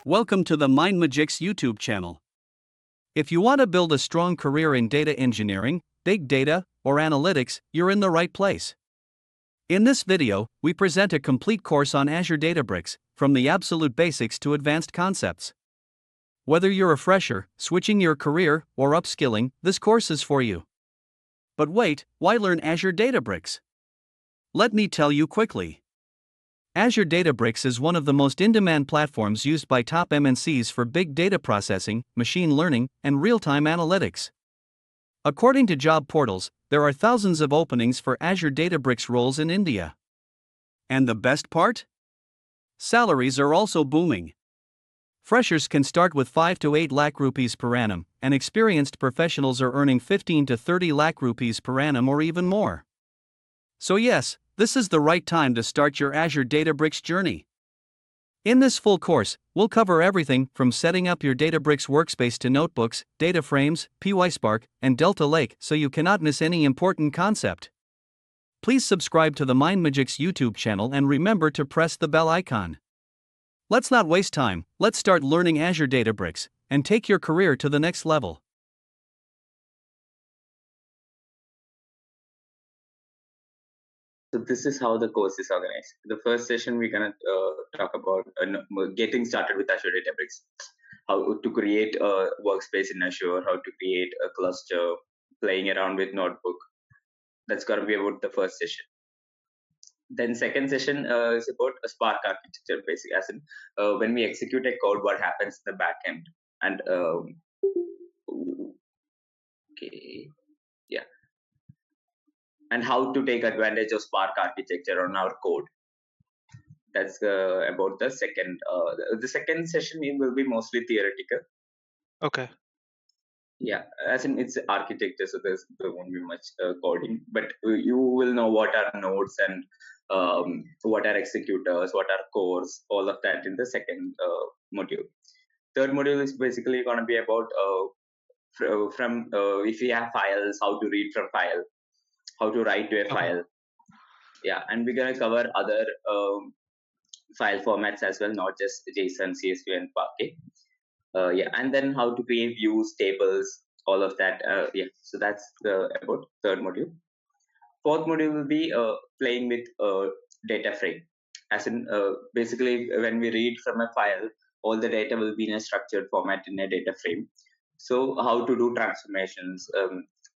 Welcome to the MindMajix YouTube channel. If you want to build a strong career in data engineering, big data, or analytics, you're in the right place. In this video, we present a complete course on Azure Databricks, from the absolute basics to advanced concepts. Whether you're a fresher, switching your career, or upskilling, this course is for you. But wait, why learn Azure Databricks? Let me tell you quickly. Azure Databricks is one of the most in-demand platforms used by top MNCs for big data processing, machine learning, and real-time analytics. According to job portals, there are thousands of openings for Azure Databricks roles in India. And the best part? Salaries are also booming. Freshers can start with 5 to 8 lakh rupees per annum, and experienced professionals are earning 15 to 30 lakh rupees per annum or even more. So yes, this is the right time to start your Azure Databricks journey. In this full course, we'll cover everything from setting up your Databricks workspace to notebooks, Dataframes, Apache Spark, and Delta Lake, so you cannot miss any important concept. Please subscribe to the MindMajix YouTube channel and remember to press the bell icon. Let's not waste time, let's start learning Azure Databricks, and take your career to the next level. So this is how the course is organized. The first session we're gonna talk about getting started with Azure Databricks, how to create a workspace in Azure, how to create a cluster, playing around with notebook. That's gonna be about the first session. Then second session is about a Spark architecture, basically, as in when we execute a code, what happens in the backend, and and how to take advantage of Spark architecture on our code. That's about the second. The second session will be mostly theoretical. Okay. Yeah, as in it's architecture, so there won't be much coding, but you will know what are nodes and what are executors, what are cores, all of that in the second module. Third module is basically going to be about from if we have files, how to read from file, how to write to a file. Yeah, and we're going to cover other file formats as well, not just JSON, CSV, and Parquet. Yeah, and then how to create views, tables, all of that. Yeah, so that's about third module. Fourth module will be playing with Dataframe, as in basically when we read from a file, all the data will be in a structured format in a Dataframe. So how to do transformations,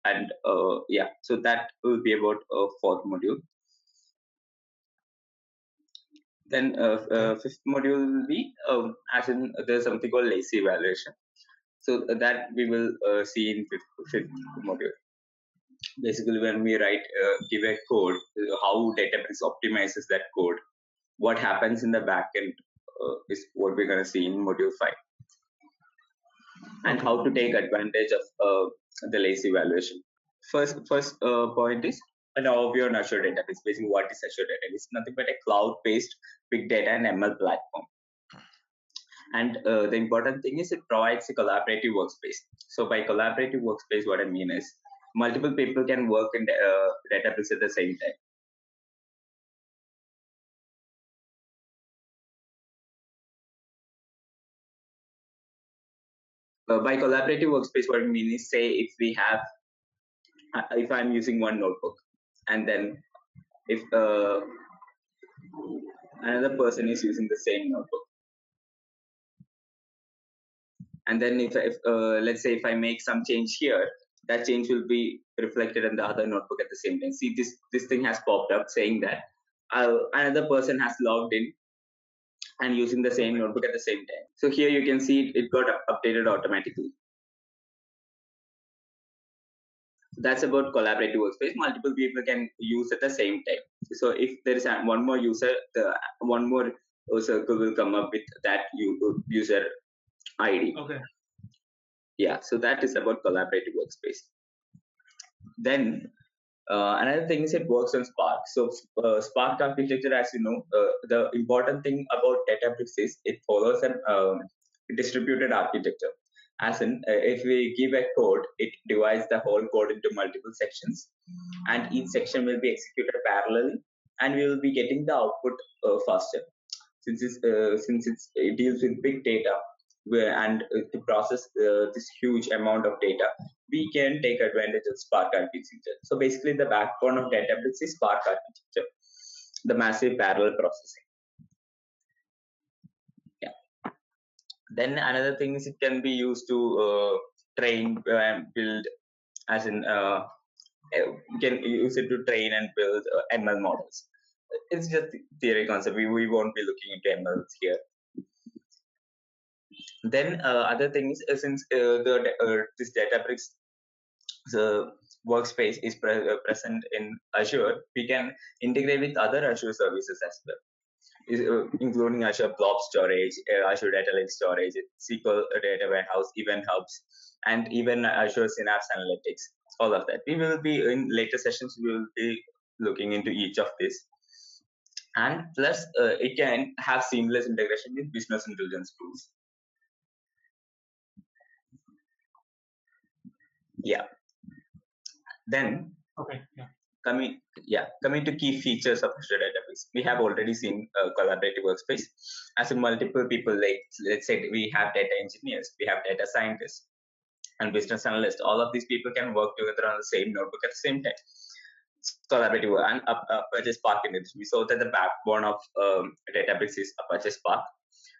and yeah, so that will be about fourth module. Then fifth module will be as in there's something called lazy evaluation. So that we will see in fifth module. Basically, when we write, give a code, how Databricks optimizes that code, what happens in the backend is what we're going to see in module 5. And how to take advantage of the lazy evaluation. First point is an overview on Azure Databricks. Basically, what is Azure Databricks? It's nothing but a cloud-based big data and ML platform. And the important thing is it provides a collaborative workspace. So by collaborative workspace, what I mean is multiple people can work in Databricks at the same time. By collaborative workspace, what I mean is, say if we have, if I'm using one notebook, and then if another person is using the same notebook, and then if let's say if I make some change here, that change will be reflected in the other notebook at the same time. See, this thing has popped up saying that another person has logged in and using the same notebook at the same time. So here you can see it got updated automatically. That's about collaborative workspace. Multiple people can use at the same time. So if there is one more user, one more circle will come up with that user ID. Okay. Yeah, so that is about collaborative workspace. Then another thing is it works on Spark. So Spark architecture, as you know, the important thing about Databricks is it follows a distributed architecture. As in, if we give a code, it divides the whole code into multiple sections, and each section will be executed parallelly, and we will be getting the output faster. it deals with big data and to process this huge amount of data, we can take advantage of Spark architecture. So basically, the backbone of Databricks is Spark architecture, the massive parallel processing. Yeah. Then another thing is it can be used to train and build, as in you can use it to train and build ML models. It's just theory concept. We won't be looking into MLs here. Then other thing is since this Databricks the workspace is present in Azure, we can integrate with other Azure services as well, including Azure Blob Storage, Azure Data Lake Storage, SQL Data Warehouse, Event Hubs, and even Azure Synapse Analytics. All of that. We will be in later sessions. We will be looking into each of these. And plus, it can have seamless integration with business intelligence tools. Yeah. Then coming to key features of Azure Database, we have already seen collaborative workspace. As in multiple people, like let's say we have data engineers, we have data scientists, and business analysts. All of these people can work together on the same notebook at the same time. Collaborative and Apache Spark in it. We saw that the backbone of Databricks is Apache Spark.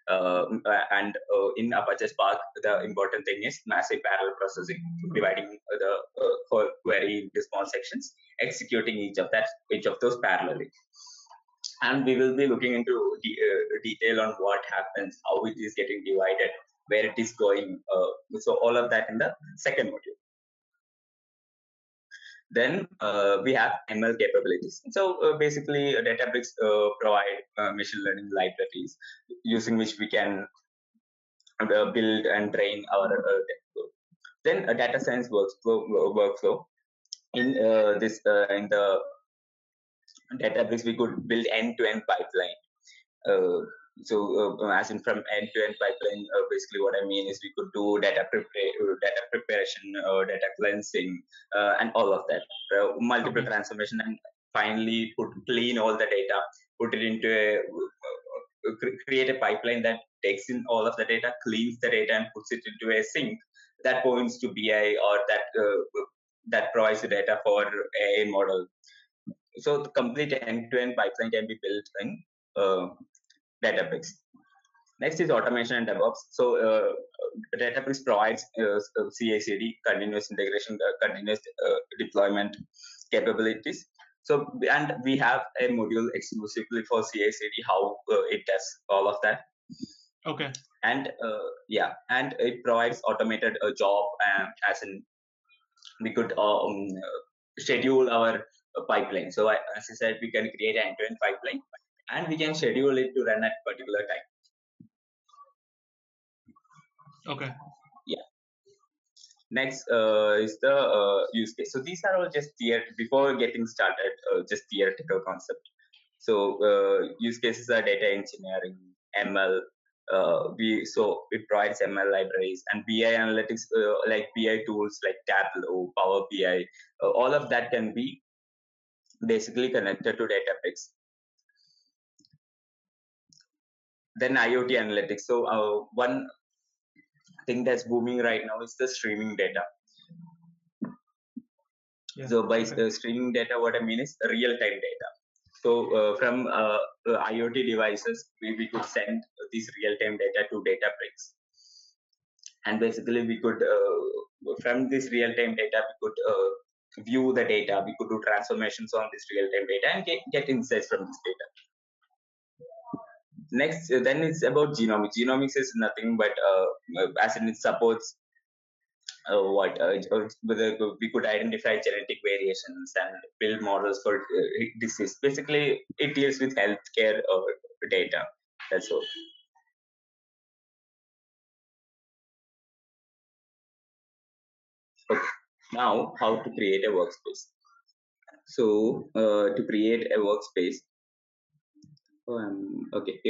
And in Apache Spark, the important thing is massive parallel processing, dividing for very small sections, executing each of those parallelly. And we will be looking into detail on what happens, how it is getting divided, where it is going. So all of that in the second module. Then we have ML capabilities. So basically, Databricks provide machine learning libraries using which we can build and train our then a data science workflow. In in the Databricks, we could build end-to-end pipeline. As in from end-to-end pipeline, basically what I mean is we could do data preparation, data cleansing, and all of that. Multiple transformation, and finally clean all the data, put it into create a pipeline that takes in all of the data, cleans the data, and puts it into a sink that points to BI or that provides the data for a model. So the complete end-to-end pipeline can be built in Databricks. Next is automation and DevOps. So Databricks provides CI/CD, continuous integration, continuous deployment capabilities. So and we have a module exclusively for CI/CD, how it does all of that. Okay. And and it provides automated job, as in we could schedule our pipeline. So as I said, we can create an end-to-end pipeline, and we can schedule it to run at particular time. Okay. Yeah. Next is the use case. So these are all just before getting started, just theoretical concept. So use cases are data engineering, ML. It provides ML libraries and BI analytics, like BI tools like Tableau, Power BI. All of that can be basically connected to Databricks. Then IoT analytics. So one thing that's booming right now is the streaming data. Yeah. So by streaming data, what I mean is real-time data. So from IoT devices, we could send this real-time data to Databricks, and basically we could from this real-time data we could view the data. We could do transformations on this real-time data and get insights from this data. Next, then it's about genomics. Genomics is nothing but as in it supports we could identify genetic variations and build models for disease. Basically, it deals with healthcare data. That's all. Okay. Now, how to create a workspace? So, to create a workspace, okay,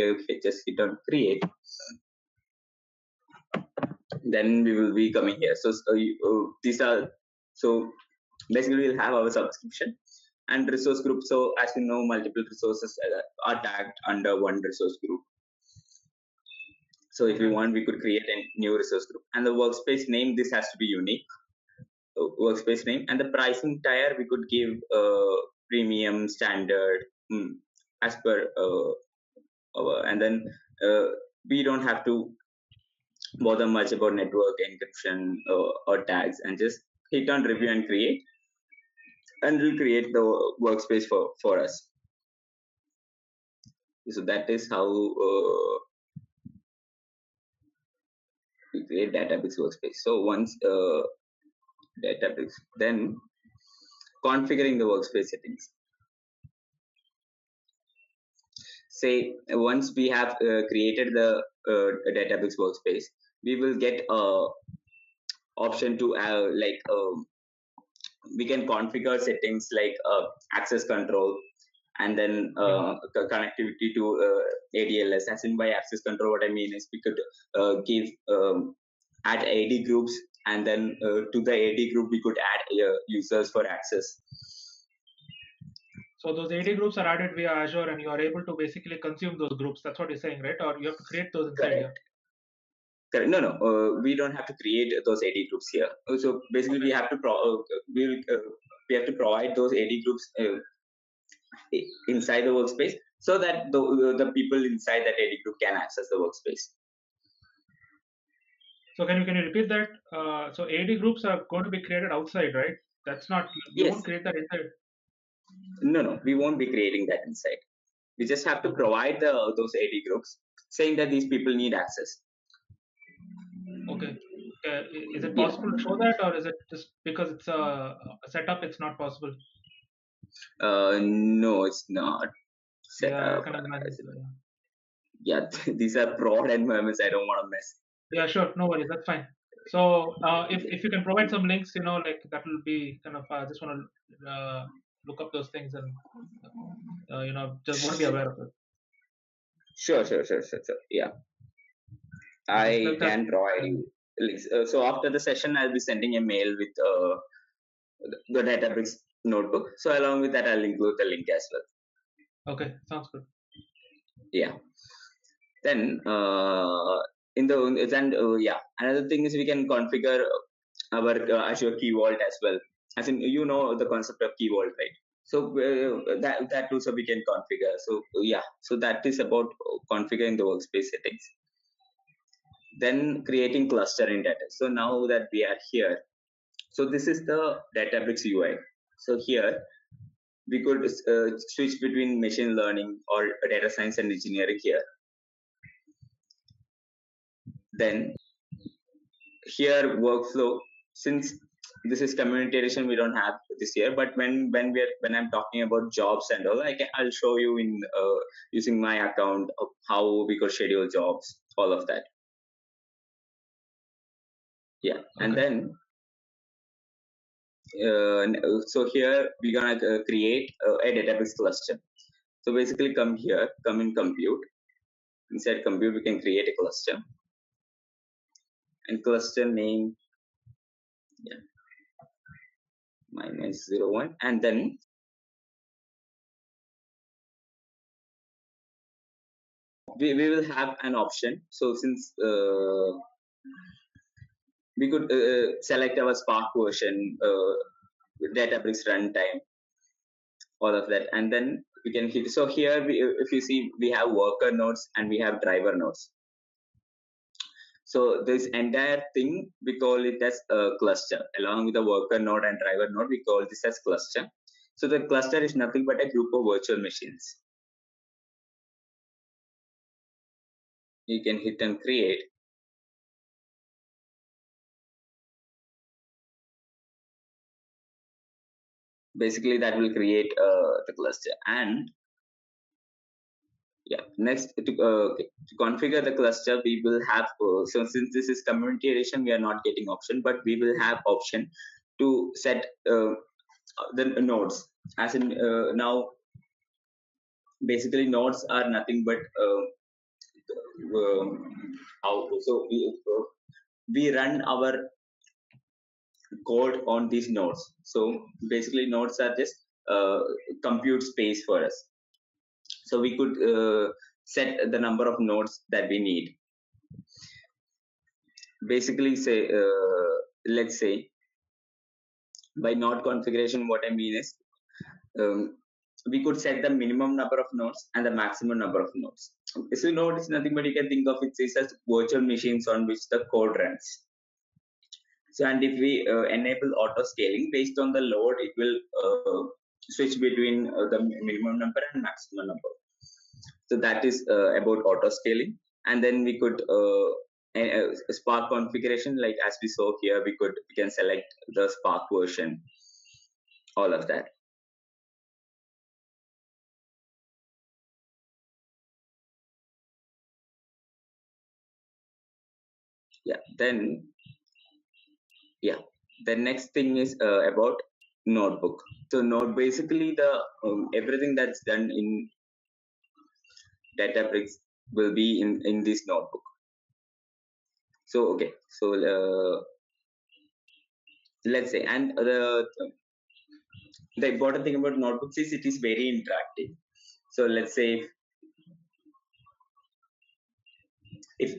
just hit on create. Then we will be coming here. So these are, so basically we'll have our subscription and resource group. So as you know, multiple resources are tagged under one resource group. So if we want, we could create a new resource group, and the workspace name, this has to be unique workspace name, and the pricing tier we could give premium, standard, as per and then we don't have to bother much about network encryption or tags, and just hit on review and create, and we'll create the workspace for us. So that is how we create Databricks workspace. So once Databricks, then configuring the workspace settings. Say once we have created the Databricks workspace, we will get a option to we can configure settings like access control, and then connectivity to ADLS. As in, by access control, what I mean is we could give add AD groups, and then to the AD group we could add users for access. So those AD groups are added via Azure, and you are able to basically consume those groups. That's what you're saying, right? Or you have to create those inside here. Correct. No. We don't have to create those AD groups here. So basically, we have to we have to provide those AD groups inside the workspace, so that the people inside that AD group can access the workspace. So can you repeat that? So AD groups are going to be created outside, right? That's not, you Yes. won't create that inside. No, we won't be creating that inside. We just have to provide those AD groups, saying that these people need access. Okay. Is it possible to show that, or is it just because it's a setup, it's not possible? No, it's not. Yeah, I can imagine. Yeah, these are prod environments. I don't want to mess. Yeah, sure. No worries. That's fine. So if you can provide some links, like that will be kind of, I just want to look up those things, and just want to be aware of it. Sure. Yeah, I can provide you links. So after the session, I'll be sending a mail with the Databricks notebook. So along with that, I'll include the link as well. Okay, sounds good. Yeah. Then another thing is we can configure our Azure Key Vault as well. As in, the concept of Key Vault, right? So that also we can configure. So so that is about configuring the workspace settings. Then creating cluster in data. So now that we are here, so this is the Databricks UI. So here we could switch between machine learning or data science and engineering here. Then here workflow, since this is community edition, we don't have this here, but when I'm talking about jobs and all, I'll show you in using my account of how we could schedule jobs, all of that. Yeah. Okay. And then so here we're gonna create a database cluster. So basically come in compute. Inside compute we can create a cluster, and cluster name, -01, and then we will have an option. So since we could select our Spark version, Databricks runtime, all of that, and then we can hit. So here, if you see, we have worker nodes and we have driver nodes. So this entire thing, we call it as a cluster. Along with the worker node and driver node, we call this as cluster. So the cluster is nothing but a group of virtual machines. You can hit and create. Basically, that will create the cluster. And yeah, next to configure the cluster, we will have so since this is community edition, we are not getting option, but we will have option to set the nodes. As in now, basically nodes are nothing but so we run our code on these nodes. So basically, nodes are just compute space for us. So we could set the number of nodes that we need. Basically, say let's say by node configuration, what I mean is um, we could set the minimum number of nodes and the maximum number of nodes. So node is nothing but you can think of it as virtual machines on which the code runs. So, and if we enable auto scaling based on the load, it will switch between the minimum number and maximum number. So that is about auto scaling. And then we could Spark configuration, like as we saw here, we can select the Spark version, all of that. The next thing is about notebook. So node, basically the everything that's done in Databricks will be in this notebook. So okay, so let's say, and the important thing about notebooks is it is very interactive. So let's say if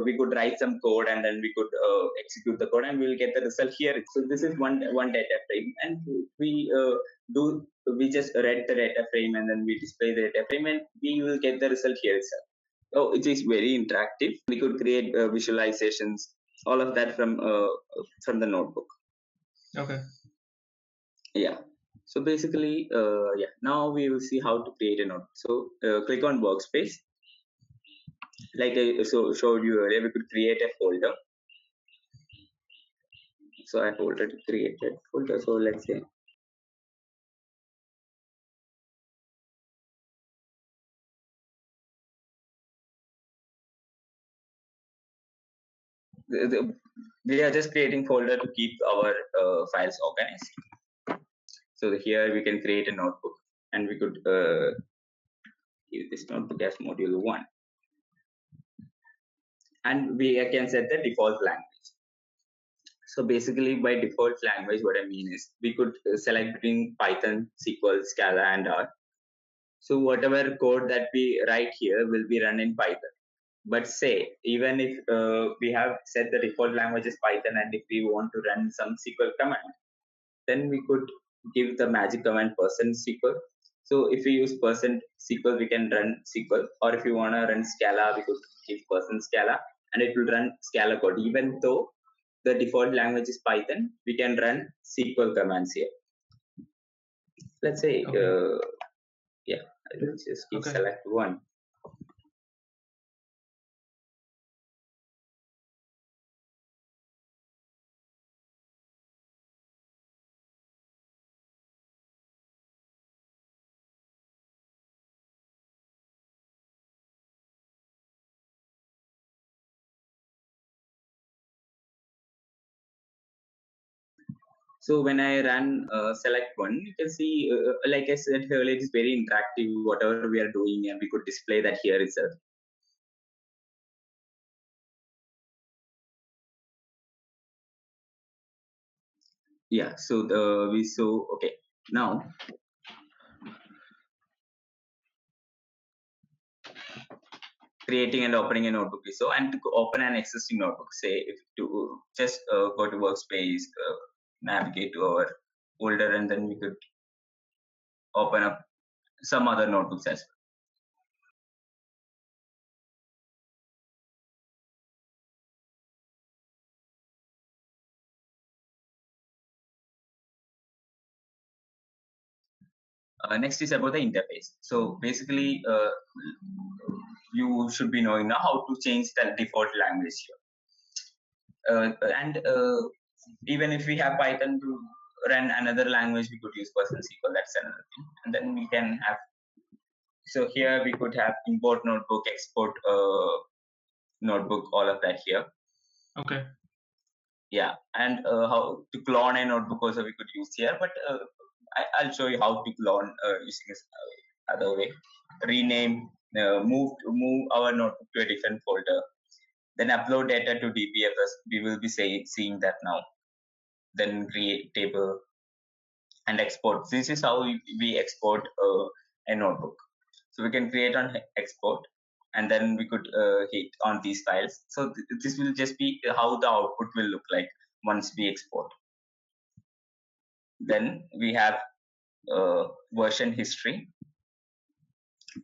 we could write some code and then we could execute the code and we will get the result here. So this is one data frame, and we just read the data frame and then we display the data frame and we will get the result here itself. So it is very interactive. We could create visualizations, all of that from the notebook. Okay. Yeah. So basically, now we will see how to create a notebook. So click on Workspace. Like I showed you earlier, we could create a folder. So I've already created folder. So let's say we are just creating folder to keep our files organized. So here we can create a notebook, and we could use this notebook as module 1, and we can set the default language. So basically, by default language, what I mean is we could select between Python, SQL, Scala, and R. So whatever code that we write here will be run in Python. But say, even if we have set the default language as Python, and if we want to run some SQL command, then we could give the magic command %SQL. So if we use %SQL, we can run SQL. Or if you want to run Scala, we could give %Scala, and it will run Scala code. Even though the default language is Python, we can run SQL commands here. Let's say, okay. I will just keep select one. So when I run select one, you can see, like I said earlier, it's very interactive, whatever we are doing, and we could display that here itself. Yeah, so okay, now creating and opening a notebook. So, and to open an existing notebook, say if to just go to Workspace, navigate to our folder, and then we could open up some other notebooks as well. Next is about the interface. So basically, you should be knowing now how to change the default language here. And even if we have Python to run another language, we could use %SQL. That's another thing. And then we can have. So here we could have import notebook, export notebook, all of that here. Okay. Yeah, and how to clone a notebook also we could use here, but I'll show you how to clone using this other way. Rename, move our notebook to a different folder, then upload data to DBUtils. We will be seeing that now. Then create table and export. This is how we export a notebook. So we can create on export, and then we could hit on these files. So this will just be how the output will look like once we export. Then we have version history.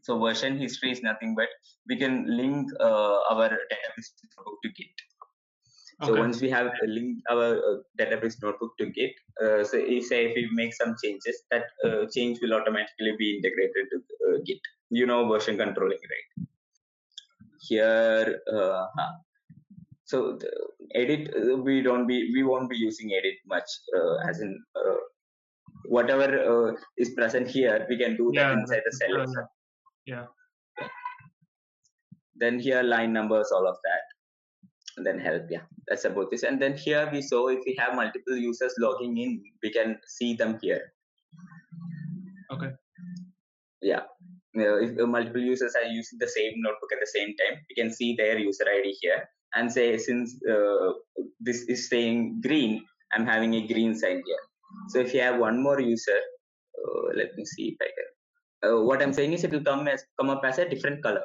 So version history is nothing but we can link our database notebook to Git. So once we have linked our database notebook to Git, so if we make some changes, that change will automatically be integrated to Git. You know version controlling, right? Here, so the edit we won't be using edit much, as in whatever is present here, we can do that inside the cell itself. Yeah. Then here line numbers, all of that. And then help, yeah, that's about this. And then here we saw if we have multiple users logging in, we can see them here. Okay. Yeah, if multiple users are using the same notebook at the same time, we can see their user ID here and say, since this is saying green, I'm having a green sign here. So if you have one more user, let me see if I can. What I'm saying is it will come up as a different color.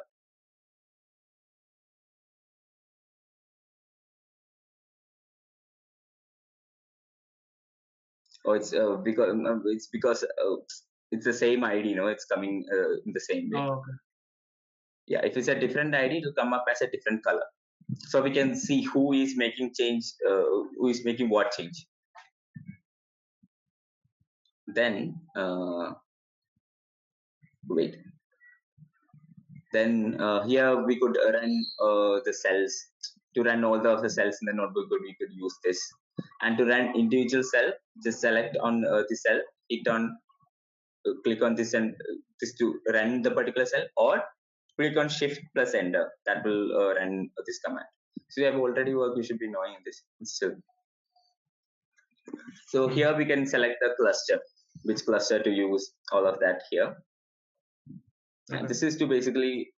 Oh, it's because it's the same ID, it's coming in the same way. Oh, okay. Yeah, if it's a different ID, it will come up as a different color. So we can see who is making change, who is making what change. Then wait. Then here we could run the cells. To run all the cells in the notebook, we could use this. And to run individual cell, just select on the cell, hit on, click on this and this to run the particular cell, or click on Shift plus Enter. That will run this command. So you have already worked. You should be knowing this. So here we can select the cluster, which cluster to use. All of that here. Okay. And this is to basically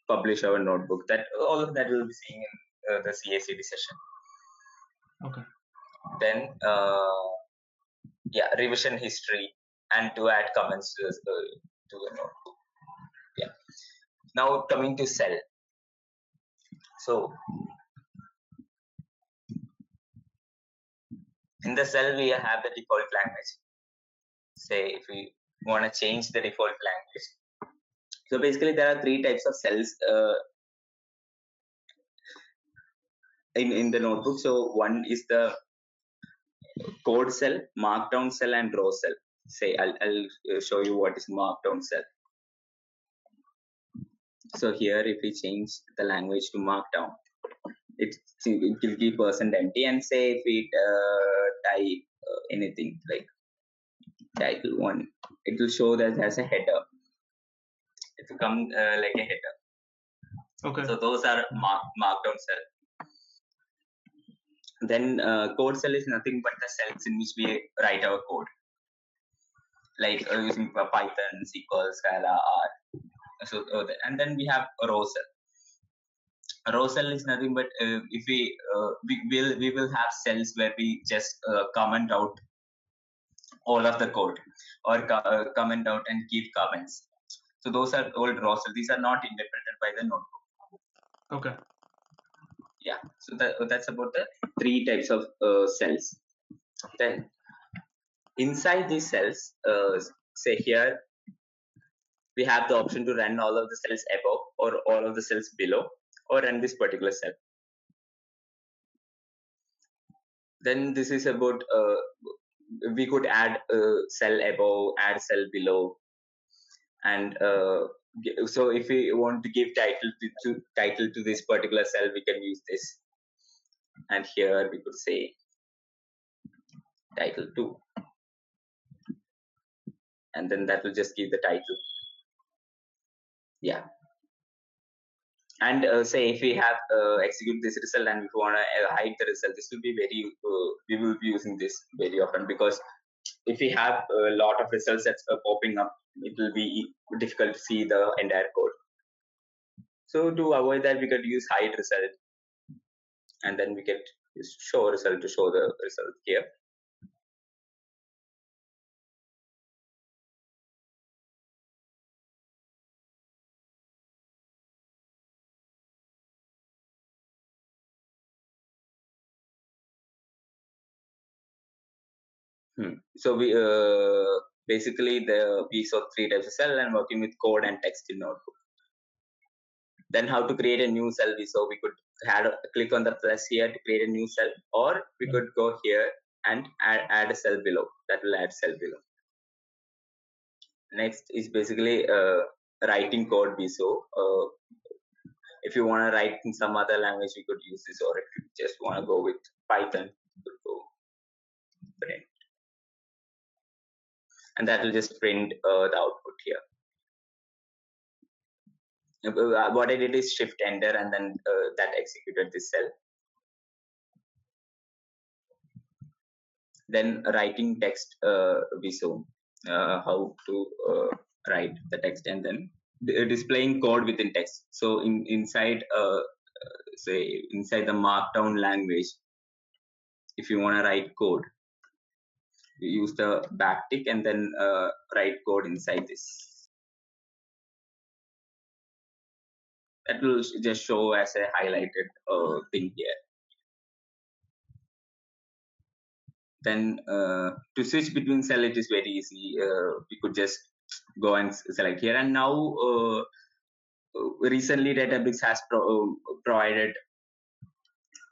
publish our notebook. That all of that we'll be seeing in the CA/CD session. Okay. Then yeah, revision history and to add comments to the notebook. Yeah. Now coming to cell. So in the cell we have the default language. Say if we want to change the default language. So basically there are three types of cells in the notebook. So one is the code cell, markdown cell, and row cell. Say I'll show you what is markdown cell. So here if we change the language to markdown, it will give %empty, and say if we type anything like title 1, it will show that as a header. It will come like a header. Okay. So those are markdown cell. Then code cell is nothing but the cells in which we write our code, like using Python, SQL, Scala, R. So and then we have a row cell. A row cell is nothing but if we will have cells where we just comment out all of the code, or comment out and give comments. So those are old row cells. These are not interpreted by the notebook. Okay. Yeah. So that's about the three types of cells. Then inside these cells, say here we have the option to run all of the cells above or all of the cells below, or run this particular cell. Then this is about we could add cell above, add cell below, and so if we want to give title to this particular cell, we can use this. And here we could say title 2, and then that will just give the title. Yeah. And say if we have execute this result and if we want to hide the result, this will be very we will be using this very often, because if we have a lot of results that's popping up, it will be difficult to see the entire code. So to avoid that, we could use hide result, and then we get use show result to show the result here. So we basically we saw 3 types of cell and working with code and text in notebook. Then how to create a new cell, so we could click on the plus here to create a new cell, or we could go here and add a cell below. That will add cell below. Next is basically writing code. We saw if you want to write in some other language, you could use this, or if you just want to go with Python, you could go print, and that will just print the output here. What I did is shift enter, and then that executed this cell. Then writing text, we saw how to write the text, and then displaying code within text. So inside say inside the markdown language, if you want to write code, you use the backtick and then write code inside this. That will just show as a highlighted thing here. Then to switch between cell, it is very easy. We could just go and select here. And now recently Databricks has provided,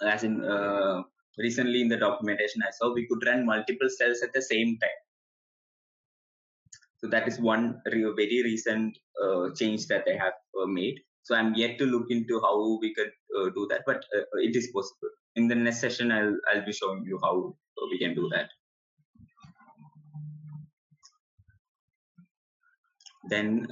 as in recently in the documentation I saw, we could run multiple cells at the same time. So that is one very recent change that they have made. So I'm yet to look into how we could do that, but it is possible. In the next session, I'll be showing you how we can do that. Then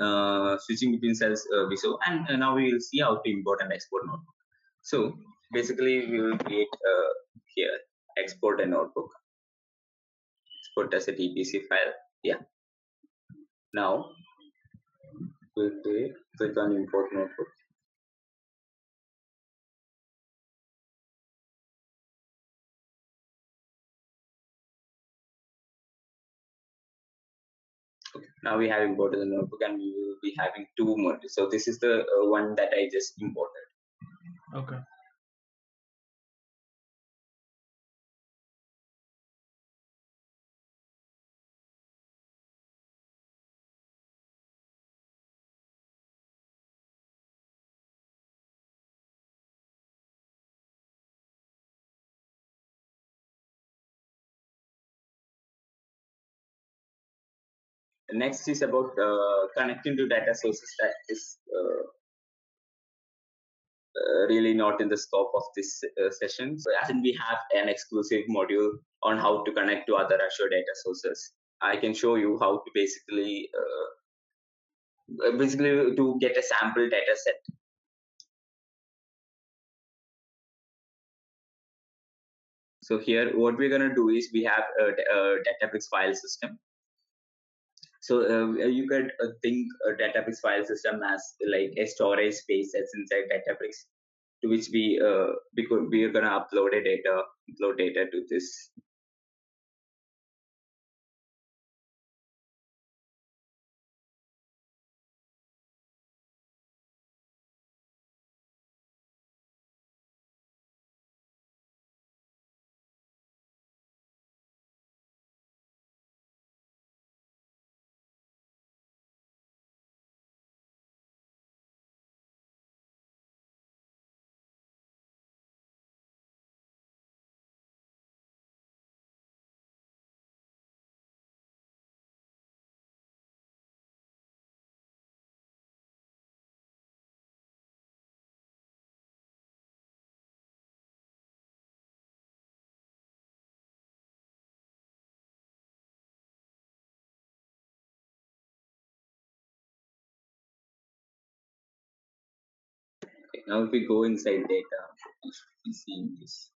switching between cells we saw, and now we will see how to import and export notebook. So basically, we will create here export a notebook, export as a TPC file. Yeah. Now we'll click on import notebook. Okay. Now we have imported the notebook, and we will be having 2 more. So this is the one that I just imported. Okay. Next is about connecting to data sources. That is really not in the scope of this session. So as in we have an exclusive module on how to connect to other Azure data sources. I can show you how to basically to get a sample data set. So here what we're going to do is we have a Databricks file system. So you could think a Databricks file system as like a storage space that's inside Databricks, to which we are going to upload data to this. Okay, now if we go inside data, we should be seeing this.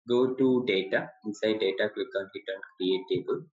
Go to data. Inside data, click on hit on create table.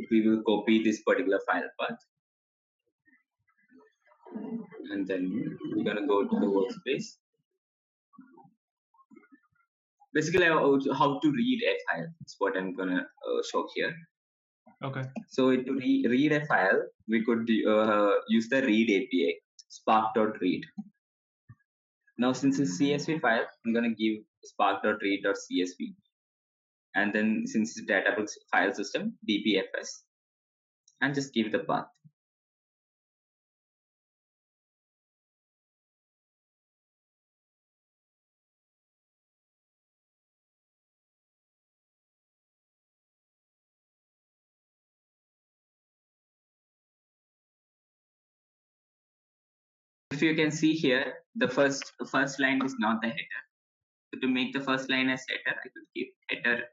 we will copy this particular file path, and then we're gonna go to the workspace. Basically, how to read a file is what I'm gonna show here. Okay. So to read a file, we could use the read API, spark.read. Now, since it's CSV file, I'm gonna give spark.read.csv, and then since it's Databricks file system, DBFS, and just give the path. If you can see here, the first line is not the header. So to make the first line as header, I could give header.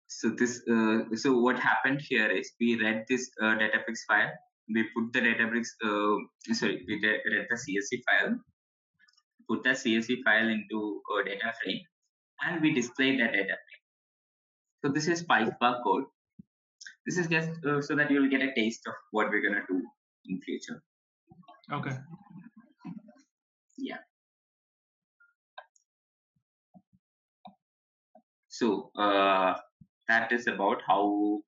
So this, so what happened here is we read this Databricks file. We put the Databricks, we read the CSV file, put the CSV file into a data frame, and we display that data frame. So this is PySpark code. This is just so that you will get a taste of what we're gonna do in future. Okay. Yeah. So that is about how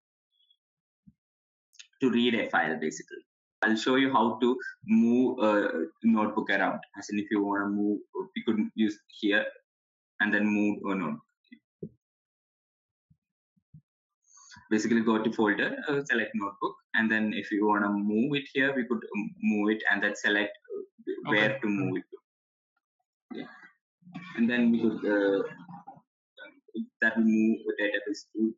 to read a file basically. I'll show you how to move a notebook around. As in, if you want to move, we could use here and then move a notebook. Basically, go to folder, select notebook, and then if you want to move it here, we could move it and then select where to move it to. Yeah, and then we could that will move the database to.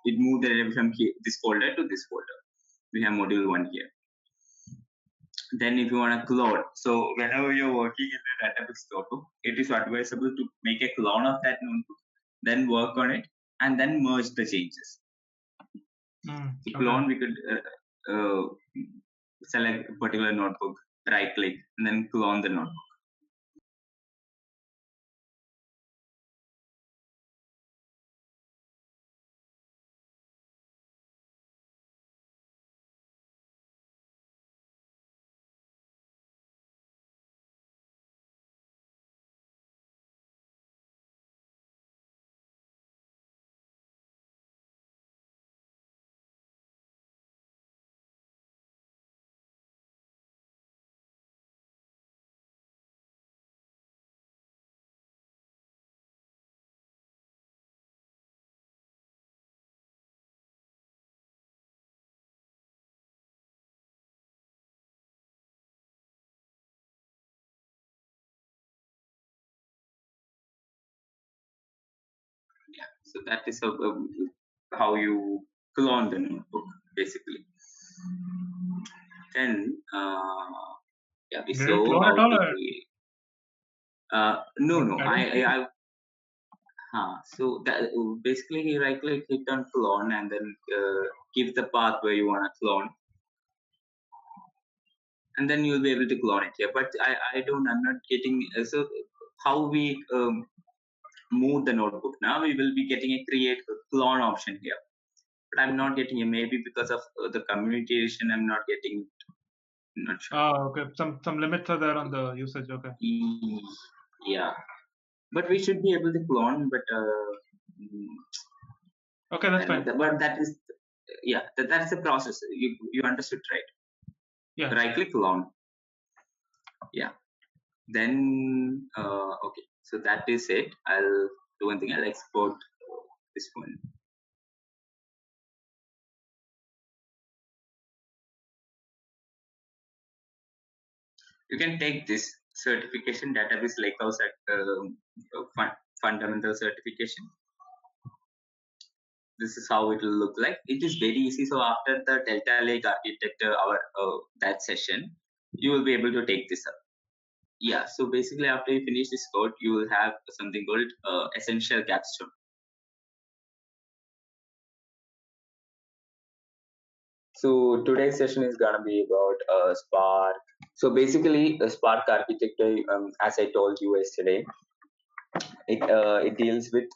It moved the database from here, this folder to this folder. We have module 1 here. Then if you want to clone, so whenever you're working in the Databricks notebook, it is advisable to make a clone of that notebook, then work on it, and then merge the changes. To clone, we could select a particular notebook, right click, and then clone the notebook. Yeah, so that is how you clone the notebook basically. Then yeah, we saw how to create. No, so that basically you right click, hit on clone, and then give the path where you want to clone, and then you'll be able to clone it here. But I'm not getting so how we move the notebook. Now we will be getting a create clone option here, but I'm not getting it. Maybe because of the communication, I'm not getting it. I'm not sure. Oh, okay. Some limits are there on the usage. Okay. Yeah, but we should be able to clone. But okay, that's fine. But that is, yeah, that's the process. You understood, right? Yeah. Right click clone. Yeah. Then okay. So that is it. I'll do one thing. I'll export this one. You can take this certification, Database Lakehouse fundamental certification. This is how it will look like. It is very easy. So after the Delta Lake architecture, that session, you will be able to take this up. Yeah. So basically, after you finish this code, you will have something called essential capstone. So today's session is gonna be about Spark. So basically, Spark architecture, as I told you yesterday, it deals with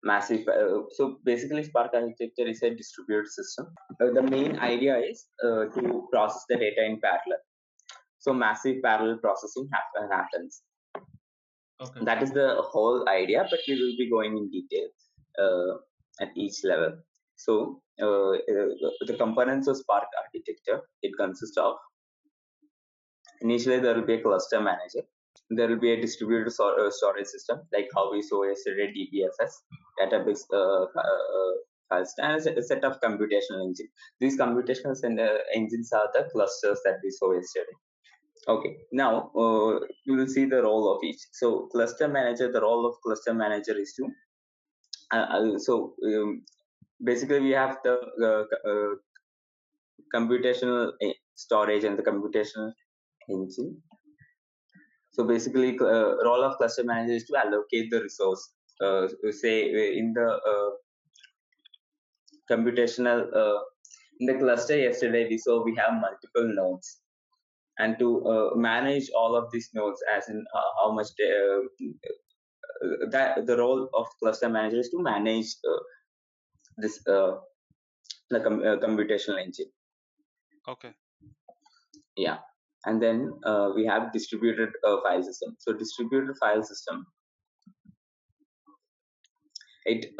massive. So basically, Spark architecture is a distributed system. The main idea is to process the data in parallel. So massive parallel processing happens. Okay. That is the whole idea, but we will be going in detail at each level. So the components of Spark architecture, it consists of, initially there will be a cluster manager. There will be a distributed storage system, like how we saw yesterday, DBFS, Database files, and a set of computational engines. These computational engines are the clusters that we saw yesterday. Okay, now you will see the role of each. So cluster manager, the role of cluster manager is to, basically we have the computational storage and the computational engine. So basically, role of cluster manager is to allocate the resource. Say in the computational, in the cluster yesterday we saw we have multiple nodes, and to manage all of these nodes, as in how much that the role of cluster manager is to manage this the computational engine. Okay. Yeah, and then we have distributed file system. So distributed file system, it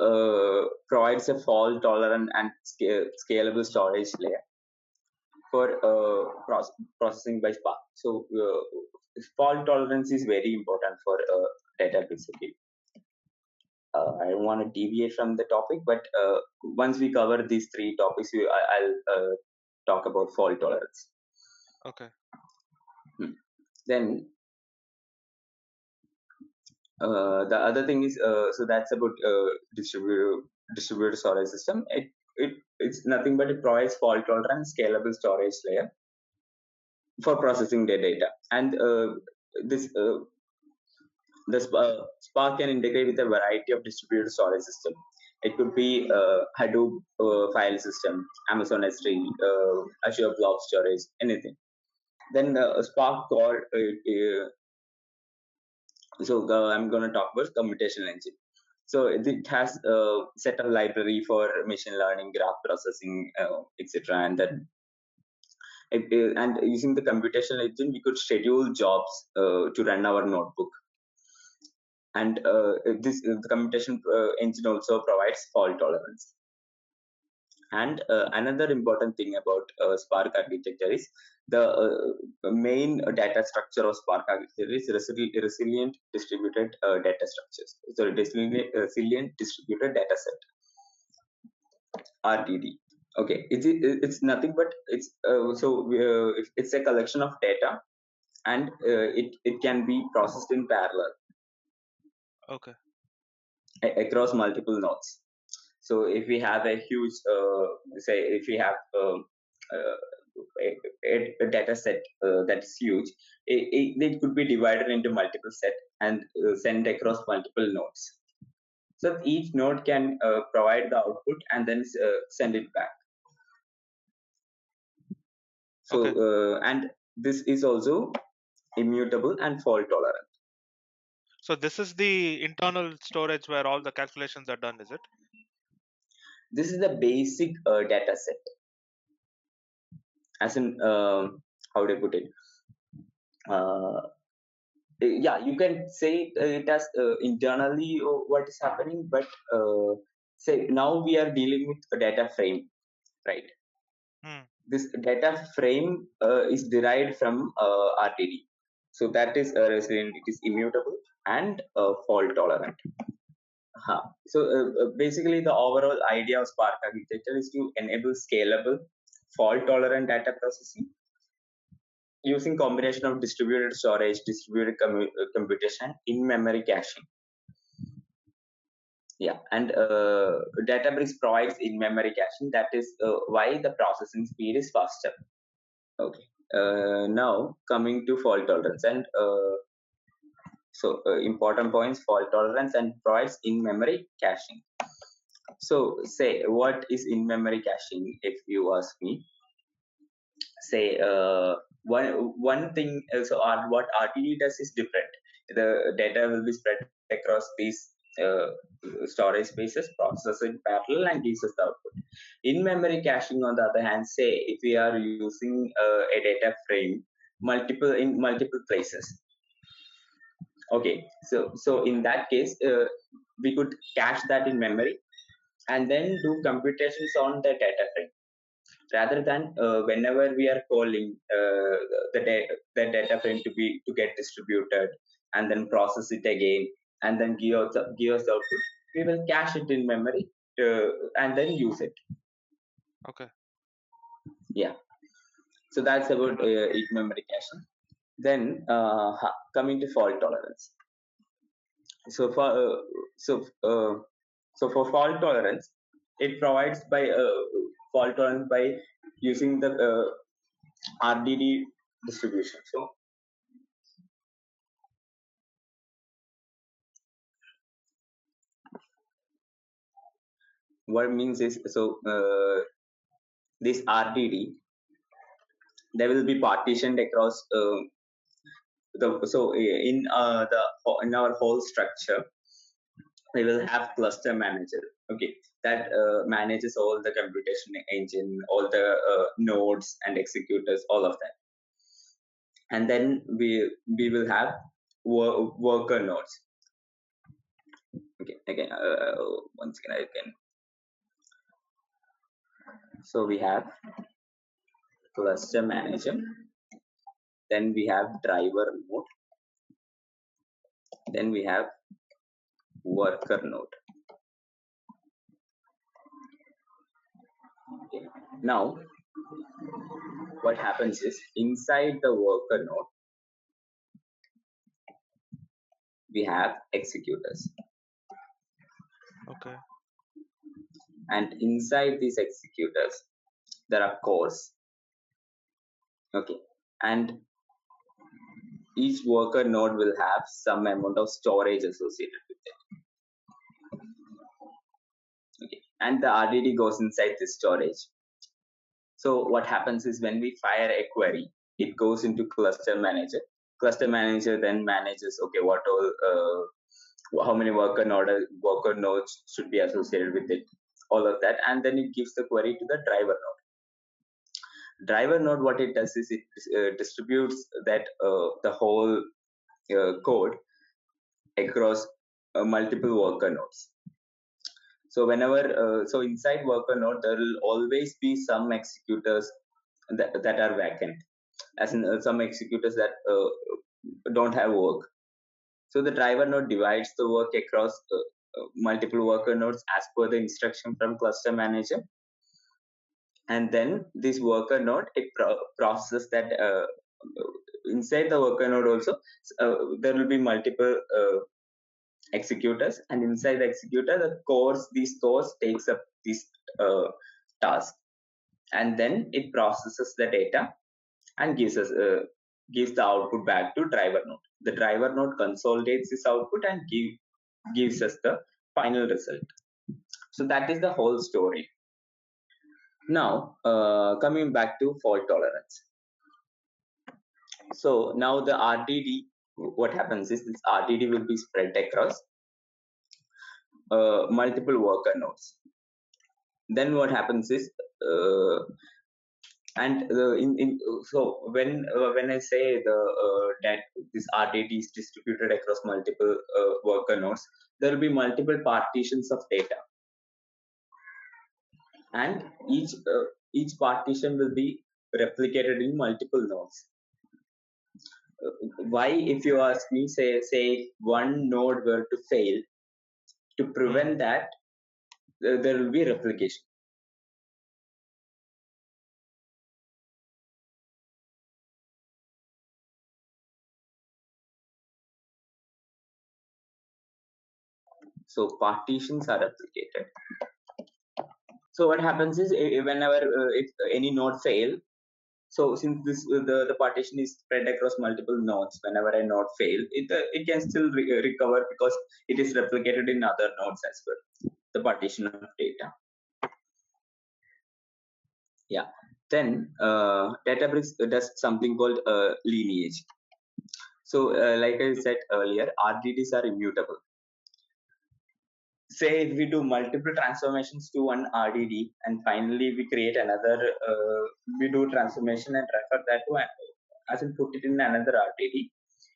provides a fault tolerant and scalable storage layer for processing by Spark. So fault tolerance is very important for database. I don't want to deviate from the topic, but once we cover these three topics, I'll talk about fault tolerance. Okay. Then the other thing is, so that's about distributed storage system. It's nothing but it provides fault tolerant scalable storage layer for processing the data, and this the Spark can integrate with a variety of distributed storage system. It could be Hadoop file system, Amazon S3, Azure Blob Storage, anything. Then Spark core. So I'm going to talk about computational engine. So it has a set of library for machine learning, graph processing, etc. And then and using the computational engine, we could schedule jobs to run our notebook. And the computation engine also provides fault tolerance. And another important thing about Spark architecture is the main data structure of Spark architecture is resilient distributed data structures. So resilient distributed data set, RDD. Okay, it's nothing but it's it's a collection of data, and it can be processed in parallel. Okay. Across multiple nodes. So if we have a huge, say, if we have a data set that's huge, it could be divided into multiple sets and sent across multiple nodes. So each node can provide the output and then send it back. So Okay. And this is also immutable and fault tolerant. So this is the internal storage where all the calculations are done, is it? This is the basic data set. As in, how do I put it? Yeah, you can say it as internally what is happening, but say now we are dealing with a data frame, right? This data frame is derived from RDD. So that is resilient, it is immutable and fault tolerant. So basically the overall idea of Spark architecture is to enable scalable, fault tolerant data processing using combination of distributed storage, distributed computation, in-memory caching. Yeah, and Databricks provides in-memory caching. That is why the processing speed is faster. Okay. Now coming to fault tolerance, and important points: fault tolerance and provides in-memory caching. So say, what is in-memory caching? If you ask me, say one thing. So what RTD does is different. The data will be spread across these storage spaces, processed in parallel, and gives us the output. In-memory caching, on the other hand, say if we are using a data frame in multiple places. Okay, so in that case, we could cache that in memory and then do computations on the data frame, rather than whenever we are calling the data frame to get distributed and then process it again and then give us the output. We will cache it in memory and then use it. Okay. Yeah. So that's about in-memory caching. Then coming to fault tolerance. So for fault tolerance, it provides fault tolerance by using the RDD distribution. So what it means is, this RDD, they will be partitioned across in our whole structure, we will have cluster manager. Okay, that manages all the computation engine, all the nodes and executors, all of that. And then we will have worker nodes. Okay, again, once again I can. So we have cluster manager, then we have driver node, then we have worker node. Okay. Now what happens is, inside the worker node we have executors. Okay. And inside these executors there are cores. Okay, and each worker node will have some amount of storage associated with it. Okay, and the RDD goes inside this storage. So what happens is, when we fire a query, it goes into cluster manager. Cluster manager then manages, okay, what all how many worker nodes should be associated with it, all of that, and then it gives the query to the driver node. Driver node, what it does is, it distributes that the whole code across multiple worker nodes. So whenever so inside worker node there will always be some executors that are vacant, as in some executors that don't have work. So the driver node divides the work across multiple worker nodes as per the instruction from cluster manager, and then this worker node, it processes that inside the worker node also. There will be multiple executors, and inside the executor these cores takes up this task, and then it processes the data and gives the output back to driver node. The driver node consolidates this output and gives us the final result. So that is the whole story. Now coming back to fault tolerance. So now the RDD, what happens is, this RDD will be spread across multiple worker nodes. Then what happens is, so when I say that this RDD is distributed across multiple worker nodes, there will be multiple partitions of data, and each partition will be replicated in multiple nodes. Why, if you ask me, say one node were to fail, to prevent that, there will be replication. So partitions are replicated. So what happens is, whenever if any node fail, so since the partition is spread across multiple nodes, whenever a node fail, it can still recover, because it is replicated in other nodes as well. the partition of data. Yeah. Then Databricks does something called lineage. So like I said earlier, RDDs are immutable. Say if we do multiple transformations to one RDD and finally we create another, we do transformation and refer that to, as in put it in another RDD.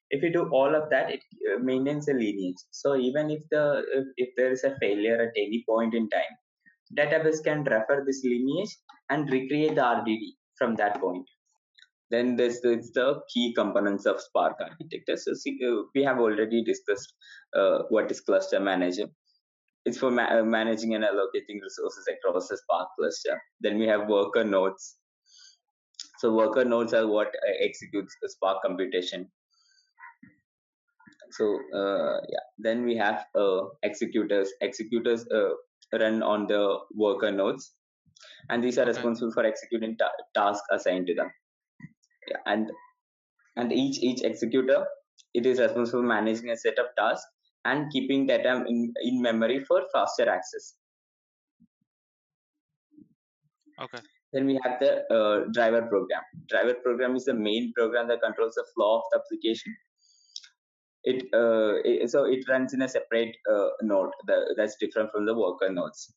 If we do all of that, it maintains a lineage. So even if if there is a failure at any point in time, database can refer this lineage and recreate the RDD from that point. Then there's the key components of Spark architecture. So we have already discussed what is cluster manager. It's for managing and allocating resources across the Spark cluster. Then we have worker nodes. So worker nodes are what executes the Spark computation. So yeah, then we have executors. Executors run on the worker nodes, and these are responsible for executing tasks assigned to them. Yeah, and each executor, it is responsible for managing a set of tasks and keeping data in memory for faster access. Okay. Then we have the driver program. Driver program is the main program that controls the flow of the application. So it runs in a separate node that's different from the worker nodes.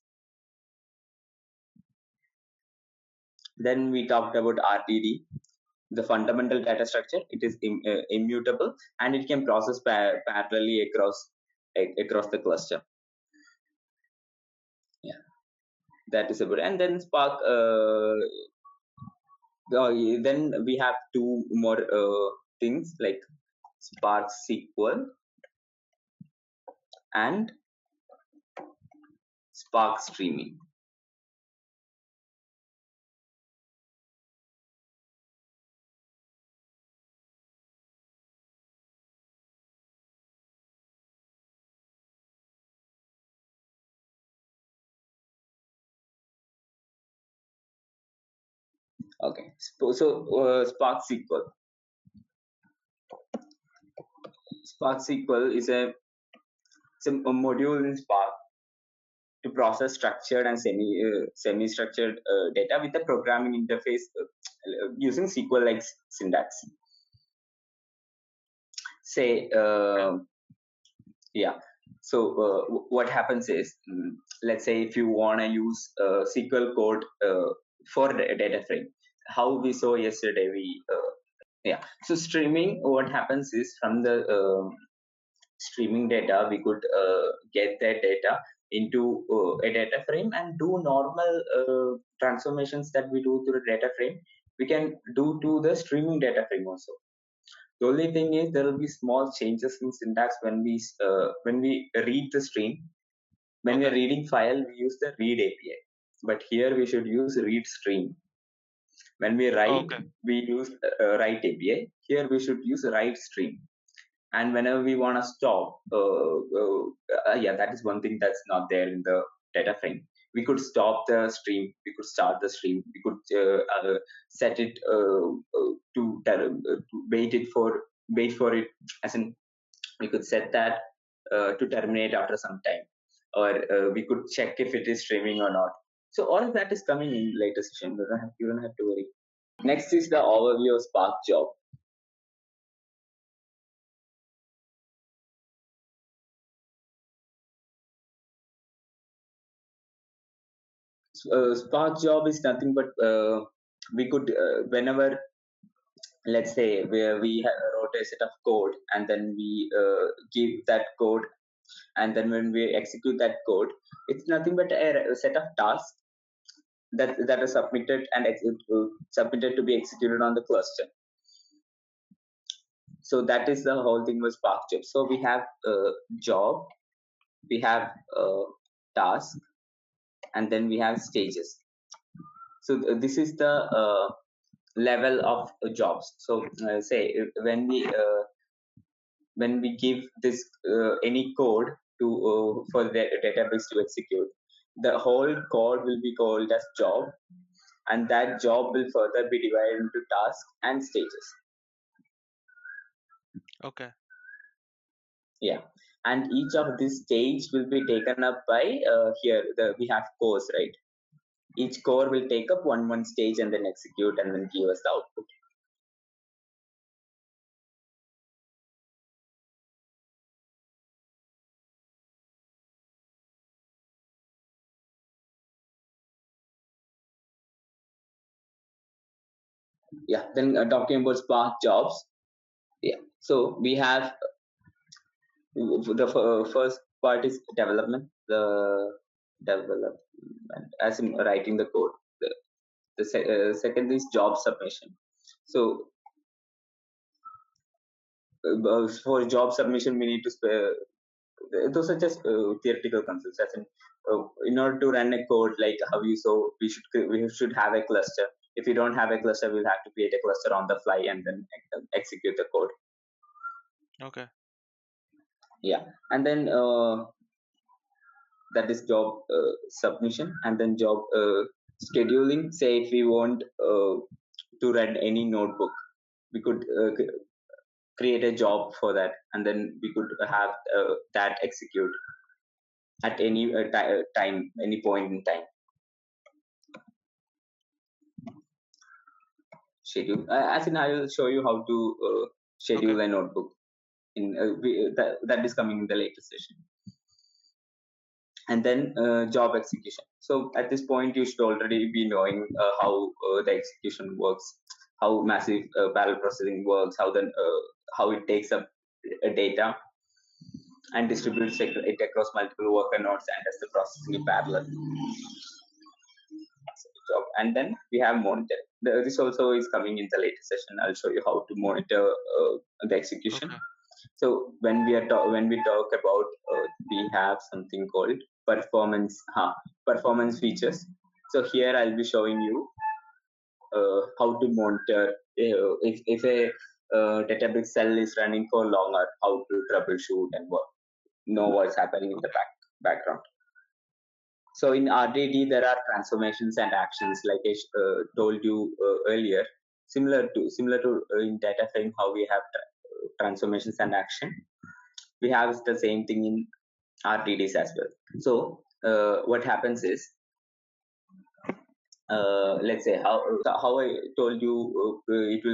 Then we talked about RDD, the fundamental data structure. It is immutable and it can process parallelly across the cluster. Yeah, that is about. And then Spark. Then we have two more things like Spark SQL and Spark Streaming. Okay, so Spark SQL. Spark SQL is a module in Spark to process structured and semi-structured data with a programming interface using SQL-like syntax. Say, yeah. So what happens is, let's say if you want to use SQL code for the Dataframe, how we saw yesterday, yeah. So streaming, what happens is from the streaming data, we could get that data into a data frame and do normal transformations that we do to the data frame. We can do to the streaming data frame also. The only thing is there will be small changes in syntax when we read the stream. When we are reading file, we use the read API, but here we should use read stream. When we write, we use write API. Here we should use write stream. And whenever we want to stop, yeah, that is one thing that's not there in the data frame. We could stop the stream, we could start the stream, we could set it to wait for it, as in we could set that to terminate after some time, or we could check if it is streaming or not. So all of that is coming in later session. You don't have to worry. Next is the overview of Spark job. Spark job is nothing but we could whenever, let's say we wrote a set of code and then we give that code, and then when we execute that code, it's nothing but a set of tasks that are submitted and submitted to be executed on the cluster. So that is the whole thing with Spark job. So we have job, we have task, and then we have stages. So this is the level of jobs. So say when we give this any code to for the database to execute, the whole code will be called as job, and that job will further be divided into tasks and stages. Okay. Yeah. and each of these stage will be taken up by here we have cores, right? Each core will take up one stage and then execute and then give us the output. Yeah, then talking about Spark jobs. Yeah, so we have the first part is development. The development, as in writing the code. The second is job submission. So for job submission, we need to those are just theoretical concepts. As in order to run a code like how you saw, we should have a cluster. If you don't have a cluster, we'll have to create a cluster on the fly and then execute the code. Okay. Yeah, and then that is job submission, and then job scheduling. Say if we want to run any notebook, we could create a job for that, and then we could have that execute at any time, any point in time. Schedule. As in, I will show you how to schedule a notebook. That is coming in the later session. And then job execution. So at this point, you should already be knowing how the execution works, how massive parallel processing works, how it takes up data and distributes it across multiple worker nodes and does the processing in parallel. And then we have monitoring. This also is coming in the later session. I'll show you how to monitor the execution. Okay. So when we talk about we have something called performance features. So here I'll be showing you how to monitor if a Databricks cell is running for longer, how to troubleshoot and know what's happening in the background. So in RDD, there are transformations and actions, like I told you earlier. Similar to in Dataframe, how we have transformations and action, we have the same thing in RDDs as well. So what happens is, let's say how I told you, it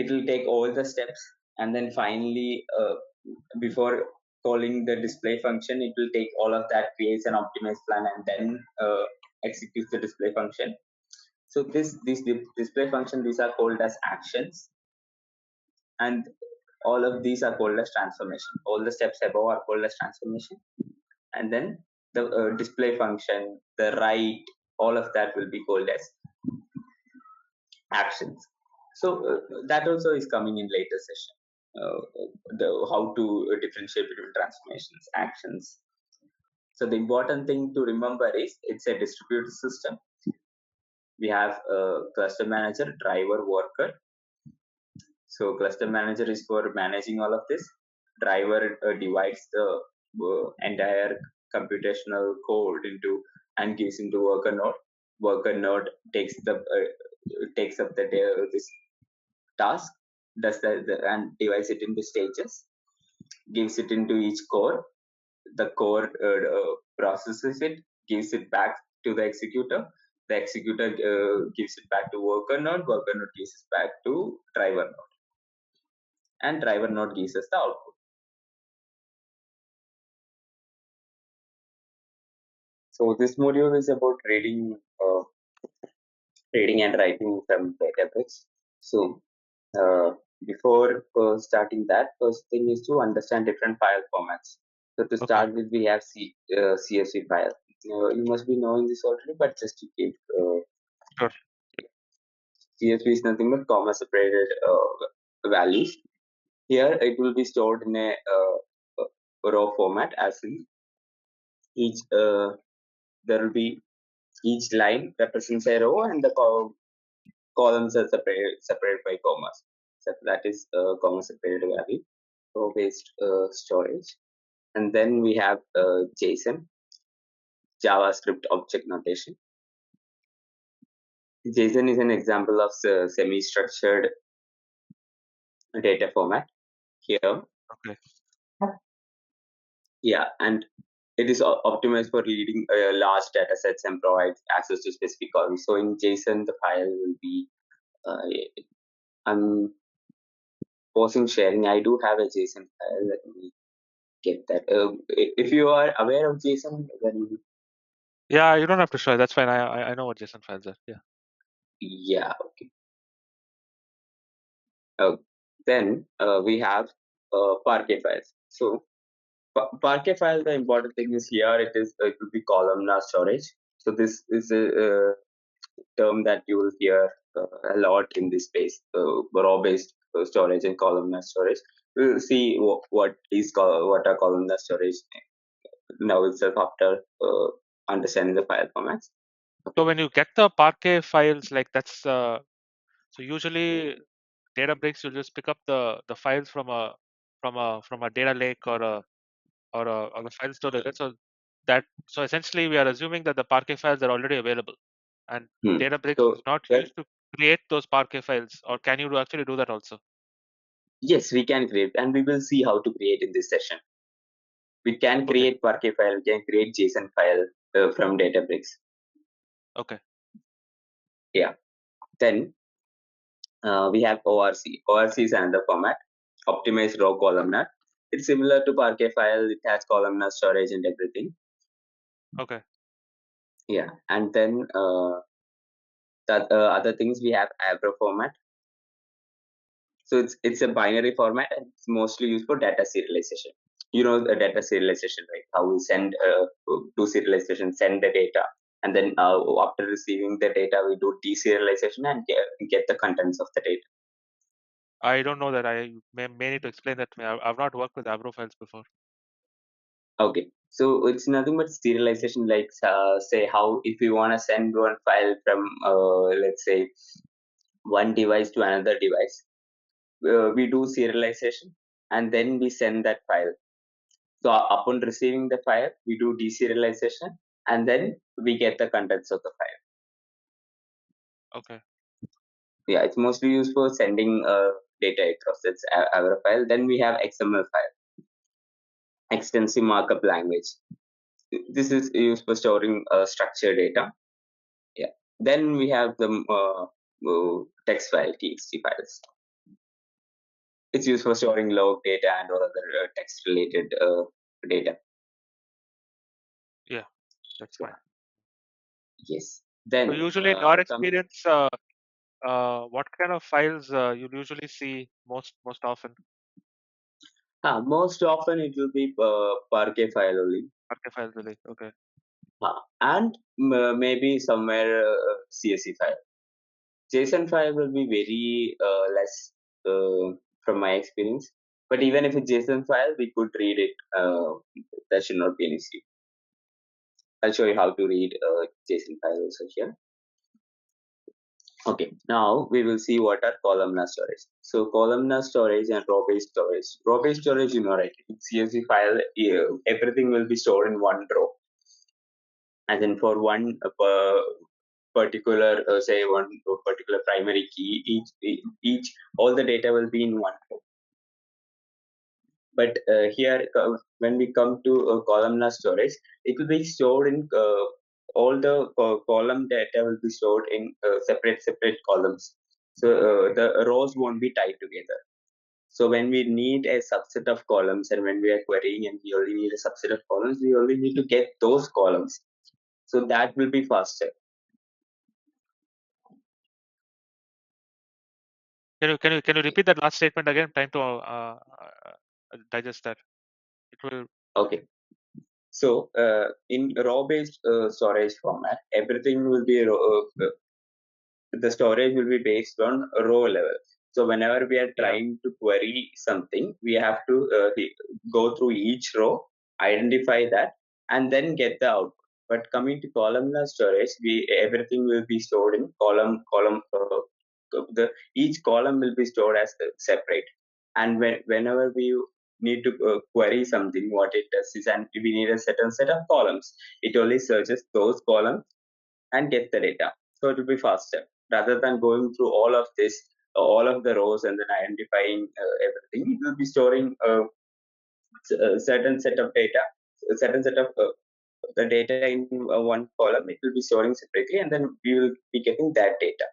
will take all the steps, and then finally before calling the display function, it will take all of that, creates an optimized plan, and then executes the display function. So this display function, these are called as actions, and all of these are called as transformation. All the steps above are called as transformation, and then the display function, the write, all of that will be called as actions. So that also is coming in later session. How to differentiate between transformations, actions. So the important thing to remember is it's a distributed system. We have a cluster manager, driver, worker. So cluster manager is for managing all of this. Driver divides the entire computational code into and gives into worker node. Worker node takes up this task, does and divides it into stages, gives it into each core. The core processes it, gives it back to the executor. The executor gives it back to worker node. Worker node gives it back to driver node, and driver node gives us the output. So this module is about reading and writing from Databricks. So before starting that, first thing is to understand different file formats. So to start with, we have CSV file. You must be knowing this already, but just to keep Sure. CSV is nothing but comma separated values. Here it will be stored in a raw format, as in each there will be each line represents a row, and the columns are separated by commas. So that is comma separated value, row based storage. And then we have JSON, JavaScript object notation. JSON is an example of semi-structured data format. Here, Yeah, and it is optimized for reading large data sets and provides access to specific columns. So in JSON, the file will be, I'm pausing sharing. I do have a JSON file. Let me get that. If you are aware of JSON, then Yeah, you don't have to show it. That's fine. I know what JSON files are. Yeah. yeah, okay. Then we have Parquet files. So Parquet file, the important thing is here it will be columnar storage. So this is a term that you will hear a lot in this space, raw-based storage and columnar storage. We'll see what are columnar storage now itself after understanding the file formats. So when you get the Parquet files, like that's so usually Databricks will just pick up the files from a data lake or a file storage. So essentially we are assuming that the Parquet files are already available, and Databricks So is not well, used to create those Parquet files, or can you actually do that also? yes, we can create, and we will see how to create in this session. We can create Parquet file, we can create JSON file from Databricks. Okay. Yeah. Then we have ORC. ORC is another format, optimized raw columnar. It's similar to Parquet file. It has columnar storage and everything. Okay. Yeah, and then the other things we have Avro format. So it's a binary format and it's mostly used for data serialization. You know the data serialization, right? How we send do serialization, send the data, and then after receiving the data, we do deserialization and get the contents of the data. I don't know that. I may need to explain that to me. I've not worked with Avro files before. Okay, so it's nothing but serialization, like say how if you want to send one file from let's say one device to another device, we do serialization and then we send that file. So upon receiving the file, we do deserialization and then we get the contents of the file. Okay. Yeah, it's mostly used for sending data across its our file. Then we have XML file, extensive markup language. This is used for storing structured data. Yeah. Then we have the text file, TXT files. It's used for storing log data and all other text-related data. Yeah, that's fine. Yes. Then So usually in your experience, what kind of files you usually see most often? most often it will be Parquet file only. Parquet files, really? Okay. And maybe somewhere CSV file. JSON file will be very less from my experience. But even if it's JSON file, we could read it. That should not be an issue. I'll show you how to read JSON file also here. Okay, now we will see what are columnar storage. So columnar storage and row-based storage. Row-based storage, you know, right? It's CSV file, everything will be stored in one row. And then for one particular, say one particular primary key, each all the data will be in one row. But here, when we come to columnar storage, it will be stored in all the column data will be stored in separate columns. So the rows won't be tied together. So when we need a subset of columns and when we are querying and we only need a subset of columns, we only need to get those columns. So that will be faster. Can you repeat that last statement again? I'm trying to digest that. It will. Okay. So in row-based storage format, everything will be the storage will be based on row level. So whenever we are trying to query something, we have to go through each row, identify that, and then get the output. But coming to columnar storage, everything will be stored in column. Each column will be stored as separate. And whenever we need to query something, what it does is, and we need a certain set of columns, it only searches those columns and gets the data. So it will be faster rather than going through all of this, all of the rows and then identifying everything. It will be storing certain set of data, a certain set of the data in one column, it will be storing separately, and then we will be getting that data.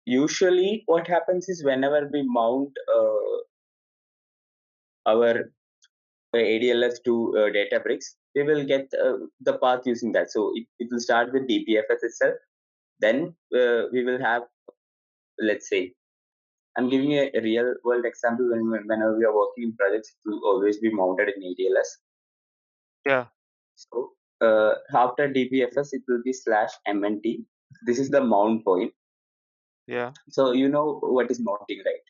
Usually, what happens is whenever we mount our ADLS to Databricks, we will get the path using that. So it will start with DBFS itself. Then we will have, let's say, I'm giving a real world example. Whenever we are working in projects, it will always be mounted in ADLS. Yeah. So after DBFS, it will be /MNT. This is the mount point. Yeah. So you know what is mounting, right?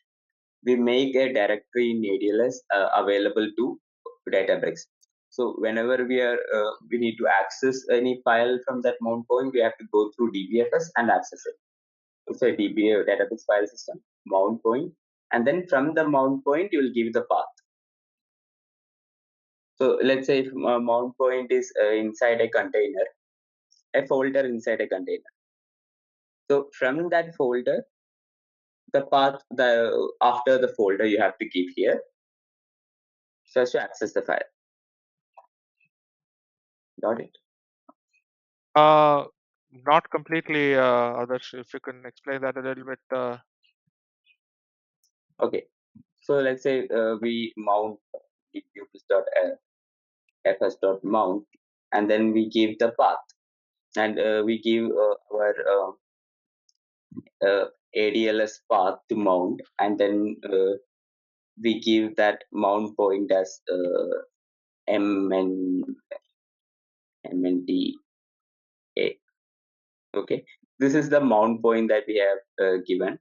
We make a directory in ADLS available to Databricks. So whenever we need to access any file from that mount point, we have to go through DBFS and access it. It's a Databricks file system, mount point, and then from the mount point, you will give the path. So let's say if mount point is inside a container, a folder inside a container. So from that folder, the path after the folder you have to give here, so as to access the file. Got it? Not completely, Adarsh. If you can explain that a little bit. Okay. So let's say we mount dbutils.fs.mount, and then we give the path, and we give our ADLS path to mount, and then we give that mount point as MNTA. Okay, this is the mount point that we have given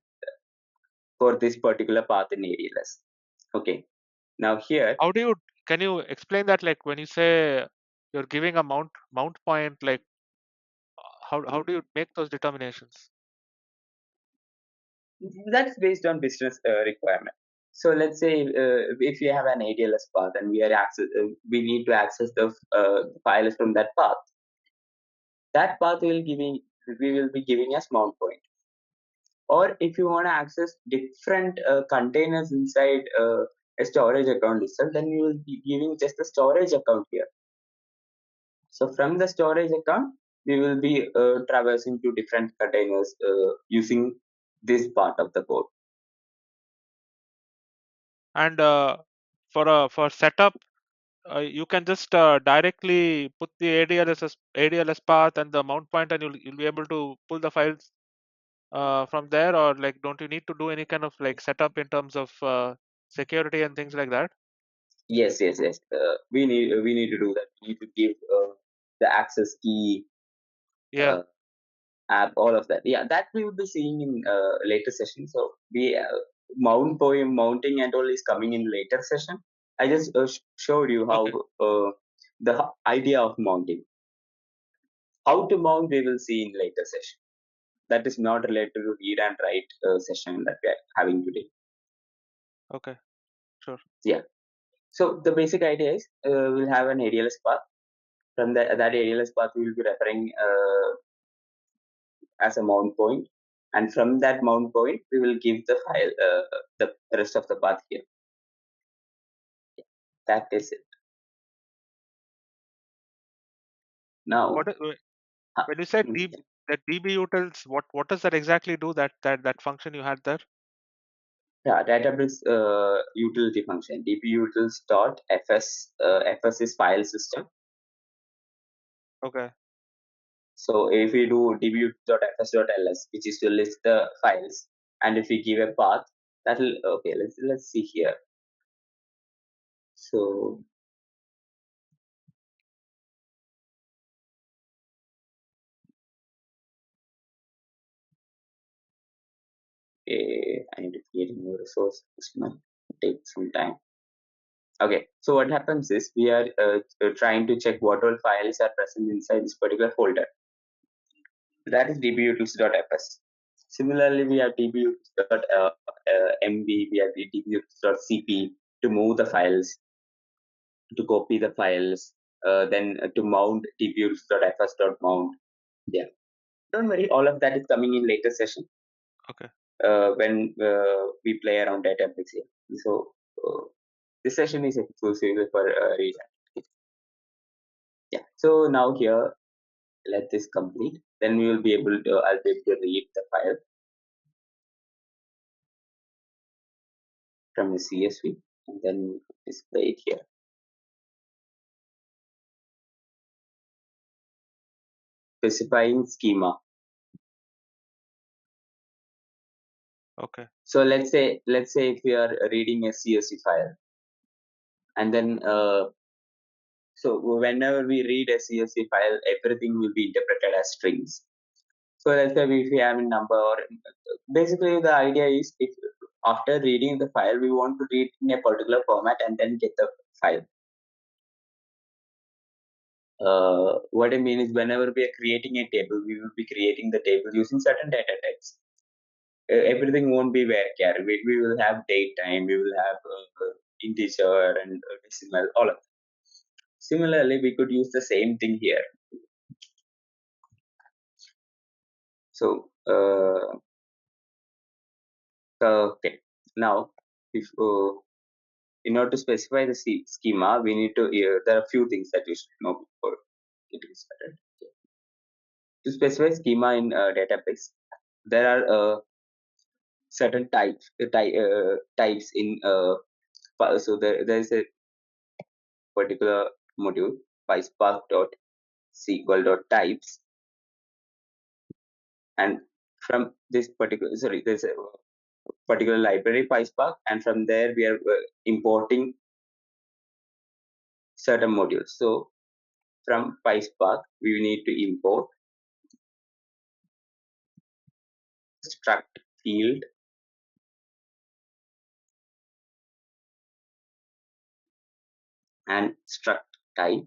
for this particular path in ADLS. Okay, now here. Can you explain that? Like when you say you're giving a mount point, like how do you make those determinations? That's based on business requirement. So let's say if you have an ADLS path and we need to access the files from that path. That path we will be giving as mount point. Or if you want to access different containers inside a storage account itself, then you will be giving just the storage account here. So from the storage account, we will be traversing to different containers using this part of the code. And for setup, you can just directly put the ADLS path and the mount point, and you'll be able to pull the files from there, or like don't you need to do any kind of like setup in terms of security and things like that? Yes. We need to do that. We need to give the access key, app, all of that. Yeah, that we will be seeing in later session. So we mounting and all is coming in later session. I just showed you how the idea of mounting. How to mount we will see in later session. That is not related to read and write session that we are having today. Okay, sure. Yeah. So the basic idea is we'll have an ADLS path. From that ADLS path, we will be referring as a mount point, and from that mount point, we will give the file, the rest of the path here. Yeah, that is it. Now, when you said that DBUtils, what does that exactly do? That function you had there? Yeah, Databricks utility function, DBUtils.fs. Fs is file system. Okay. So if we do dbutils.fs.ls, which is to list the files, and if we give a path, that will, okay, let's see here. So I need to create a new resource. This might take some time. Okay, so what happens is we are trying to check what all files are present inside this particular folder. That is dbutils.fs. Similarly, we have dbutils.mb, we have dbutils.cp to move the files, to copy the files, then to mount dbutils.fs.mount. Yeah, don't worry, all of that is coming in later session. Okay. when we play around Databricks here. So this session is exclusive for read. Yeah. So now here, let this complete. Then we will be able to. I'll be able to read the file from the CSV and then display it here. Specifying schema. Okay. So let's say if we are reading a CSV file, and then so whenever we read a CSV file, everything will be interpreted as strings. So let's say if we have a number, or basically the idea is, if after reading the file we want to read in a particular format and then get the file. What I mean is, whenever we are creating a table, we will be creating the table using certain data types. Everything won't be varchar. We will have date time, we will have integer and decimal, all of that. Similarly, we could use the same thing here. So okay, now if in order to specify the schema, we need to there are a few things that you should know before getting started. To specify schema in Databricks, there are certain types in so there is a particular module, PySpark.SQL.types, and from this particular there's a particular library PySpark, and from there we are importing certain modules. So from PySpark we need to import struct field and struct type.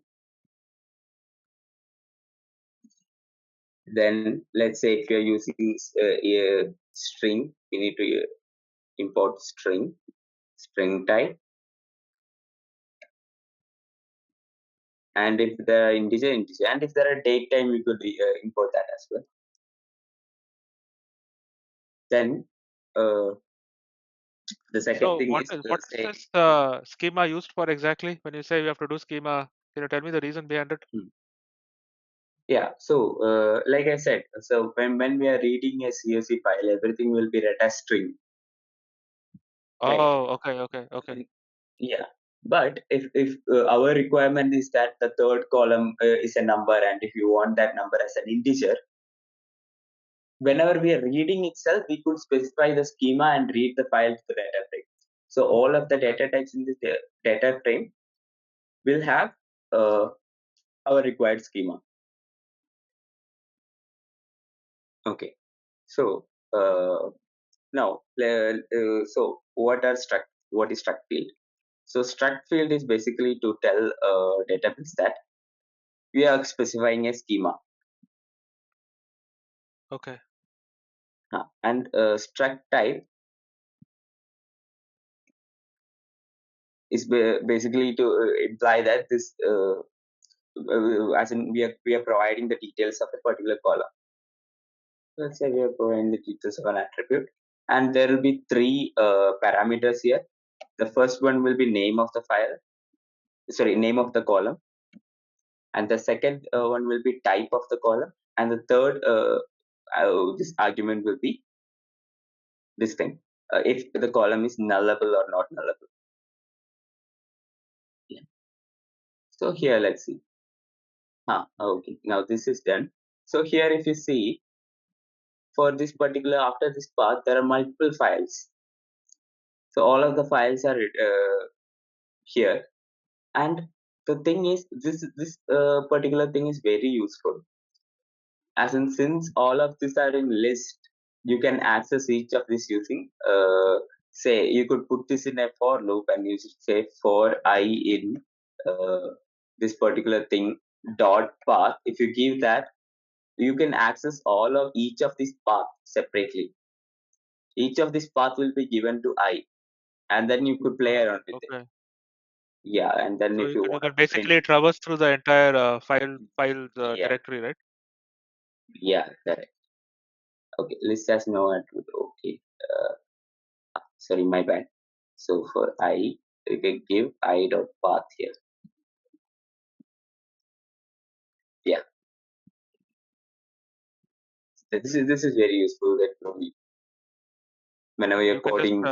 Then let's say if you're using a string, we need to import string type, and if there are integer, and if there are date time, we could import that as well. Then the second thing is what is this schema used for exactly? When you say you have to do schema, can you tell me the reason behind it? Yeah, so like I said, so when we are reading a CSV file, everything will be read as string. Right? Oh, okay. Yeah, but if our requirement is that the third column is a number, and if you want that number as an integer, whenever we are reading itself, we could specify the schema and read the file to the data frame. So all of the data types in this data frame will have our required schema. Okay, so now so what is struct field? So struct field is basically to tell database that we are specifying a schema. Okay. And struct type is basically to imply that this as in we are providing the details of a particular column. Let's say we are providing the details of an attribute, and there will be three parameters here. The first one will be name of the file, name of the column, and the second one will be type of the column, and the third this argument will be this thing, if the column is nullable or not nullable. Yeah. So here, let's see. Okay, now this is done. So here, if you see, for this particular, after this path, there are multiple files. So all of the files are here, and the thing is, this particular thing is very useful. As in, since all of these are in list, you can access each of these using say you could put this in a for loop, and you should say for I in this particular thing dot path. If you give that, you can access all of each of these paths separately. Each of these path will be given to I, and then you could play around with it. Yeah, and then So if you want can basically traverse through the entire file yeah, directory, right? yeah, correct. Okay, list as no attribute. Okay, sorry, my bad. So for I, we can give I dot path here. Yeah, so this is very useful that whenever you're You can just coding.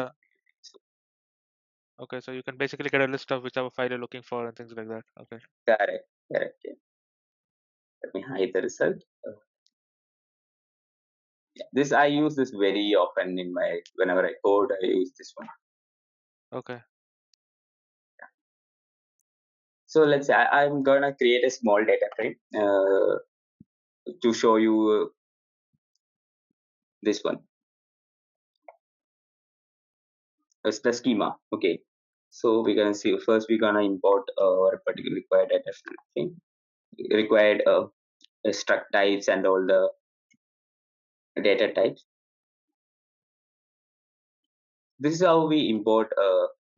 okay, so you can basically get a list of whichever file you're looking for and things like that. Okay. Correct. Yeah. Let me hide the result. Yeah. This I use this very often in my whenever I code. I use this one. Okay. So let's say I'm gonna create a small data frame to show you this one. It's the schema. Okay. So we're gonna see first. We're gonna import our particular required data frame, required struct types and all the data types. This is how we import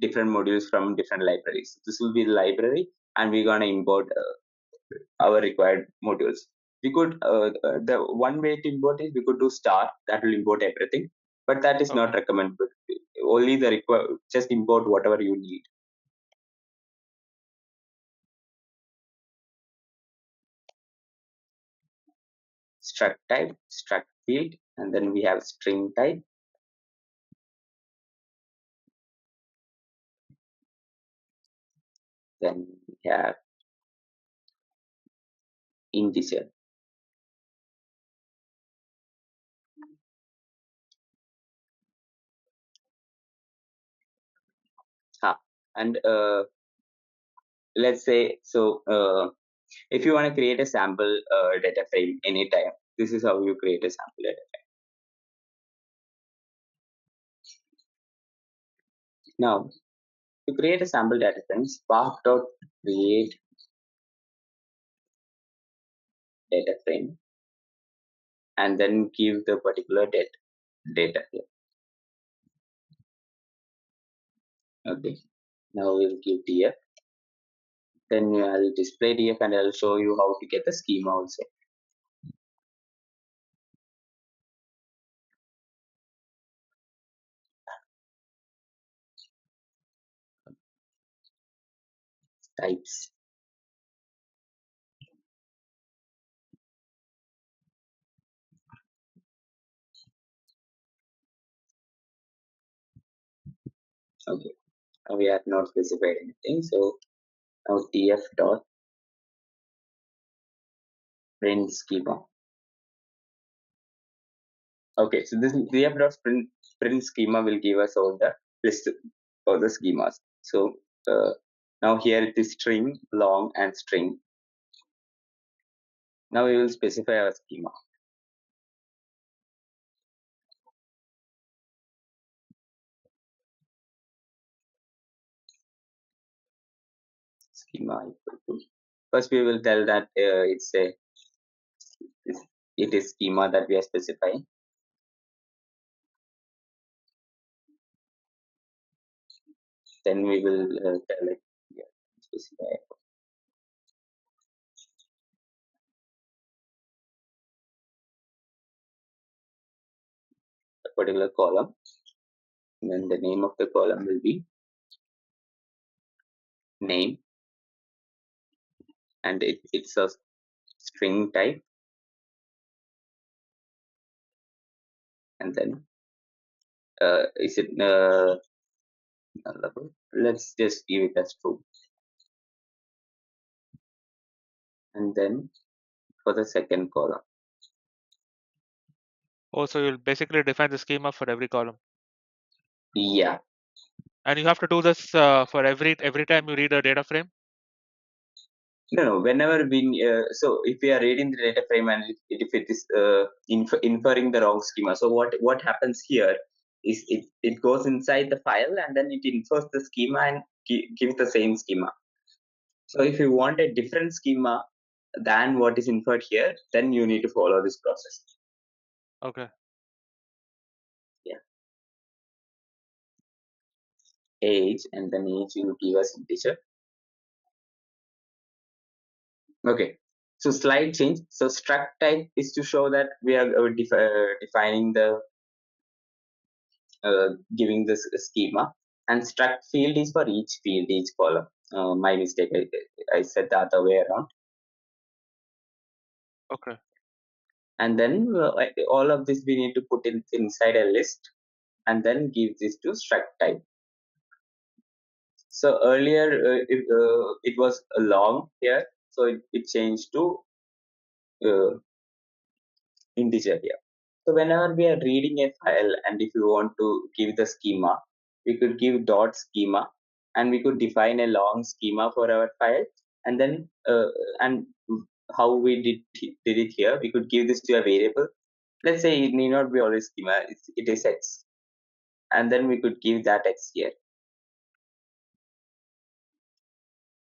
different modules from different libraries. This will be the library, and we're gonna import our required modules. We could the one way to import is we could do star, that will import everything, but that is not Okay. recommended. Only the just import whatever you need. Struct type, struct field, and then we have string type. Then we have integer. And let's say so if you want to create a sample data frame anytime, this is how you create a sample data frame. Now to create a sample data frame, spark.create data frame, and then give the particular data here. Okay, now we'll give df, then I'll display df, and I'll show you how to get the schema also. Types. Okay, now we have not specified anything, so now df dot print schema. Okay, so this df dot print schema will give us all the list of the schemas. So now here it is string, long, and string. Now we will specify our schema. Schema equal to. First, we will tell that it is schema that we are specifying. Then we will tell it specify a particular column. And then the name of the column will be name, and it's a string type. And then is it let's just give it as true. And then for the second column, Also, you'll basically define the schema for every column, yeah, and you have to do this for every time you read a data frame. no, whenever we so if we are reading the data frame and if it is inferring the wrong schema, so what happens here is it goes inside the file and then it infers the schema and gives the same schema. So if you want a different schema than what is inferred here, then you need to follow this process. Okay. Yeah. Age, and then age will give us integer. Okay. So slight change. So struct type is to show that we are defining the giving this schema, and struct field is for each field, each column. My mistake, I said the other way around. Okay. And then all of this we need to put inside a list, and then give this to struct type. So earlier it was a long here, so it changed to integer here. So whenever we are reading a file, and if you want to give the schema, we could give dot schema, and we could define a long schema for our file, and then and how we did it here, we could give this to a variable. Let's say it need not be always schema, it is x, and then we could give that x here.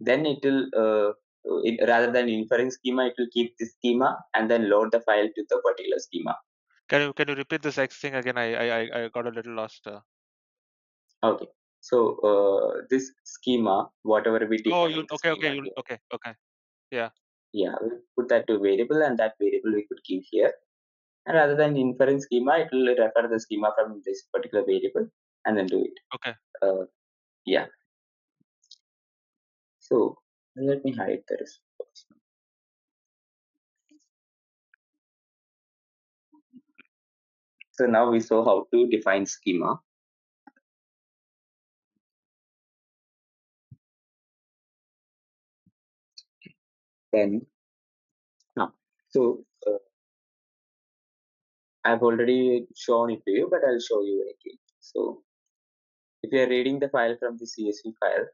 Then it will rather than inferring schema, it will keep the schema and then load the file to the particular schema. Can you repeat this X thing again? I got a little lost. Okay, so this schema, whatever we Oh, define you the okay? schema here, Okay. Yeah. yeah, we put that to variable, and that variable we could give here. And rather than inferring schema, it will refer the schema from this particular variable and then do it. Okay. Yeah. So let me hide the response. So now we saw how to define schema. Then now, so I've already shown it to you, but I'll show you again. So if you are reading the file from the CSV file,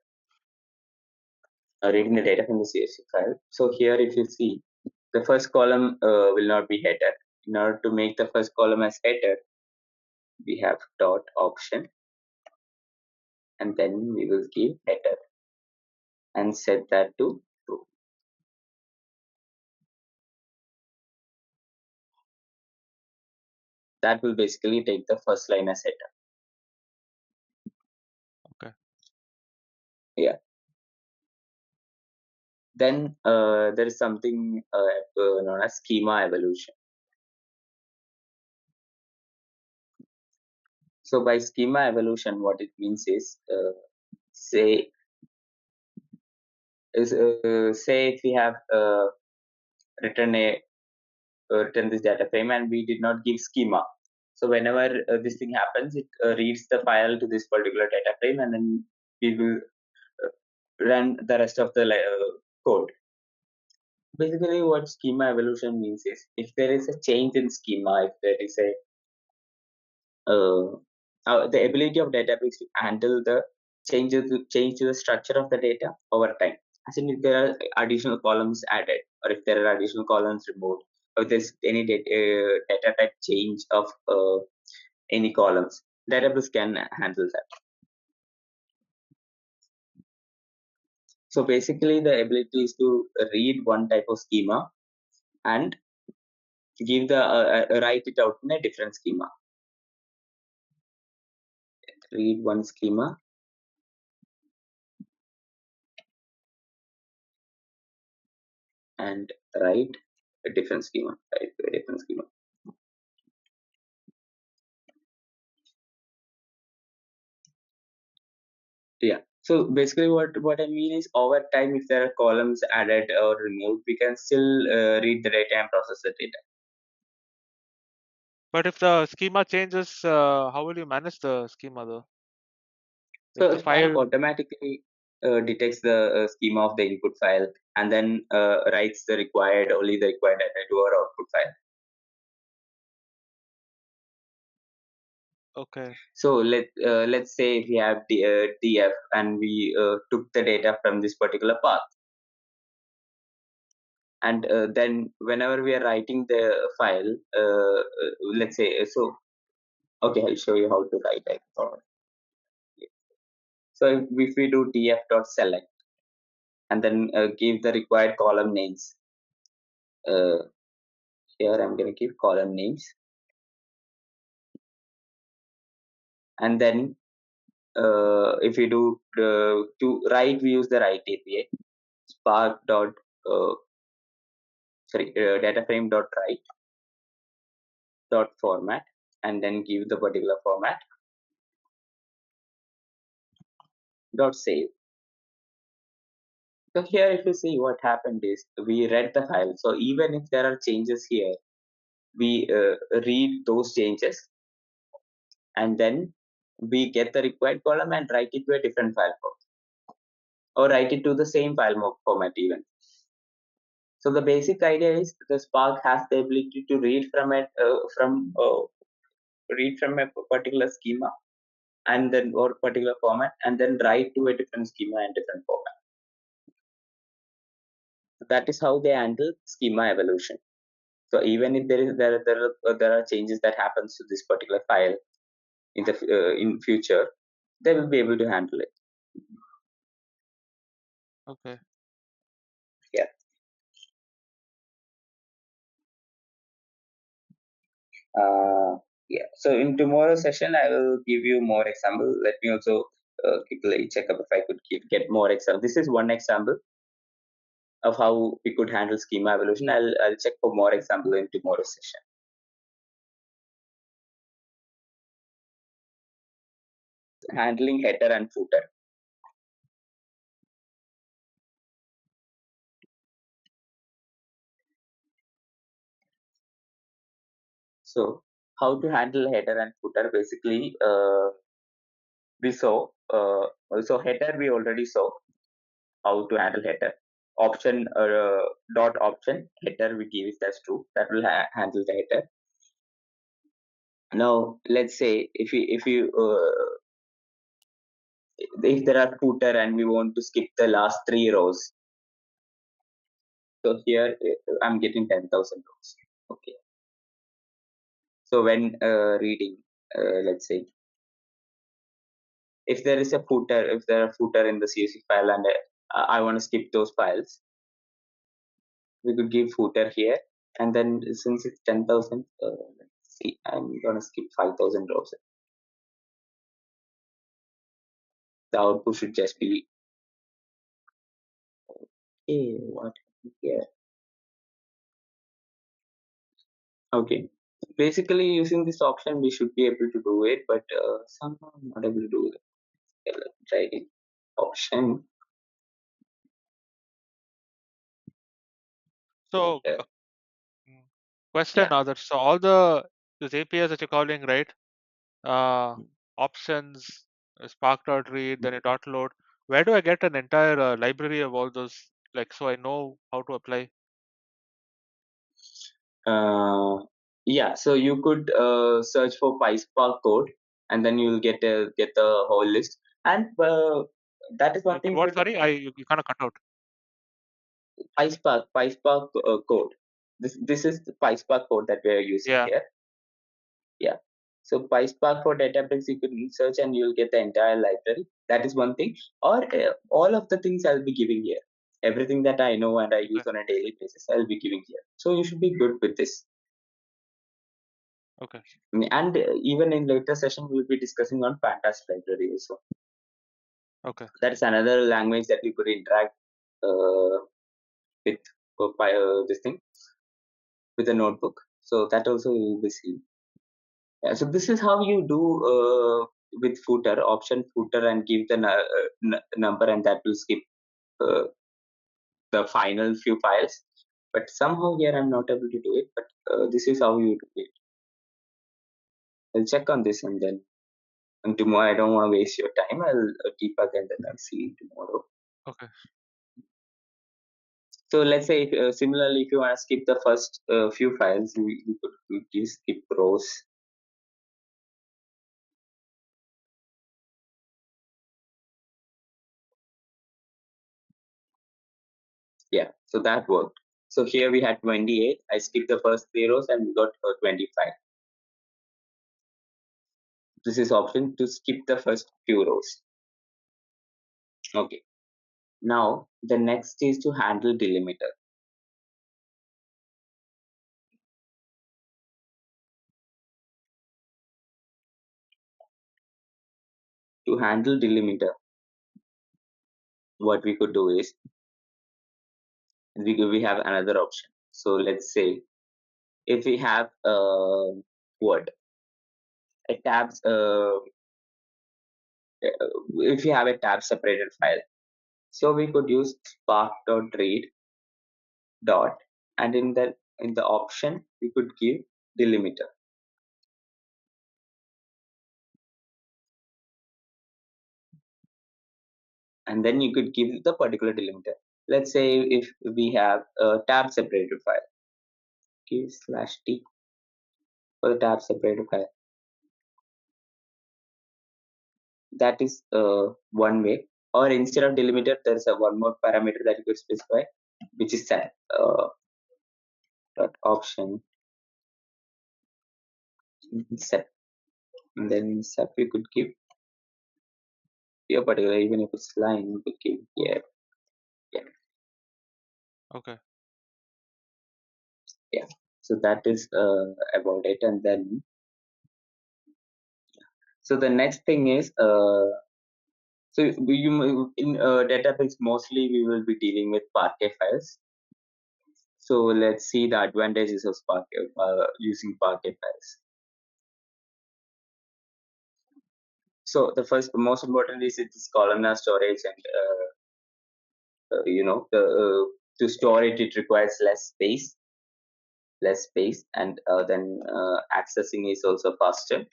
reading the data from the CSV file. So here, if you see, the first column will not be header. In order to make the first column as header, we have dot option, and then we will give header and set that to true. That will basically take the first line as header. Okay. Yeah. Then there is something known as schema evolution. So by schema evolution, what it means is, say if we have written this data frame and we did not give schema. So whenever this thing happens, it reads the file to this particular data frame, and then we will run the rest of the code. Basically, what schema evolution means is, if there is a change in schema, if there is a the ability of Databricks to handle the change to the structure of the data over time. As in, if there are additional columns added, or if there are additional columns removed, or if there's any data type change of any columns, Databricks can handle that. So basically, the ability is to read one type of schema and give the write it out in a different schema. Read one schema and write a different schema. Write a different schema. Yeah. So basically, what I mean is, over time, if there are columns added or removed, we can still read the data and process the data. But if the schema changes, how will you manage the schema though? So If the Spark file. automatically detects the schema of the input file, and then writes only the required data to our output file. Okay. So let's say if we have df and we took the data from this particular path, and then whenever we are writing the file, let's say okay, I'll show you how to write it. So if we do df.select and then give the required column names, here I'm going to give column names, and then if we do to write, we use the write API, spark dot dataframe dot write dot format, and then give the particular format. dot save. So here, if you see, what happened is we read the file. So even if there are changes here, we read those changes, and then we get the required column and write it to a different file format, or write it to the same file format even. So the basic idea is the Spark has the ability to read from a particular schema and then or particular format, and then write to a different schema and different format. So that is how they handle schema evolution. So even if there are changes that happens to this particular file in the in future, they will be able to handle it. Okay. Yeah. Yeah. So in tomorrow's session, I will give you more example. Let me also quickly check up if I could get more example. This is one example of how we could handle schema evolution. I'll check for more example in tomorrow's session. Handling header and footer. So how to handle header and footer? Basically, we saw. So header we already saw how to handle header. Option dot option header we give it as true. That will handle the header. Now let's say if there are footer and we want to skip the last 3 rows. So here I'm getting 10,000 rows. Okay. So when reading, let's say, if there is a footer, if there are footer in the CSV file and I want to skip those files, we could give footer here, and then since it's 10,000, let's see, I'm gonna skip 5,000 rows. The output should just be okay. What here? Okay. Basically, using this option, we should be able to do it, but somehow I'm not able to do it. Okay, let's try it. Option. So question Yeah. others. So all these APIs that you're calling, right? Options, Spark.read, then a dot load. Where do I get an entire library of all those? Like, so I know how to apply. Yeah, so you could search for PySpark code, and then you will get the whole list. And that is one thing. What? Sorry, you kind of cut out. PySpark code. This is the PySpark code that we are using here. Yeah. So PySpark for Databricks, you could search and you'll get the entire library. That is one thing. Or all of the things I'll be giving here. Everything that I know and I use on a daily basis, I'll be giving here. So you should be good with this. Okay. And even in later session, we'll be discussing on Pandas library also. Okay. That is another language that we could interact with this thing with a notebook. So that also we will be seeing. Yeah, so this is how you do with footer, option footer, and give the number, and that will skip the final few files. But somehow here I'm not able to do it. But this is how you do it. I'll check on this, and then tomorrow I don't want to waste your time. I'll debug and then I'll see you tomorrow. Okay. So let's say similarly, if you want to skip the first few files, we could skip rows. Yeah, so that worked. So here we had 28. I skipped the first 3 rows and we got 25. This is option to skip the first few rows. Okay. Now the next is to handle delimiter. To handle delimiter, what we could do is we have another option. So let's say if we have what a tabs if you have a tab separated file. So we could use spark.read dot, and in the option we could give delimiter. And then you could give the particular delimiter. Let's say if we have a tab separated file, give /t for the tab separated file. That is one way. Or instead of delimiter, there's one more parameter that you could specify, which is set dot option set. And then set we could give here particular, even if it's line, we could give here. Yeah. Okay. Yeah. So that is about it. And then so the next thing is so in Databricks mostly we will be dealing with Parquet files. So let's see the advantages of Parquet using Parquet files. So the most important is it's columnar storage, and to store it requires less space, and then accessing is also faster.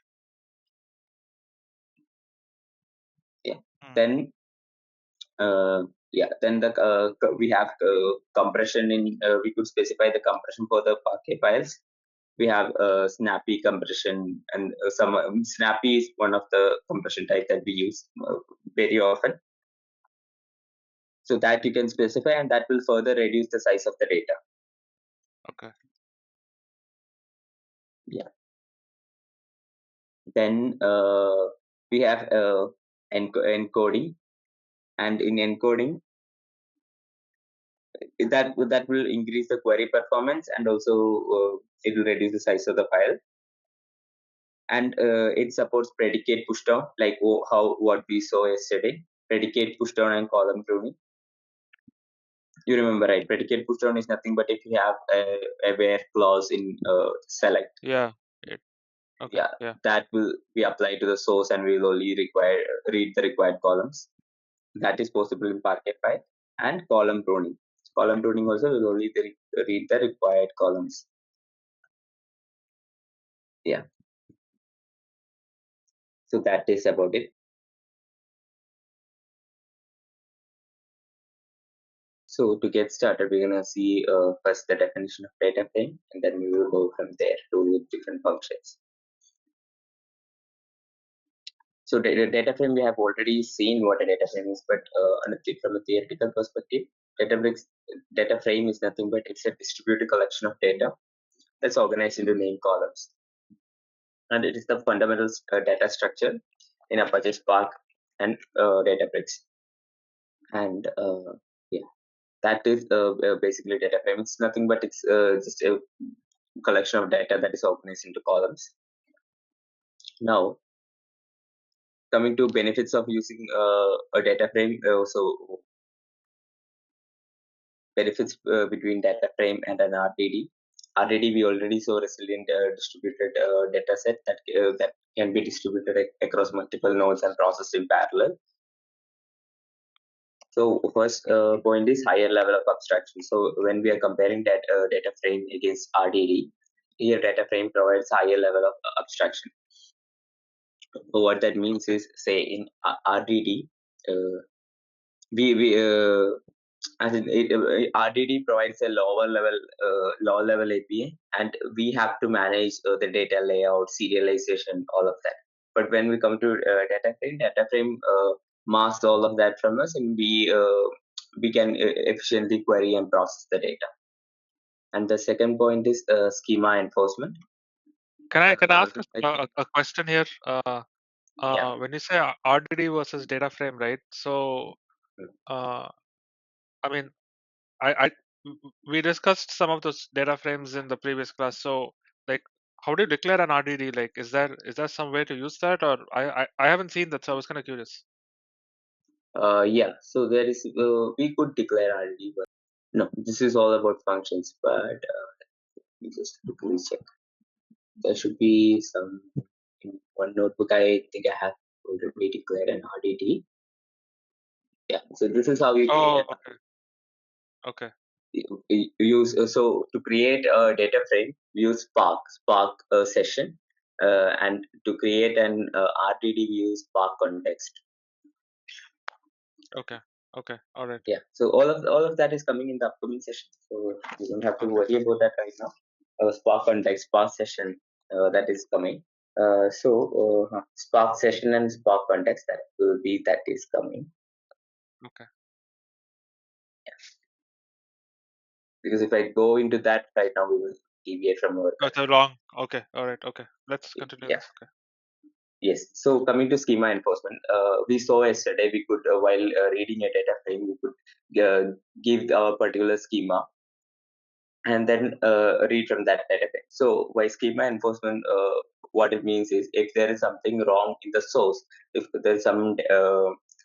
Yeah. Then then we have compression in. We could specify the compression for the Parquet files. We have snappy compression, and snappy is one of the compression type that we use very often. So that you can specify, and that will further reduce the size of the data. Okay. Yeah. Then we have encoding, and in encoding, that will increase the query performance, and also it will reduce the size of the file. And it supports predicate pushdown, like what we saw yesterday. Predicate pushdown and column pruning. You remember, right? Predicate pushdown is nothing but if you have a where clause in select. Yeah. Okay. Yeah, that will be applied to the source, and we will only read the required columns. That is possible in Parquet file. And column pruning. Column pruning also will only read the required columns. Yeah. So that is about it. So to get started, we're gonna see first the definition of data frame, and then we will go from there to different functions. So data frame, we have already seen what a data frame is, but from a theoretical perspective, data frame is nothing but it's a distributed collection of data that's organized into main columns, and it is the fundamental data structure in Apache Spark and Databricks. And yeah, that is basically data frame. It's nothing but it's just a collection of data that is organized into columns. Now, coming to benefits of using a data frame, so benefits between data frame and an RDD. RDD, we already saw resilient distributed data set that can be distributed across multiple nodes and processed in parallel. So first point is higher level of abstraction. So when we are comparing that data frame against RDD, here data frame provides higher level of abstraction. So what that means is, say in RDD, RDD provides a lower level API, and we have to manage the data layout, serialization, all of that. But when we come to data frame masks all of that from us, and we can efficiently query and process the data. And the second point is schema enforcement. Can I ask a question here? Yeah. When you say RDD versus data frame, right? So, I mean, we discussed some of those data frames in the previous class. So, like, how do you declare an RDD? Like, is there some way to use that, or I haven't seen that, so I was kind of curious. Yeah. So there is we could declare RDD, but no, this is all about functions. But let me just quickly check. There should be some in one notebook. I think I have already declared an RDT. Yeah, so this is how you Oh, create. okay. Use so to create a data frame, use Spark session, and to create an RDT, we use Spark context. Okay. All right. Yeah, so all of that is coming in the upcoming session, so you don't have to worry about that right now. Spark context, Spark session, that is coming. Spark session and Spark context, that is coming. Okay. Because if I go into that right now, we will deviate from our. Oh, it's a wrong. Okay. All right. Okay. Let's continue Yeah. this. Okay. Yes. So coming to schema enforcement, we saw yesterday we could, while reading a data frame, we could give our particular schema and then read from that data frame. So by schema enforcement, what it means is if there is something wrong in the source, if there is some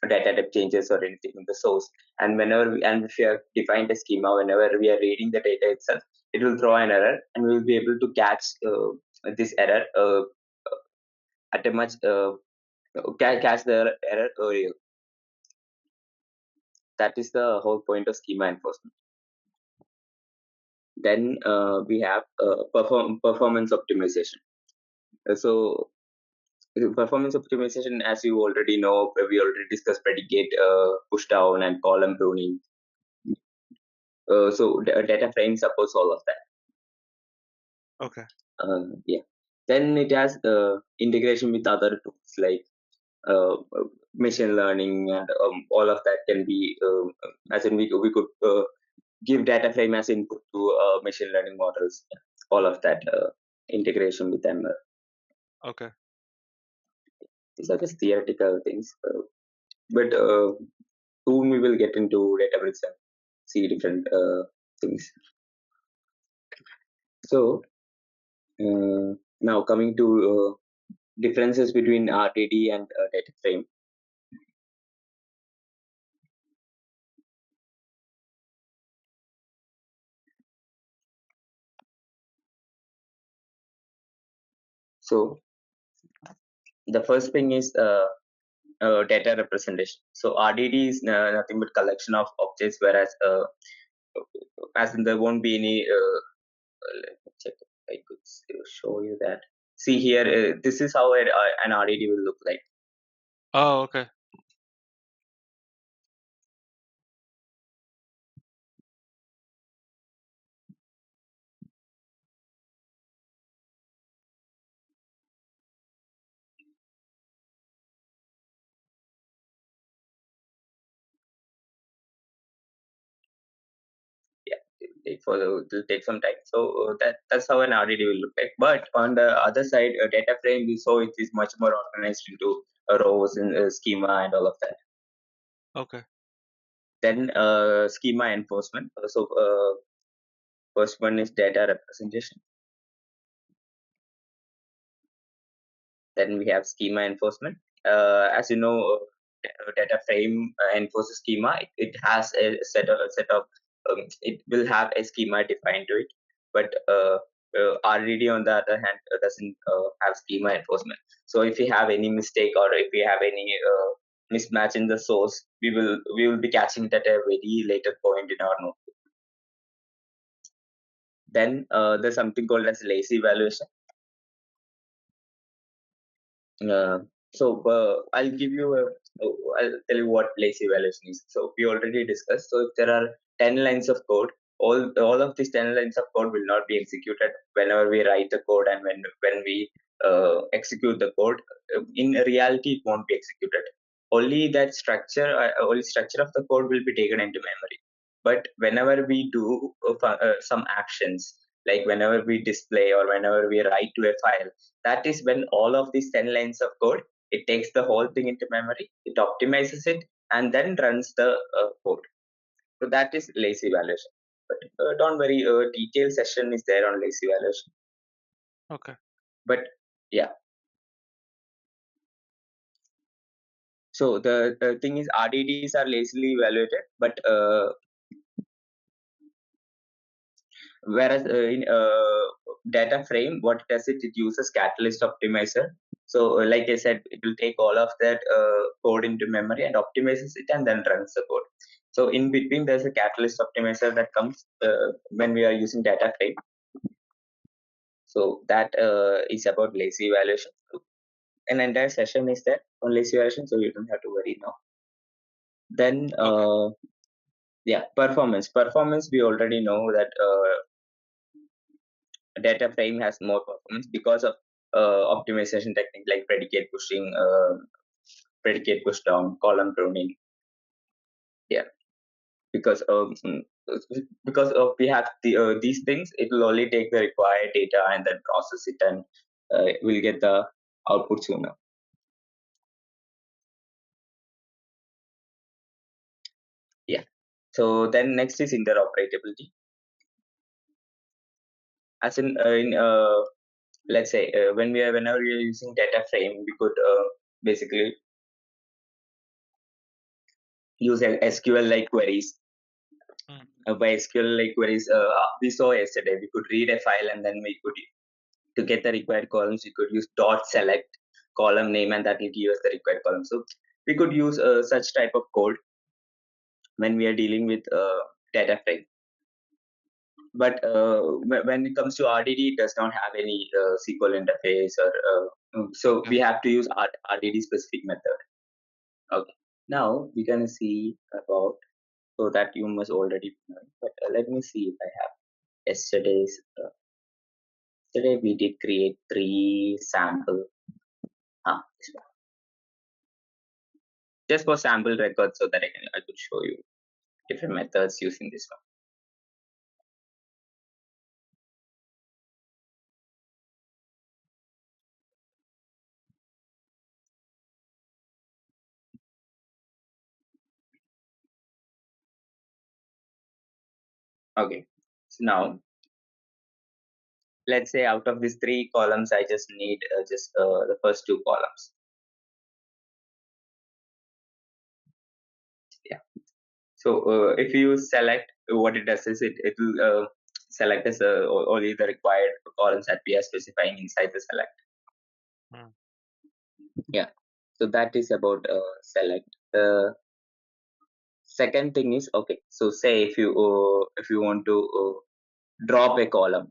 data type changes or anything in the source, and if we have defined a schema, whenever we are reading the data itself, it will throw an error, and we will be able to catch this error at a much catch the error earlier. That is the whole point of schema enforcement. Then we have performance optimization. So performance optimization, as you already know, we already discussed predicate push down and column pruning. So data frame supports all of that. Okay. Yeah. Then it has integration with other tools like machine learning, and all of that can be as in we could give data frame as input to machine learning models. All of that integration with them. Okay. These are just theoretical things, but soon we will get into Databricks and see different things. So now coming to differences between RDT and data frame. So the first thing is data representation. So RDT is nothing but collection of objects, whereas as in there won't be any. Let me check if I could show you that. See here, this is how an RDT will look like. Oh, okay. Yeah, it'll take some time. So that's how an RDT will look like. But on the other side, a data frame, we saw it is much more organized into rows and schema and all of that. Okay. Then schema enforcement. So first one is data representation. Then we have schema enforcement. As you know, data frame enforces schema. It has a set of it will have a schema defined to it, but RDT on the other hand doesn't have schema enforcement. So if we have any mistake or if we have any mismatch in the source, we will be catching it at a very later point in our node. Then there's something called as lazy evaluation. I'll give you I'll tell you what lazy evaluation is. So we already discussed. So if there are 10 lines of code, all of these 10 lines of code will not be executed whenever we write the code, and when we execute the code. In reality, it won't be executed. Only structure of the code will be taken into memory. But whenever we do some actions, like whenever we display or whenever we write to a file, that is when all of these 10 lines of code, it takes the whole thing into memory, it optimizes it, and then runs the code. So that is lazy evaluation. But don't worry, a detailed session is there on lazy evaluation. Okay. But yeah. So the thing is, RDTs are lazily evaluated, but whereas in data frame, what does it? It uses catalyst optimizer So like I said, it will take all of that code into memory and optimizes it and then runs the code. So in between, there's a catalyst optimizer that comes when we are using Dataframe. So that is about lazy evaluation. An entire session is there on lazy evaluation, so you don't have to worry now. Then yeah, performance. Performance, we already know that data frame has more performance because of optimization technique like predicate pushing, predicate push down, column pruning. Yeah, because we have these things, it will only take the required data and then process it, and we'll get the output sooner. Yeah. So then next is interoperability. As in let's say whenever we are using data frame, we could basically use SQL like queries. By SQL like queries, we saw yesterday, we could read a file and then we could, to get the required columns, we could use dot select column name and that will give us the required column. So we could use such type of code when we are dealing with data frame. But when it comes to RDD, it does not have any SQL interface, or so we have to use RDD specific method. Okay, now we're gonna see about, so that you must already know. But let me see if I have yesterday's. Yesterday we did create 3 sample. This one. Just for sample records, so that I could show you different methods using this one. Okay, so now let's say out of these 3 columns, I just need just the first 2 columns. Yeah. So if you select, what it does is it will select as only the required columns that we are specifying inside the select. Yeah. So that is about select. Second thing is, okay, so say if you want to drop a column,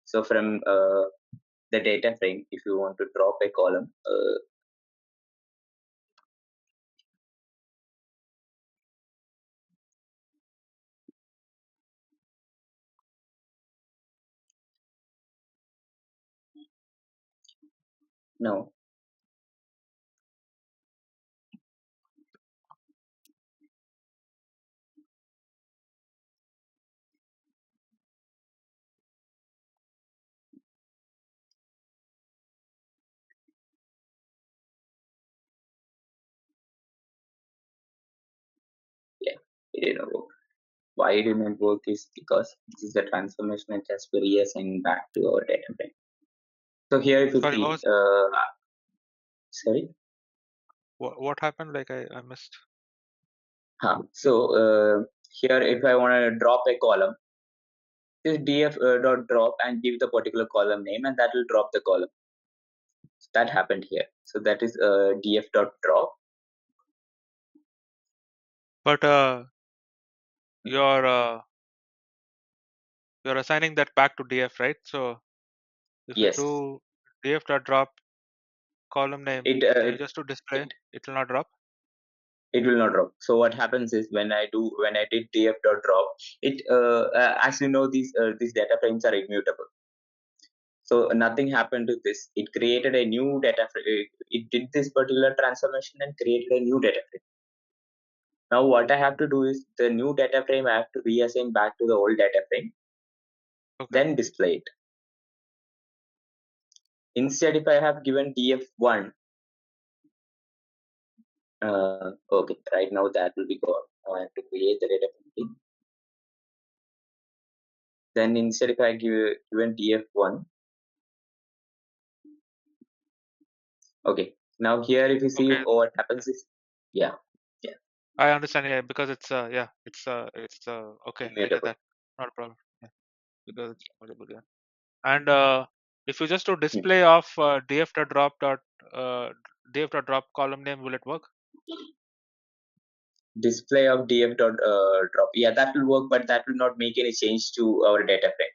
so from the data frame, if you want to drop a column, no, yeah, it didn't work. Why it didn't work is because this is the transformation it has to reassign back to our data frame. So here if you Sorry, see, sorry, what happened? Like I missed. So here if I want to drop a column, this df dot drop and give the particular column name, and that will drop the column. So that happened here. So that is df dot drop. But you're assigning that back to df, right? So if you Yes, do df dot drop column name just to display, it will not drop. It will not drop. So what happens is when I did df dot drop, it as you know, these data frames are immutable. So nothing happened to this. It created a new data frame. It did this particular transformation and created a new data frame. Now what I have to do is the new data frame I have to reassign back to the old data frame, then display it. Instead, if I have given df1, okay, right now that will be gone. Now I have to create the data frame. Then instead, if I given df1, okay. Now here, if you see what happens is, yeah. I understand. Yeah, because it's it's okay. I get Immutable. that. Not a problem. Yeah, because it's immutable. Yeah, and If you just do display of df.drop df.drop column name, will it work? Display of df dot drop. Yeah, that will work, but that will not make any change to our data frame.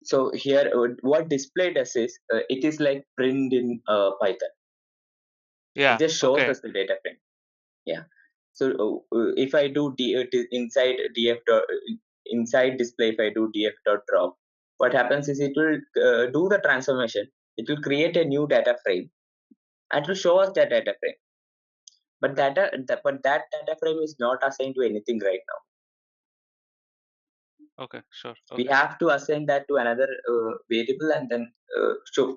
So here, what display does is it is like print in Python. Yeah. It just shows Okay. us the data frame. Yeah. So if I do inside df dot, inside display, if I do df dot drop, what happens is it will do the transformation. It will create a new data frame and to show us that data frame. But that data frame is not assigned to anything right now. Okay. Sure. We Okay. have to assign that to another variable and then show.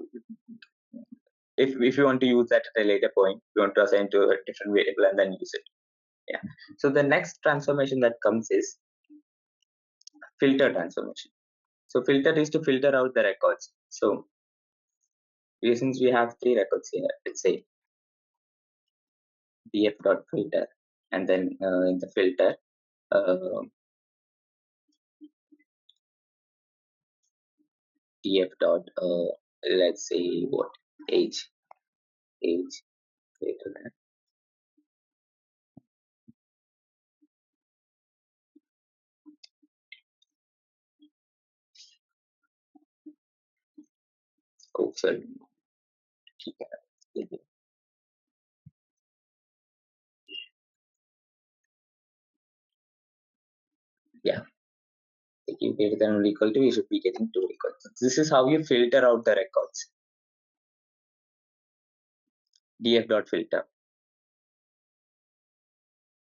If you want to use that at a later point, you want to assign to a different variable and then use it. Yeah. So the next transformation that comes is filter transformation. So filter is to filter out the records. So since we have 3 records here, let's say df.filter, and then in the filter, df dot let's say what age greater than sorry. Yeah, if you greater than or equal to, you should be getting 2 records. This is how you filter out the records. df dot filter.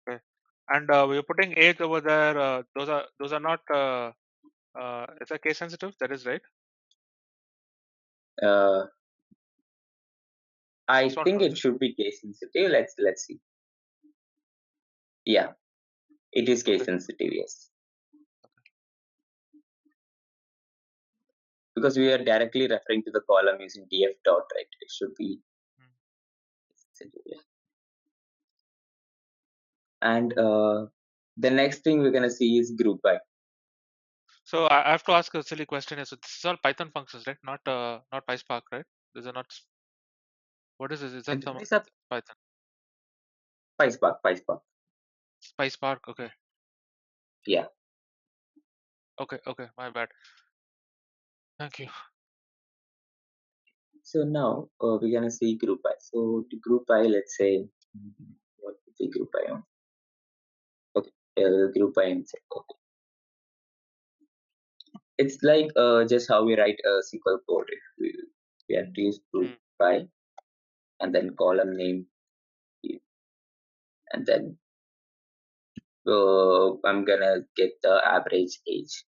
Okay. And we're putting age over there. Those are not. Is that case sensitive? That is right. I This one think was. it should be case sensitive. Let's see. Yeah, it is case Okay. sensitive. Yes, because we are directly referring to the column using df dot, right? It should be sensitive. And the next thing we're gonna see is group by. So I have to ask a silly question. So this is all Python functions, right? Not PySpark, right? These are not. What is this? Is that And some these are Python? PySpark. PySpark. Okay. Yeah. Okay. Okay. My bad. Thank you. So now we're gonna see group by. So the group by, let's say, what is the group by on? Okay, group by and say, okay. It's like just how we write a SQL code. If we have to use group by and then column name, and then I'm gonna get the average age.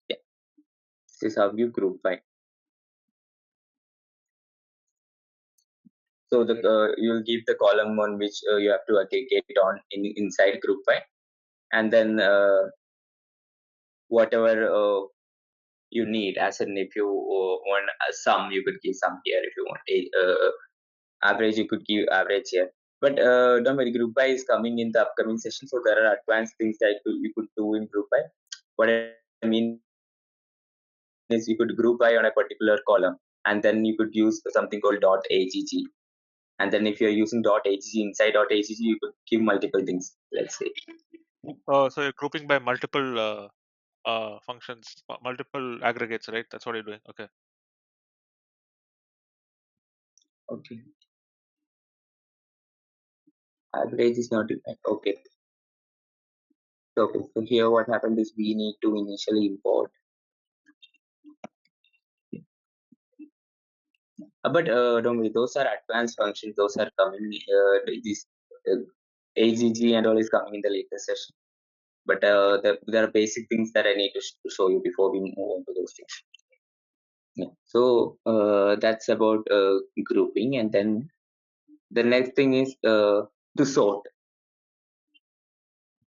Yeah, this is how you group by. So the you'll give the column on which you have to aggregate on inside group by, and then whatever you need. As in, if you want a sum, you could give sum here. If you want a average, you could give average here. But don't worry, group by is coming in the upcoming session. So there are advanced things that you could do in group by. What I mean is you could group by on a particular column, and then you could use something called .agg. And then if you're using .agg inside .agg, you could give multiple things. Let's say. Oh, so you're grouping by multiple functions, multiple aggregates, right? That's what you're doing. Okay. Okay. Average is not okay. Okay. So here what happened is we need to initially import. But don't worry, those are advanced functions. Those are coming. This AGG and all is coming in the later session. But there are basic things that I need to show you before we move on to those things. Yeah. So that's about grouping, and then the next thing is to sort.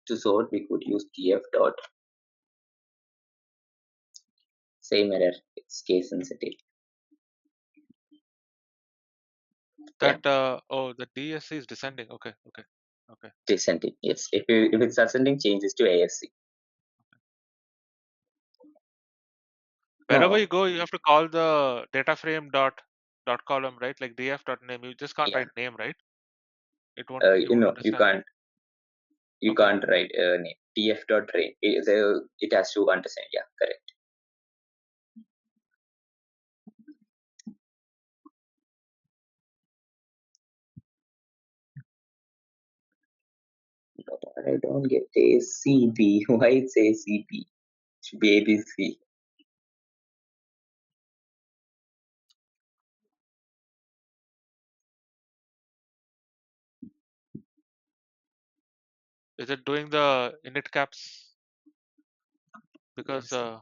To sort, we could use df dot Same error. It's case sensitive. That the DSC is descending. Okay. Descending. Yes. If it's ascending, changes to ASC. Wherever No. you go, you have to call the Dataframe dot column, right? Like df dot name. You just can't Yeah. write name, right? It won't. It won't You understand. can't. You Okay. can't write name. Df dot train. It has to understand. Yeah. Correct. I don't get ACP. Why it's ACP? It should be ABC. Is it doing the init caps? Because Yes.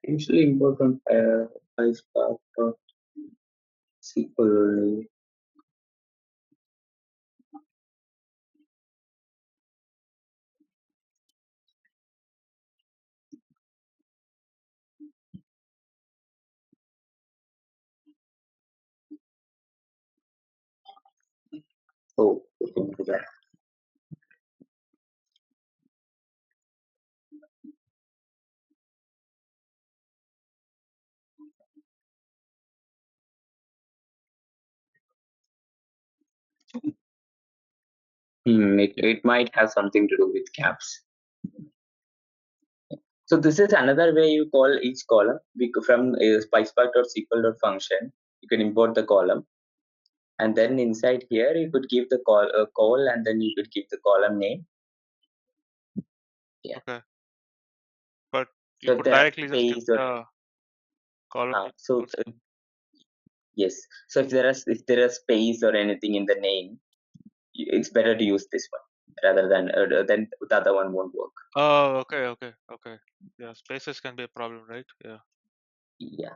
Usually import on Spark dot SQL. Oh, we can do that. It might have something to do with caps. So this is another way you call each column. From PySpark.SQL.function, you can import the column, and then inside here you could give the call, and then you could give the column name. Yeah. okay. But you So could there are directly just give space or the column name also. yes. So if there are space or anything in the name, it's better to use this one rather than the other one won't work. Oh, okay. Yeah, spaces can be a problem, right? Yeah. Yeah.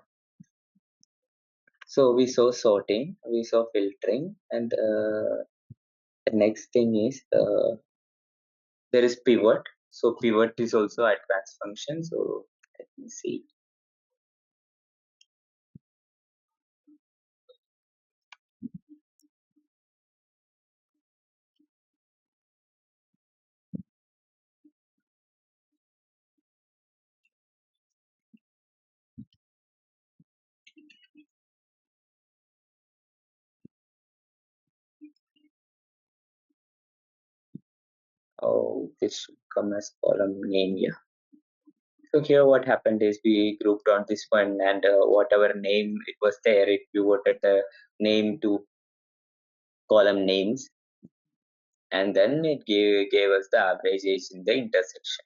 So we saw sorting, we saw filtering, and the next thing is there is pivot. So pivot is also advanced function. So let me see. Oh, this should come as column name. Yeah. So here what happened is we grouped on this one, and whatever name it was there, it pivoted the name to column names, and then it gave us the average age in the intersection.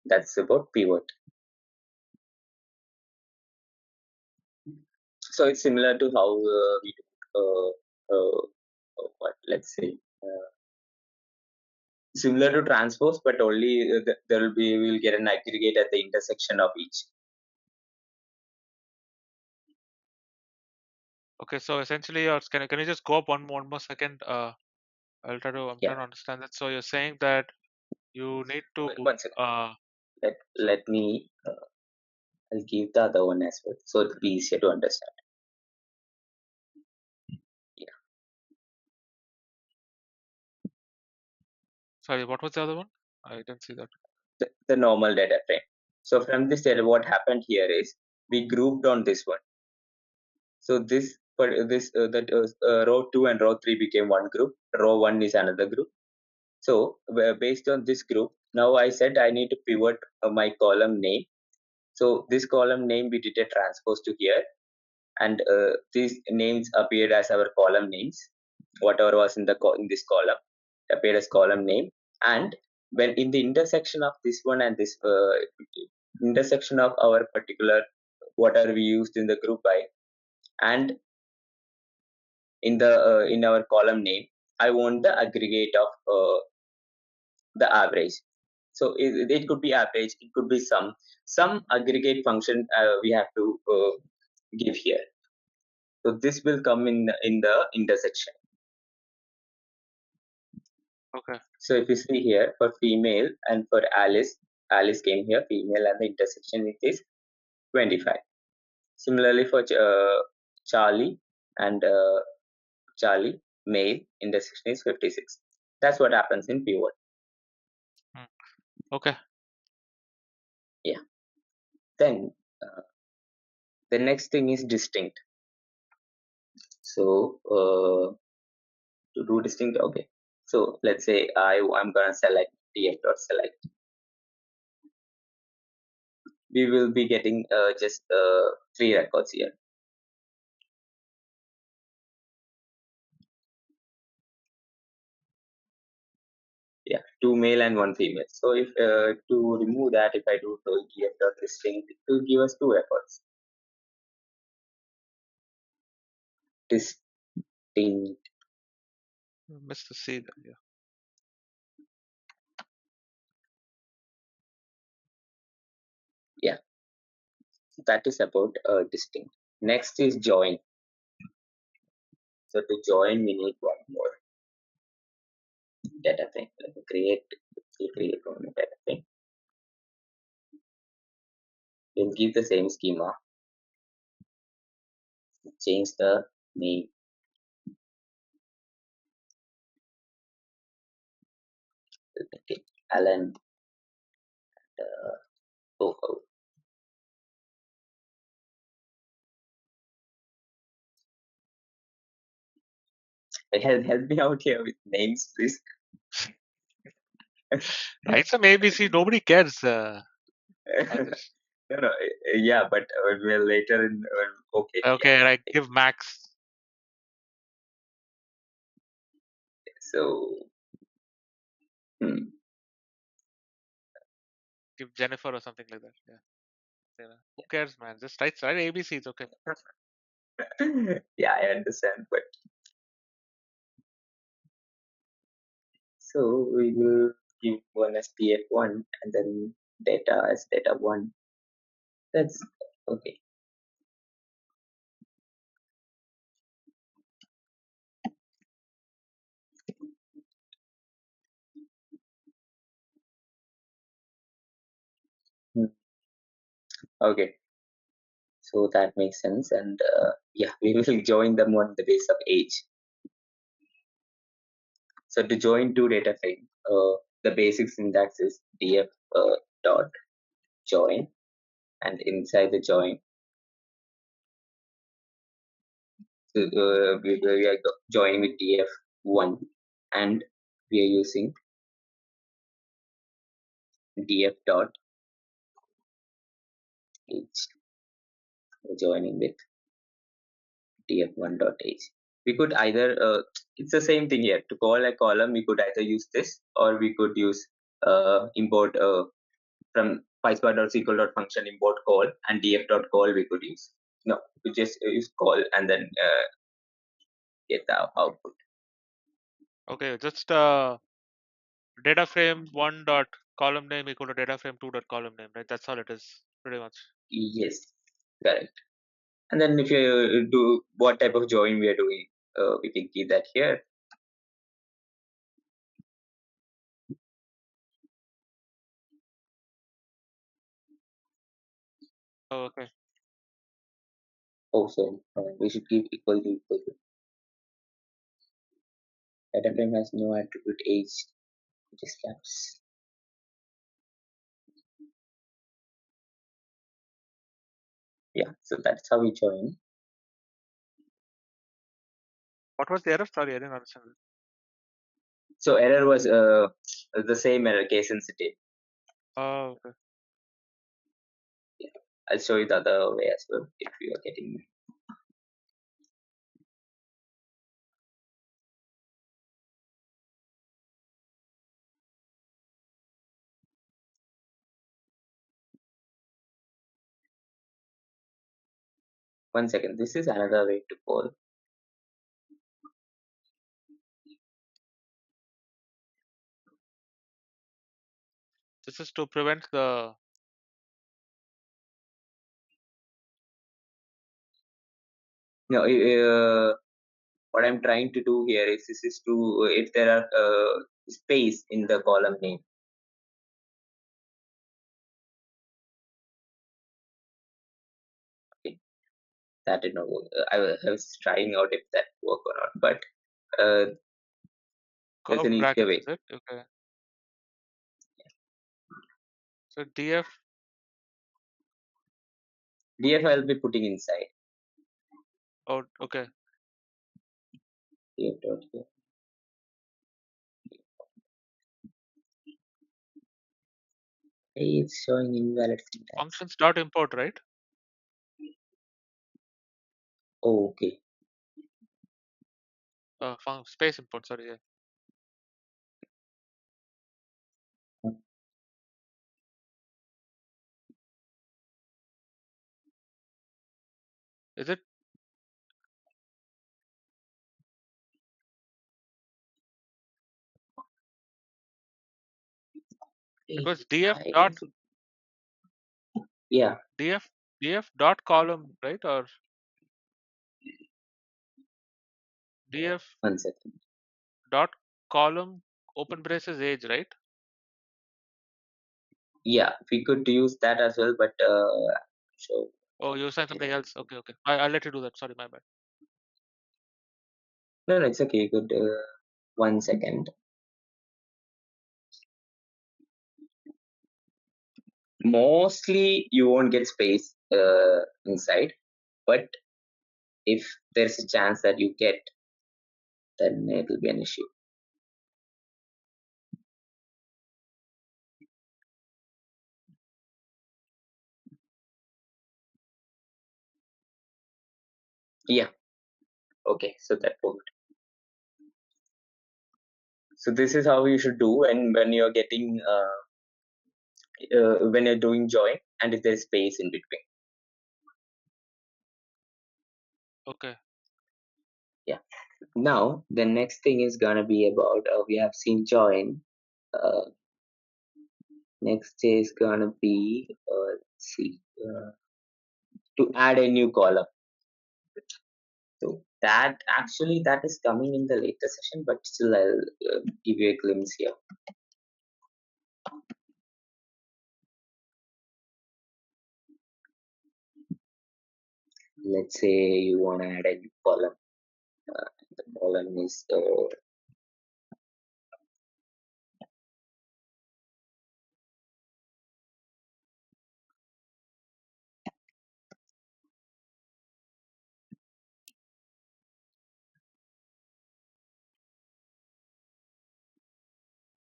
That's about pivot. So it's similar to how we do what, let's say similar to transpose, but only we'll get an aggregate at the intersection of each. Okay, so essentially, can you just go up one more second? I'm trying to understand that. So you're saying that you need to One second. Let me I'll give the other one as well, so it'll be easier to understand. Yeah. Sorry, what was the other one? I didn't see that. The normal data frame. So from this data, what happened here is we grouped on this one. So this row 2 and row 3 became one group. Row 1 is another group. So based on this group, now I said I need to pivot my column name. So this column name we did a transpose to here, and these names appeared as our column names, whatever was in this column. appeared as column name. And when in the intersection of this one and this intersection of our particular what are we used in the group by and in the in our column name, I want the aggregate of the average. So it could be average, it could be some aggregate function we have to give here. So this will come in the intersection. Okay. So if you see here for female and for Alice came here female and the intersection it is 25. Similarly for Charlie and Charlie male intersection is 56. That's what happens in pivot. Okay. Yeah. Then the next thing is distinct. So to do distinct, okay. So let's say I'm gonna select df.select. We will be getting just 3 records here. Yeah, 2 male and 1 female. So if to remove that, if I do df.distinct, it will give us 2 records. Distinct. Missed the C there. Yeah. Yeah, that is about distinct. Next is join. So to join, we need one more data frame. Let me create one more data frame. We'll give the same schema. Change the name. Okay, Alan. Oh, help me out here with names, please. Write some ABC. Nobody cares. No, yeah, but we'll later in. Okay. Okay, yeah. right. Give Max. So. Give Jennifer or something like that. Yeah. Who cares, man? Just write ABC. It's okay. Yeah, I understand, but so we will give one as df1 and then data as data1. That's okay. Okay, so that makes sense, and yeah, we will join them on the base of age. So to join 2 data frame, the basic syntax is df dot join, and inside the join, we are joining with df1, and we are using df dot age. We're joining with df1 dot age. We could either it's the same thing here. To call a column, we could either use this, or we could use import from PySpark.sql.function import call, and df.call we could use. No, we just use call and then get the output. Okay, just data frame 1 dot column name equal to data frame 2 dot column name, right? That's all it is, pretty much. Yes, correct. And then if you do what type of join we are doing, we can keep that here. Oh, okay. Oh, so we should keep equal to equal to. Data frame has no attribute age, just caps. Yeah, so that's how we join. What was the error? Sorry, I didn't understand. So error was the same error, case sensitive. Oh, okay. Yeah. I'll show you the other way as well if you are getting. 1 second. This is another way to call. This is to prevent the. No, what I'm trying to do here is this is to if there are space in the column name. Okay, that did not work. I was trying out if that work or not, but there's an Curved easier brackets, way. is it? Okay. So df. df I'll be putting inside. Oh, okay. df dot here. Hey, it's showing invalid syntax. Functions dot import, right? Oh, okay. Space import. Sorry. Yeah. Is it? It was df dot. Yeah. df dot column, right? Or df 1 second. dot column open braces age, right? Yeah, we could use that as well, but so Oh, you said something else. Okay, okay. I'll let you do that. Sorry, my bad. no, it's okay. You could 1 second. Mostly you won't get space inside, but if there's a chance that you get, then it will be an issue. Yeah. Okay, so that worked. So this is how you should do, and when you're getting when you're doing join, and if there's space in between. Okay. Yeah. Now the next thing is gonna be about we have seen join. Next is gonna be let's see to add a new column. So that actually that is coming in the later session, but still I'll give you a glimpse here. Let's say you want to add a new column. The column is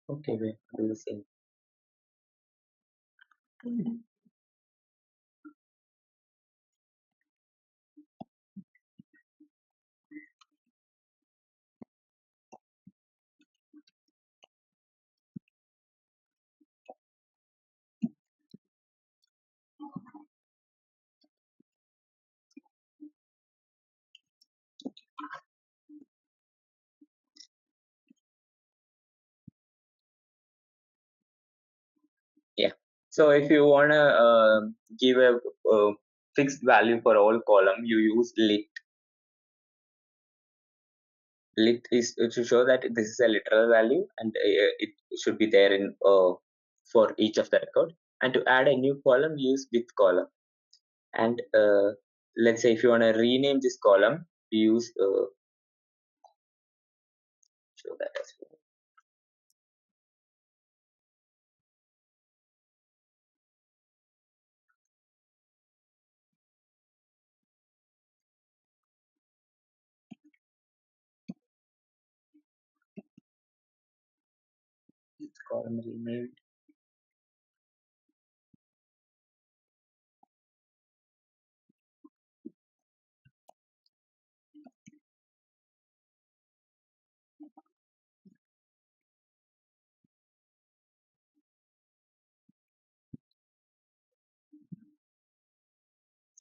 okay. Wait, do the same. Yeah. So if you wanna give a fixed value for all column, you use lit. Lit is to show that this is a literal value, and it should be there in for each of the record. And to add a new column, use with column. And let's say if you wanna rename this column, use show that as well. It's column renamed.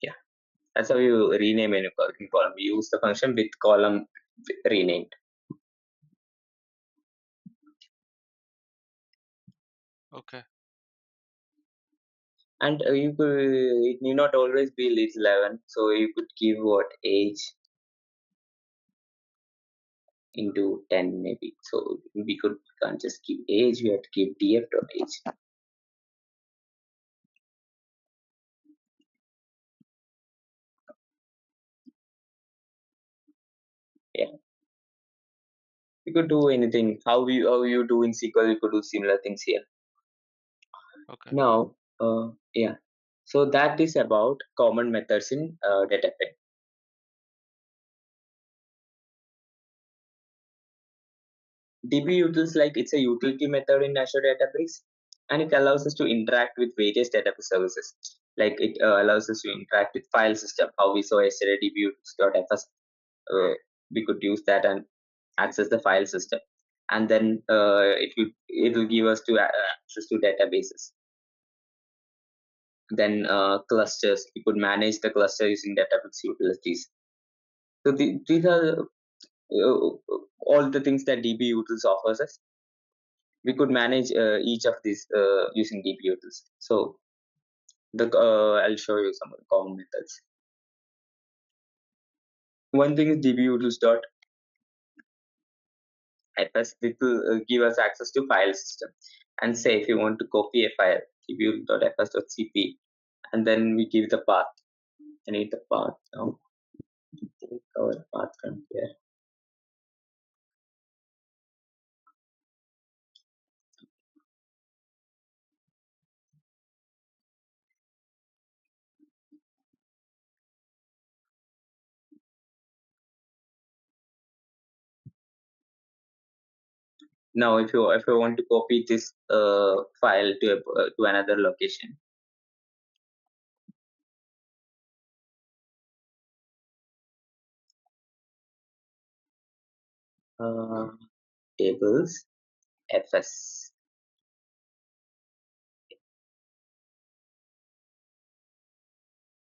Yeah. That's how you rename any column. We use the function with column renamed. Okay. And you could, it need not always be list 11. So you could give what age into 10 maybe. So we can't just give age. We have to give df.age. Yeah. You could do anything. How you do in SQL, you could do similar things here. Okay. Now, yeah. So that is about common methods in Dataframe. DBUtils, like it's a utility method in Azure Databricks, and it allows us to interact with various database services. Like it allows us to interact with file system. How we saw yesterday, DBUtils.fs. We could use that and access the file system, and then it will give us to access to databases. Then clusters, we could manage the cluster using Databricks utilities. So these are all the things that DBUtils offers us. We could manage each of these using DBUtils. So I'll show you some common methods. One thing is DBUtils.fs. It will give us access to file system. And say if you want to copy a file, dbutils.fs.cp, and then we give the path. I need the path now. Take our path from here. Now, if you want to copy this file to another location, tables fs.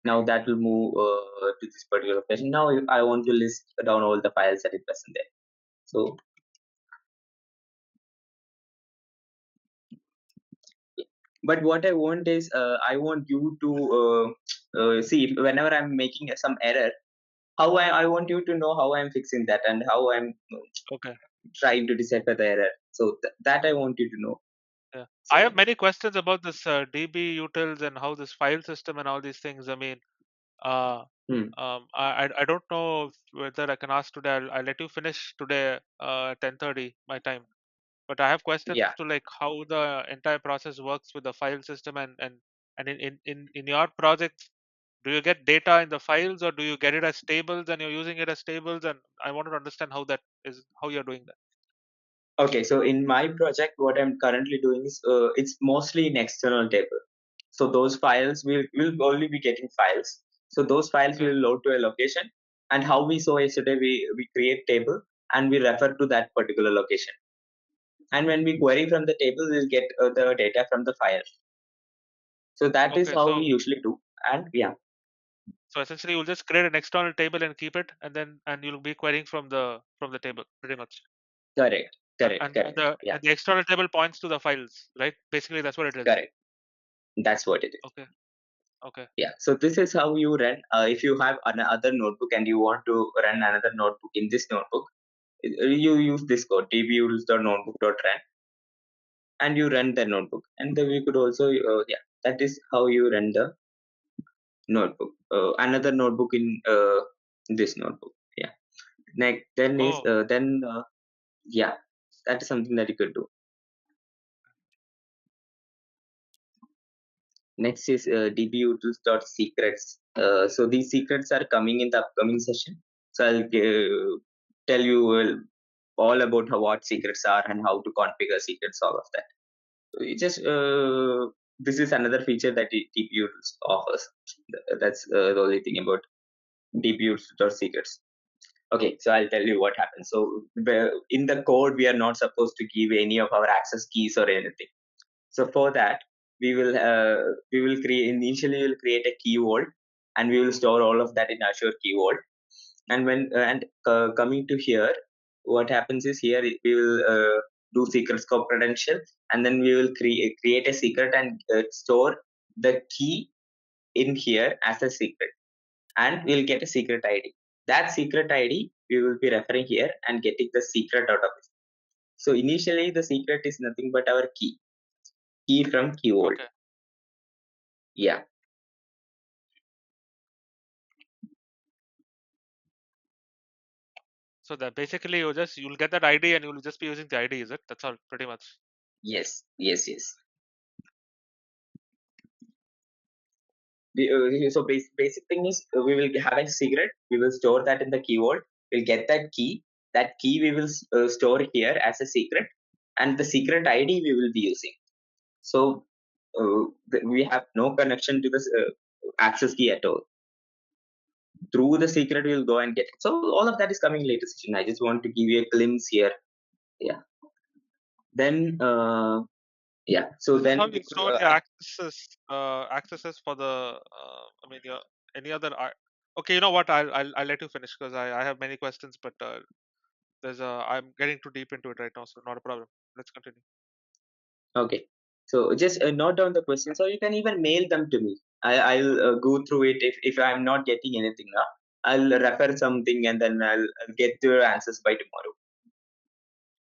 Now that will move to this particular location. Now I want to list down all the files that is present there. So but what I want is I want you to see if whenever I'm making some error, how I want you to know how I'm fixing that and how I'm Okay. trying to decipher the error. So that I want you to know. Yeah. So, I have many questions about this DBUtils and how this file system and all these things. I mean, I don't know whether I can ask today. I'll let you finish today 10:30 my time. But I have questions yeah. to like how the entire process works with the file system and in your projects, do you get data in the files or do you get it as tables and you're using it as tables? And I wanted to understand how that is, how you're doing that. Okay, so in my project, what I'm currently doing is it's mostly in external table. So those files will only be getting files. So those files Okay. will load to a location. And how we saw yesterday, we create table and we refer to that particular location. And when we query from the table, we'll get the data from the file. So that is Okay, how we so usually do. And yeah, so essentially you'll just create an external table and keep it, and you'll be querying from the table pretty much. correct, And correct, and, and correct. the Yeah, and the external table points to the files, right? Basically, that's what it is. correct. That's what it is. Okay. Okay. Yeah, so this is how you run. If you have another notebook and you want to run another notebook in this notebook, you use this code dbutils.notebook.run and you run the notebook. And then we could also, yeah, that is how you run the notebook. Another notebook in this notebook. Yeah. Next, then is Oh, yeah, that is something that you could do. Next is dbutils.secrets. So these secrets are coming in the upcoming session. So I'll tell you all about what secrets are and how to configure secrets, all of that. So you just this is another feature that DBUtils offers. That's the only thing about DBUtils.secrets. Okay, so I'll tell you what happens. So in the code, we are not supposed to give any of our access keys or anything. So for that, we will create a key vault and we will store all of that in Azure Key Vault. And when coming to here, what happens is here we will do secret scope credential, and then we will create a secret and store the key in here as a secret, and we'll get a secret ID. That secret ID we will be referring here and getting the secret out of it. So initially the secret is nothing but our key from Key Vault. Okay. Yeah. So that basically you'll get that ID and you'll just be using the ID, is it? That's all pretty much. Yes. So basic thing is we will have a secret. We will store that in the Key Vault. We'll get that key. That key we will store here as a secret, and the secret ID we will be using. So we have no connection to this access key at all. Through the secret we'll go and get it. So all of that is coming later session. I just want to give you a glimpse here. Yeah. Then yeah. So then how you store the accesses for the I mean any other okay, you know what, I'll let you finish because I have many questions, but I'm getting too deep into it right now, so not a problem. Let's continue. Okay. So just note down the questions, or you can even mail them to me. I'll go through it if I'm not getting anything now. I'll refer something and then I'll get your answers by tomorrow.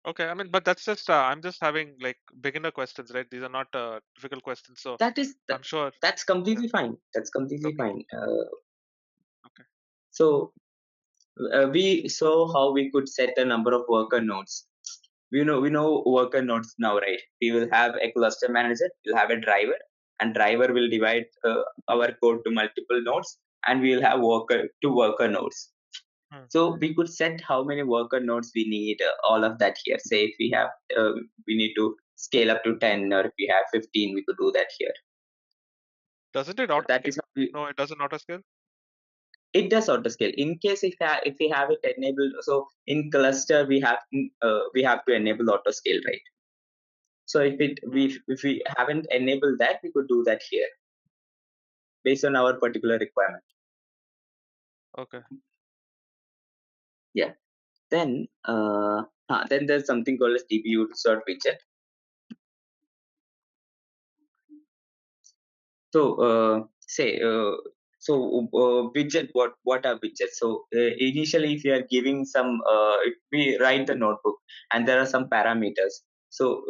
Okay, I mean, but that's just I'm just having like beginner questions, right? These are not difficult questions, so I'm sure That's completely fine. That's completely okay. fine. Okay. So we saw how we could set a number of worker nodes. We know worker nodes now, right? We will have a cluster manager, we'll have a driver, and driver will divide our code to multiple nodes, and we will have two worker nodes. So we could set how many worker nodes we need, all of that here. Say if we have we need to scale up to 10, or if we have 15, we could do that here. Doesn't it auto That is no, it doesn't auto scale. It does auto scale in case if we have it enabled. So in cluster we have to enable auto scale, right? So if we haven't enabled that, we could do that here based on our particular requirement. Okay. Yeah. Then there's something called as DBUtils widget. So widget, what are widgets? So initially, if you are giving some, we write the notebook and there are some parameters. So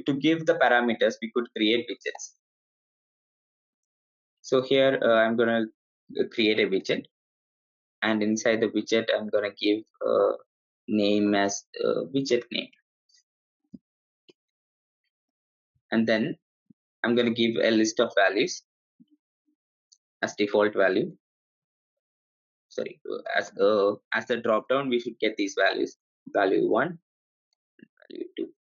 to give the parameters, we could create widgets. So here I'm gonna create a widget, and inside the widget I'm gonna give a name as widget name, and then I'm gonna give a list of values as default value. Sorry, as the drop down we should get these values: value 1, value 2.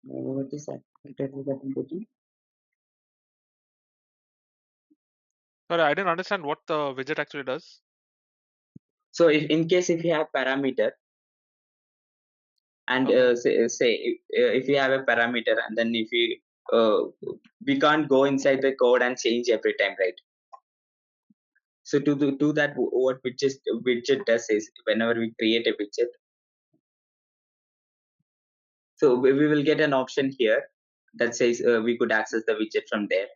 What is that? Sorry, I didn't understand what the widget actually does. So in case if you have parameter, and say if you have a parameter, and then if you we can't go inside the code and change every time, right? So to do that, what widget does is whenever we create a widget, so we will get an option here that says we could access the widget from there.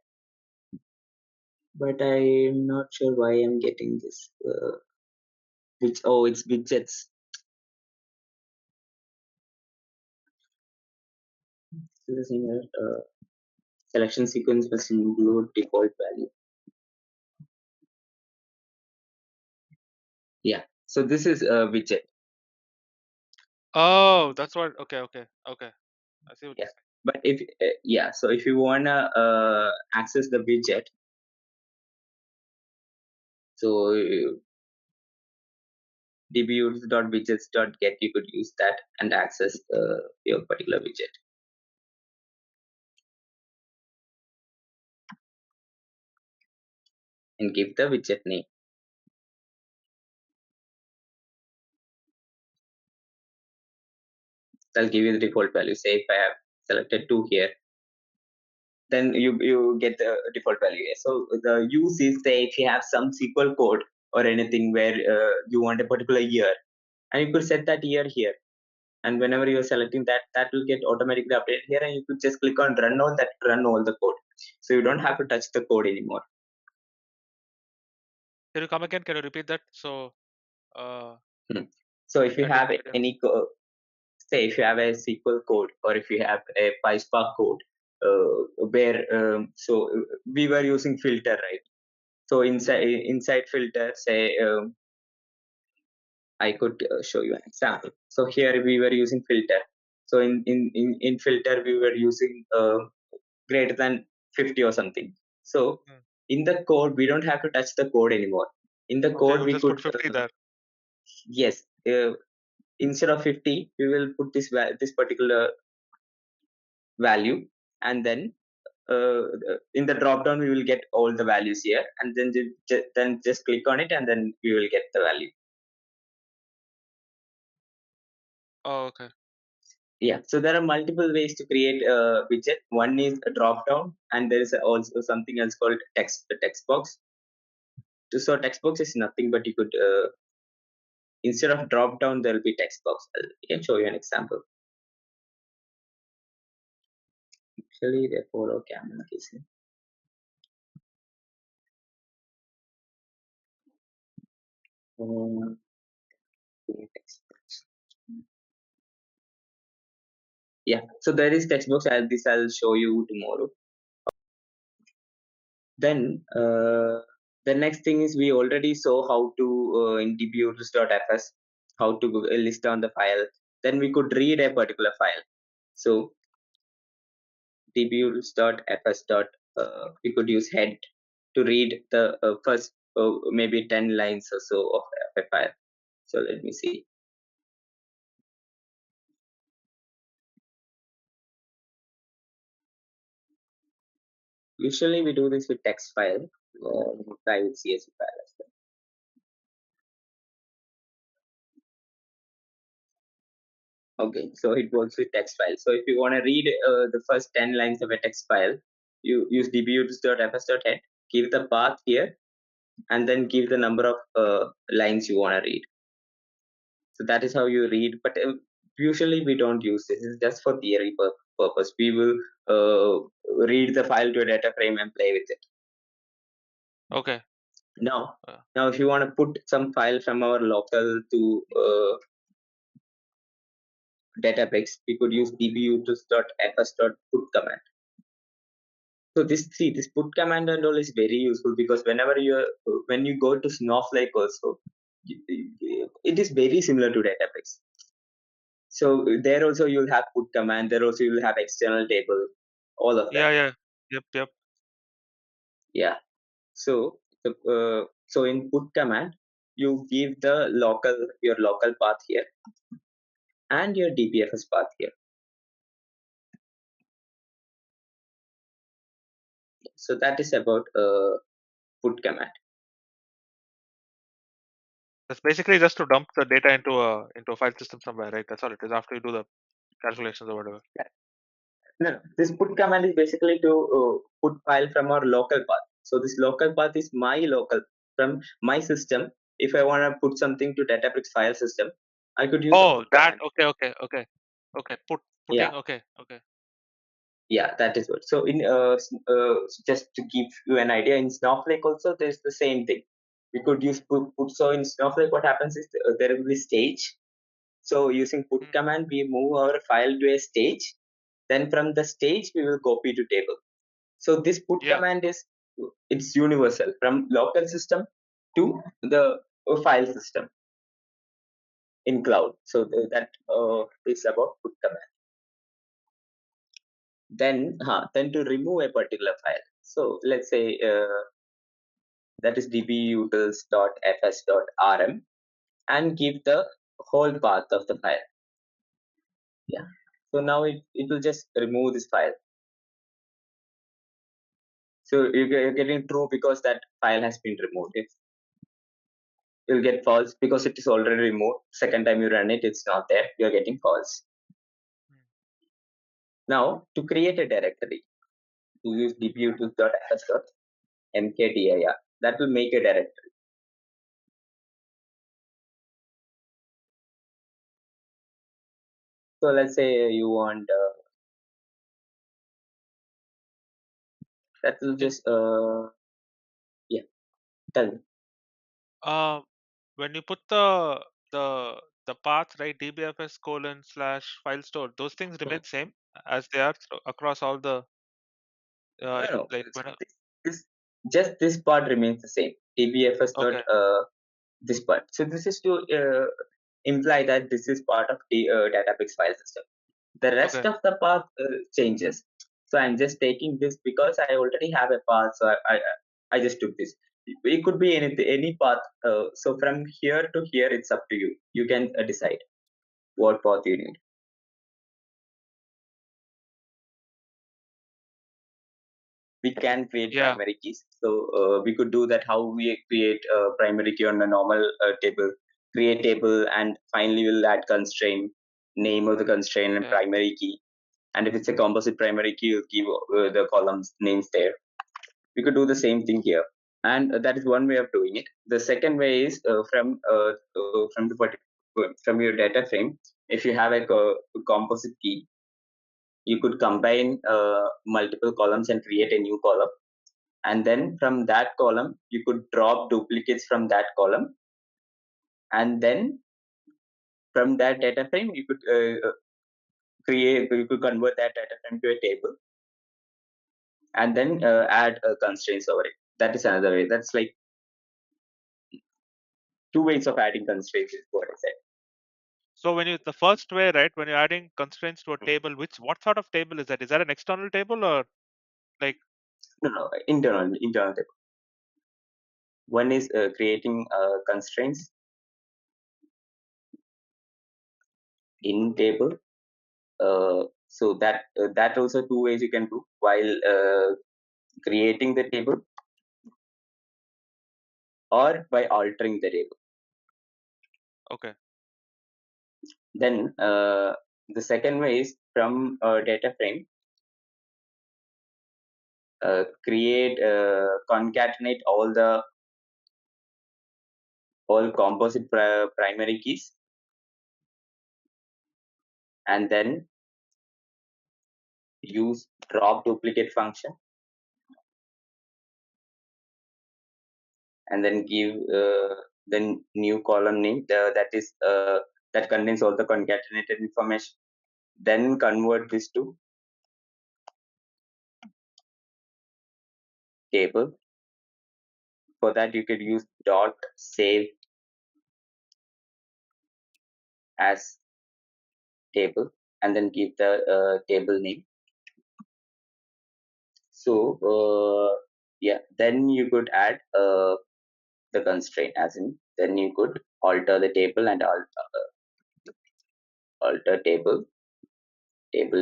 But I'm not sure why I'm getting this. It's widgets. Selection sequence must include default value. Yeah. So this is a widget. Oh, that's what. Okay. I see what you're saying. But if so if you wanna access the widget, so dbutils.widgets.get, you could use that and access your particular widget. And give the widget name. I'll give you the default value. Say if I have selected 2 here, then you get the default value here. So the use is, say, if you have some SQL code or anything where you want a particular year, and you could set that year here. And whenever you're selecting that, that will get automatically updated here, and you could just click on run all that, run all the code. So you don't have to touch the code anymore. Can you come again? Can you repeat that? So, So if you have any code, say if you have a SQL code or if you have a PySpark code, where so we were using filter, right? So inside filter, say I could show you an example. So here we were using filter. So in filter we were using greater than 50 or something. So in the code we don't have to touch the code anymore. In the code we just could put 50 there. Yes. Instead of 50, we will put this particular value, and then in the drop down we will get all the values here, and then just click on it, and then we will get the value. Oh, okay. Yeah, so there are multiple ways to create a widget. One is a drop down, and there is also something else called text box. So text box is nothing but you could instead of drop down there will be text box. I can show you an example. Actually, they follow camera case. Text box. Yeah, so there is text box. I'll show you tomorrow. Then the next thing is we already saw how to in DBUtils.fs how to list down the file. Then we could read a particular file. So DBUtils.fs we could use head to read the first maybe 10 lines or so of a file. So let me see. Usually we do this with text file, try with CSV file as well. Okay, so it works with text file. So if you want to read the first 10 lines of a text file, you use dbutils.fs.head, give the path here, and then give the number of lines you want to read. So that is how you read, but usually we don't use this. It's just for theory purpose. We will read the file to a data frame and play with it. Okay. Now if you want to put some file from our local to Databricks, we could use dbutils.fs.put command. So this put command and all is very useful because when you go to Snowflake also, it is very similar to Databricks. So there also you'll have put command. There also you'll have external table, all of that. Yep. Yeah. So so in put command, you give your local path here and your DBFS path here. So that is about put command. That's basically just to dump the data into a file system somewhere, right? That's all it is after you do the calculations or whatever. No, this put command is basically to put file from our local path. So this local path is my local from my system. If I want to put something to Databricks file system, I could use the put that command. okay. Putting Yeah. okay. Yeah, that is what. So in just to give you an idea, in Snowflake also there's the same thing. We could use put. So in Snowflake, what happens is there will be stage. So using put command, we move our file to a stage. Then from the stage, we will copy to table. So this put command it's universal from local system to the file system in cloud. So that is about put command. Then to remove a particular file. So let's say that is dbutils.fs.rm and give the whole path of the file. Yeah. So now it will just remove this file. So you're getting true because that file has been removed. You'll get false because it is already removed. Second time you run it, it's not there. You're getting false. Now to create a directory, you use dbutils.ls.mkdir. That will make a directory. So let's say you want that will just yeah, tell me. When you put the path, right, dbfs :/file store, those things remain same as they are across all the No, like when this just this part remains the same. dbfs dot okay, this part. So this is to imply that this is part of the Databricks file system. The rest okay, of the path changes. So I'm just taking this because I already have a path. So I just took this. It could be any path. So from here to here, it's up to you. You can decide what path you need. We can create yeah, primary keys. So we could do that. How we create a primary key on a normal table, create table, and finally we'll add constraint, name of the constraint, and yeah. primary key. And if it's a composite primary key, you'll give the columns names there. We could do the same thing here, and that is one way of doing it. The second way is from your data frame. If you have a composite key, you could combine multiple columns and create a new column, and then from that column you could drop duplicates from that column, and then from that data frame you could convert that data frame to a table, and then add constraints over it. That is another way. That's like two ways of adding constraints is what I said. So when you the first way, right, when you're adding constraints to a table, what sort of table is that? Is that an external table or like No, internal table. One is creating constraints in table. So that also two ways you can do while creating the table or by altering the table. okay, Then the second way is from a data frame, concatenate all composite primary keys, and then use drop duplicate function, and then give the new column name that contains all the concatenated information. Then convert this to table. For that you could use dot save as table, and then give the table name. So yeah, then you could add the constraint, as in then you could alter the table and alter table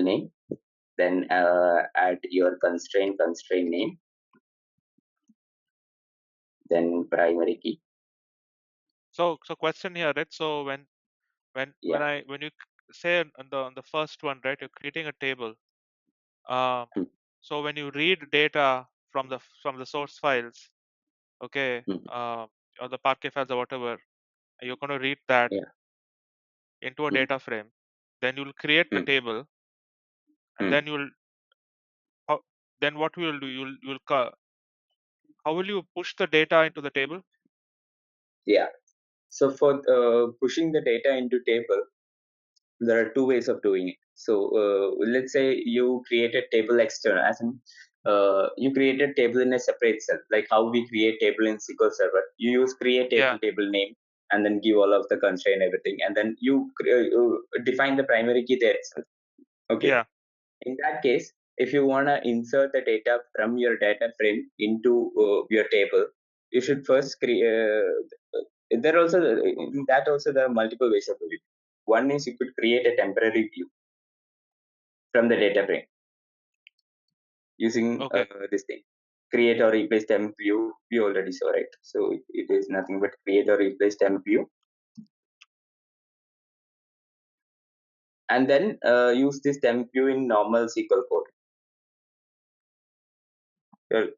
name, then add your constraint name, then primary key. so question here, right? So Yeah. when you say on the first one, right, you're creating a table. Um, Hmm. so when you read data from the source files, okay, Hmm. or the Parquet files or whatever, you're going to read that Yeah. into a Hmm. data frame. Then you'll create the Hmm. table, and Hmm. then then what will do? How will you push the data into the table? Yeah. So for pushing the data into table, there are two ways of doing it. So let's say you create a table external, as in you create a table in a separate cell, like how we create table in SQL Server. You use create Yeah, table name, and then give all of the constraint everything, and then you define the primary key there itself. Okay. yeah. In that case, if you want to insert the data from your data frame into your table, you should first create. There also in that also there are multiple ways of doing it. One is you could create a temporary view from the data frame using Okay. this thing. Create or replace temp view. We already saw, right? So it is nothing but create or replace temp view, and then use this temp view in normal SQL code.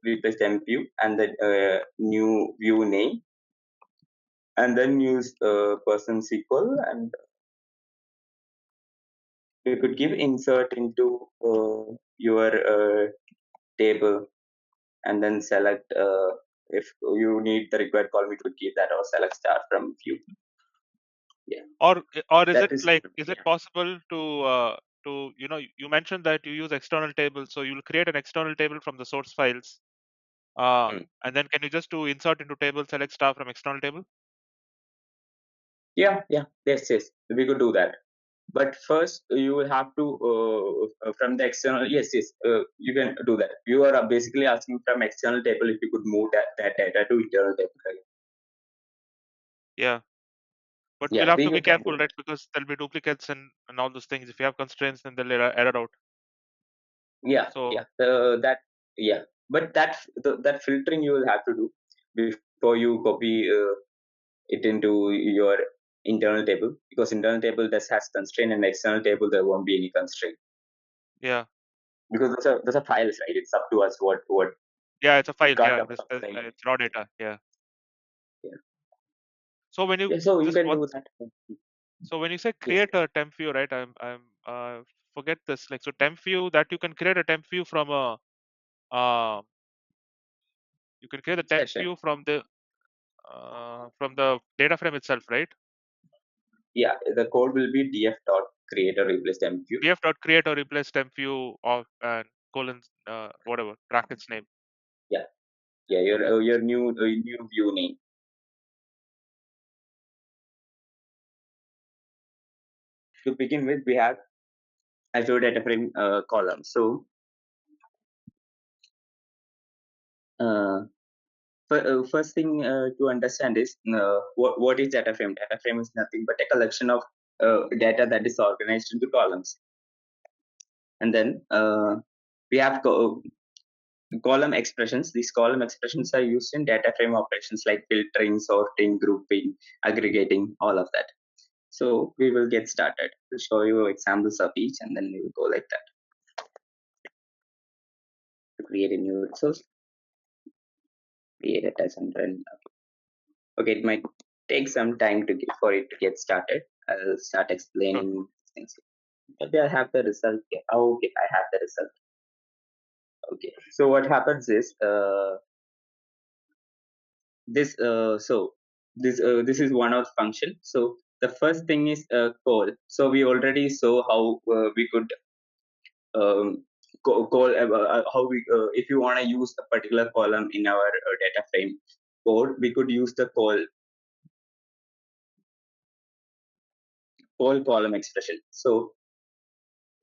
replace temp view and the new view name, and then use person SQL, and you could give insert into your table, and then select if you need the required column, you could give that, or select star from view. Yeah. Or is That it is like, is it yeah. possible to you mentioned that you use external tables, so you'll create an external table from the source files, and then can you just do insert into table, select star from external table? Yeah, yes, we could do that. But first, you will have to from the external. Yes, you can do that. You are basically asking from external table if you could move that data to internal table. Right? Yeah, but we'll Yeah, have we to be can do careful, that. right? Because there'll be duplicates and all those things. If you have constraints, then they'll error out. Yeah, So that yeah, but that filtering you will have to do before you copy it into your internal table, because internal table does has constraint, and external table there won't be any constraint, yeah, because those are files, right? It's up to us what yeah, it's a we file. can't Yeah, up something. it's raw data. Yeah. Yeah. So when you Yeah, so you just can one, do that. so when you say Yes. create a temp view, right? I'm forget this. Like, so temp view, that you can create a temp view from a you can create the temp Session. view from the data frame itself, right? Yeah, the code will be df dot create or replace temp view. df dot create or replace temp view of colon whatever brackets name. Yeah, your new view name. To begin with, we have Azure Dataframe column. So first thing to understand is what is Dataframe. Dataframe is nothing but a collection of data that is organized into columns, and then we have column expressions. These column expressions are used in data frame operations like filtering, sorting, grouping, aggregating, all of that. So we will get started to show you examples of each, and then we will go like that. To create a new resource, create a test and run. Okay, it might take some time for it to get started. I'll start explaining things. Maybe I have the result here. Oh, okay, I have the result. Okay, so what happens is this this is one of the function. So the first thing is call. So we already saw how we could call how we if you want to use a particular column in our data frame code, we could use the call column expression. So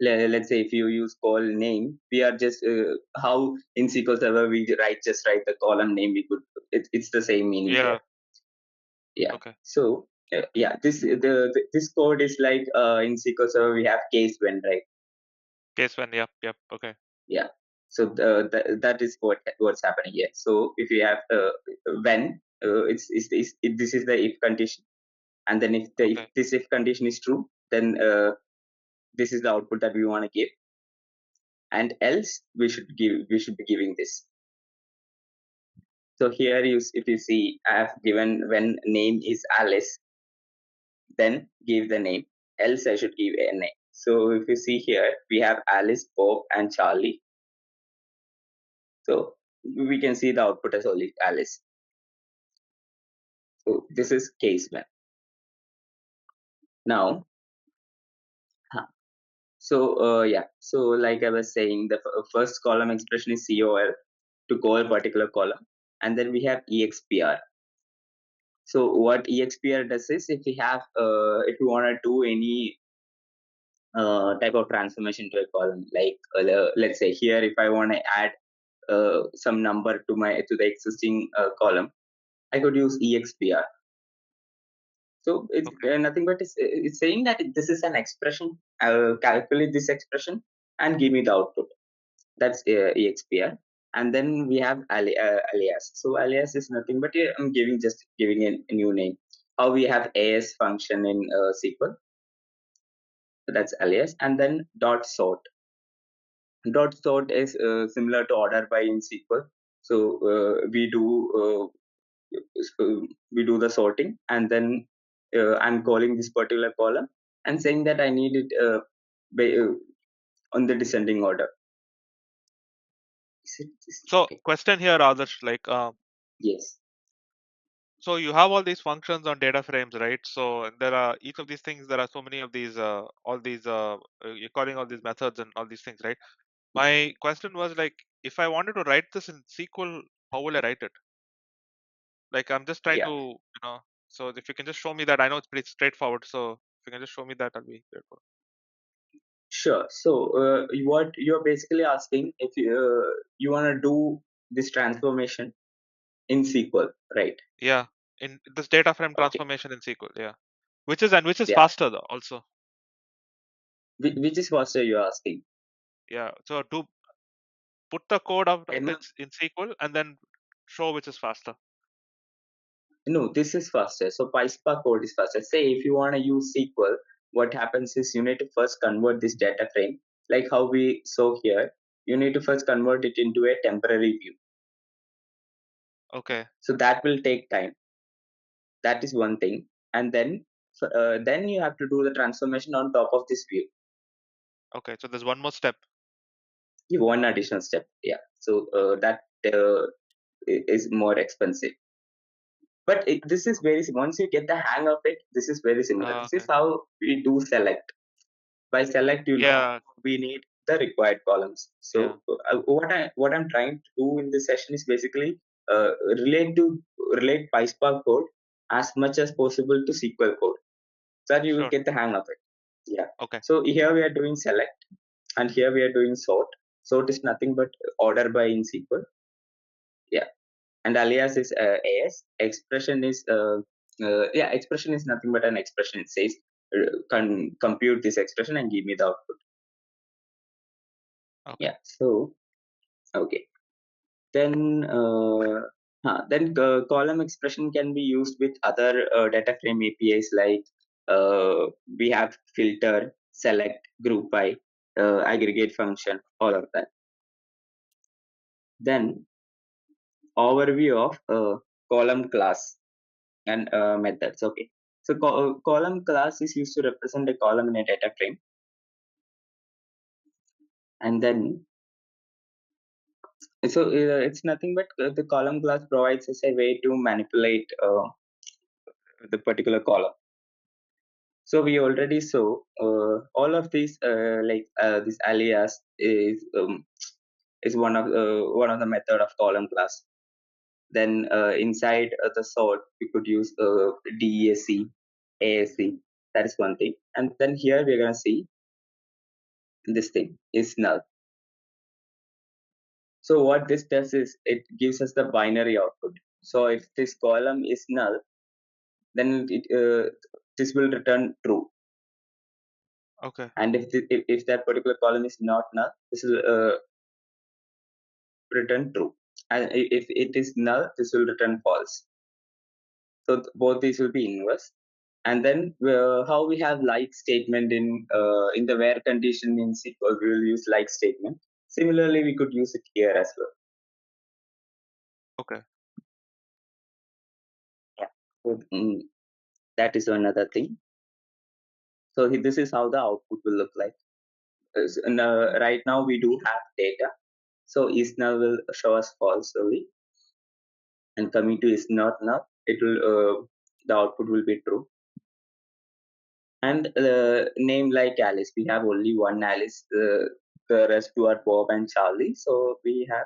let's say if you use call name, we are just how in SQL Server we just write the column name. We could it's the same meaning Yeah. here. Yeah. Okay. So yeah, this code is like in SQL Server we have case when, right? Case when. Yep. Okay. Yeah. So that is what's happening here. So if you have when this is the if condition, and then if this if condition is true, then this is the output that we want to give, and else we should be giving this. So here if you see, I have given when name is Alice, then give the name, else I should give a name. So if you see here, we have Alice, Bob, and Charlie. So we can see the output as only Alice. So this is case when. Now, so yeah, so like I was saying, the first column expression is COL to call a particular column, and then we have EXPR. So what EXPR does is, if we have if you want to do any type of transformation to a column, like let's say here, if I want to add some number to the existing column, I could use EXPR. So it's nothing but it's saying that this is an expression. I'll calculate this expression and give me the output. That's EXPR. And then we have alias. So alias is nothing but I'm just giving a new name. How we have AS function in SQL. So that's alias. And then dot sort. Dot sort is similar to order by in SQL. So we do the sorting, and then I'm calling this particular column and saying that I need it on the descending order. So Okay. question here, Adarsh, like Yes. so you have all these functions on data frames, right? So there are each of these things. There are so many of these, all these. You're calling all these methods and all these things, right? My question was like, if I wanted to write this in SQL, how will I write it? Like I'm just trying Yeah. to, So if you can just show me that, I know it's pretty straightforward. So if you can just show me that, I'll be grateful. Sure. So what you're basically asking, if you want to do this transformation in SQL, right? Yeah, in this data frame Okay. transformation in SQL, yeah, which is Yeah. faster though also. Which is faster you're asking? Yeah, so to put the code out Emma? in SQL and then show which is faster. No, this is faster. So PySpark code is faster. Say if you want to use SQL, what happens is you need to first convert this data frame, like how we saw here. You need to first convert it into a temporary view. Okay. So that will take time. That is one thing. And then you have to do the transformation on top of this view. Okay, so there's one more step. One additional step. Yeah. So that is more expensive. But this is once you get the hang of it, this is very similar. This is Okay. how we do select. By select, Yeah. we need the required columns. Yeah. So what I'm trying to do in this session is basically relate PySpark code as much as possible to SQL code, so that you will Sure. get the hang of it. Yeah. Okay. So here we are doing select, and here we are doing sort. Sort is nothing but order by in SQL. Yeah. And alias is as. Expression is expression is nothing but an expression. It says compute this expression and give me the output. Okay. Yeah. So okay. Then column expression can be used with other data frame APIs, like we have filter, select, group by, aggregate function, all of that. Then overview of column class and methods. Okay. So column class is used to represent a column in a data frame, and then so it's nothing but the column class provides us a way to manipulate the particular column. So we already saw all of these, this alias is one of the method of column class. Then inside the sort, we could use DESC, ASC. That is one thing. And then here we're gonna see this thing is null. So what this does is it gives us the binary output. So if this column is null, then this will return true. Okay. And if that particular column is not null, this will return true. And if it is null, this will return false. So both these will be inverse. And then how we have like statement in the where condition in SQL, we will use like statement. Similarly, we could use it here as well. Okay. Yeah. So, that is another thing. So this is how the output will look like. Right now we do have data. So is null will show us false only, and coming to is not null, it will the output will be true. And name like Alice, we have only one Alice. The rest two are Bob and Charlie, so we have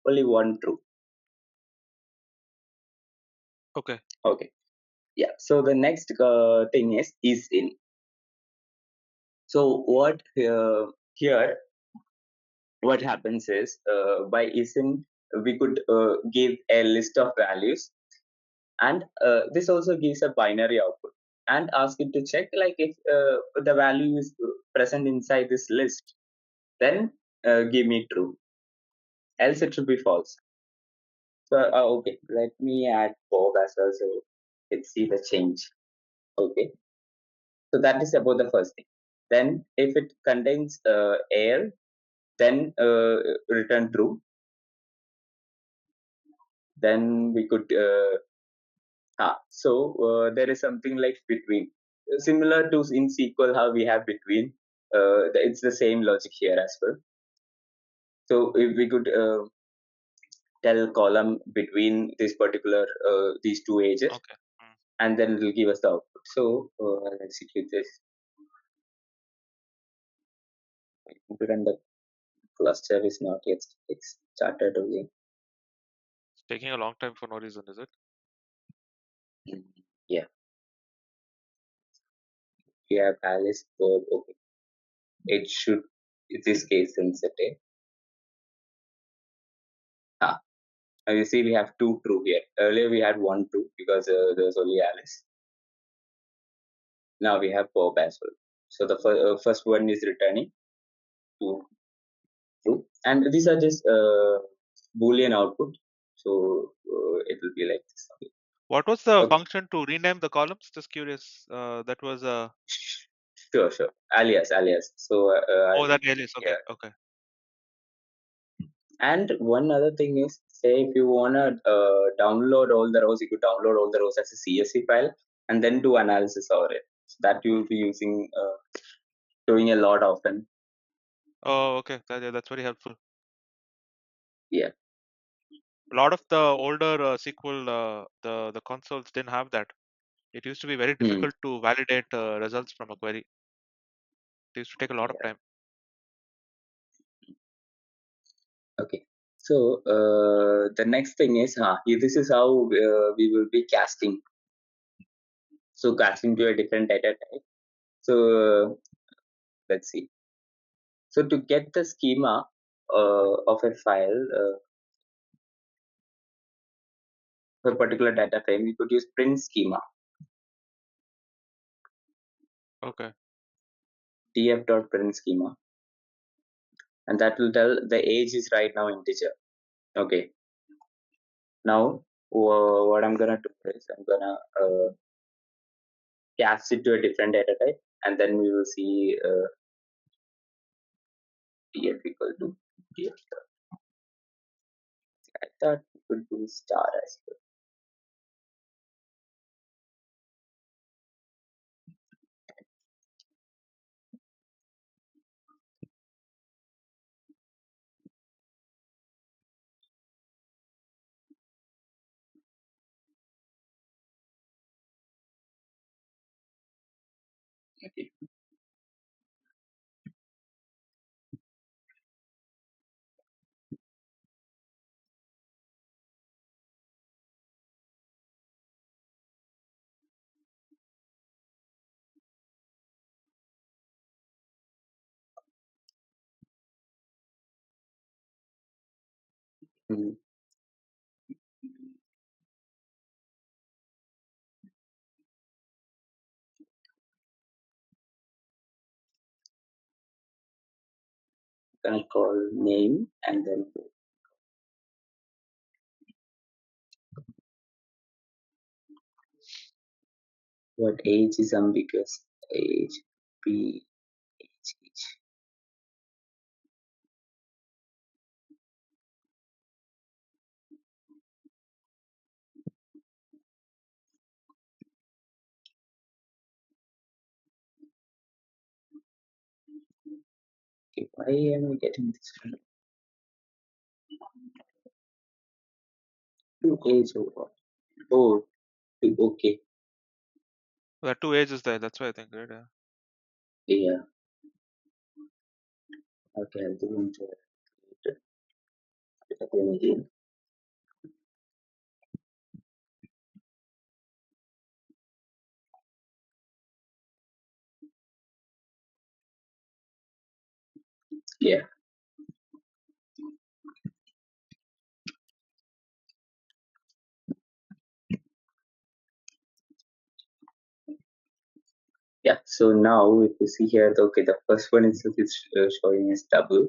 only one true. Okay. Okay. Yeah. So the next thing is in. So what here what happens is by is in we could give a list of values, and this also gives a binary output, and ask it to check like if the value is present inside this list, then give me true, else it should be false. So okay, let me add Bob as well, so let's see the change. Okay, so that is about the first thing. Then if it contains air, then return true. then we could so there is something like between, similar to in SQL how we have between. It's the same logic here as well. So if we could tell column between this particular these two ages, Okay. and then it will give us the output. So I'll execute this. Run the cluster is not yet started again. It's taking a long time for no reason, is it? Yeah. We have Alice code. Okay. It should, in this case, sensitive. Now you see we have 2 true here. Earlier we had 1 true because there was only Alice. Now we have Bob as well. So the first one is returning 2 true, and these are just Boolean output. So it will be like this. What was the Okay. function to rename the columns? Just curious. That was a. Sure. Alias. So Oh, that alias. Okay. yeah. Okay. And one other thing is, say if you wanna download all the rows, you could download all the rows as a CSV file and then do analysis over it. So that you will be using, doing a lot often. Oh, okay. That's very helpful. Yeah. A lot of the older SQL, the consoles didn't have that. It used to be very difficult to validate results from a query. It used to take a lot of time. Okay. So the next thing is, this is how we will be casting. So casting to a different data type. So let's see. So to get the schema of a file for a particular data frame, we could use print schema. Okay. df.print schema, and that will tell the age is right now integer. Okay. Now what I'm gonna do is I'm gonna cast it to a different data type, and then we will see df equal to df. I thought we could do star as well. Okay. Mm. Gonna call name and then what age is ambiguous. Age B H. Okay, why am I getting this from? To age or what? Oh, okay. There are 2 ages there. That's why I think, right? Yeah. Okay, I'll do into it again. Yeah. Yeah. So now if you see here, okay, the first one is showing as double.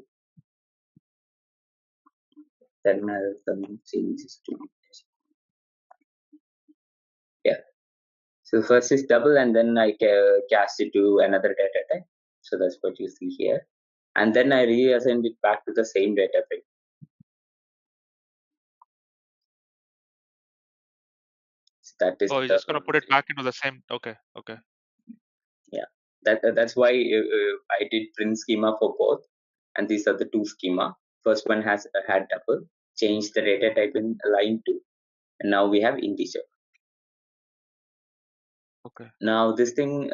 Then I'll some changes to it. Yeah. So first is double, and then I cast it to another data type. So that's what you see here, and then I reassign it back to the same data frame. That is Oh, you're the just gonna put it back into the same. Okay. yeah. That's why I did print schema for both, and these are the two schema. First one has had double, change the data type in line 2, and now we have integer. Okay. Now this thing,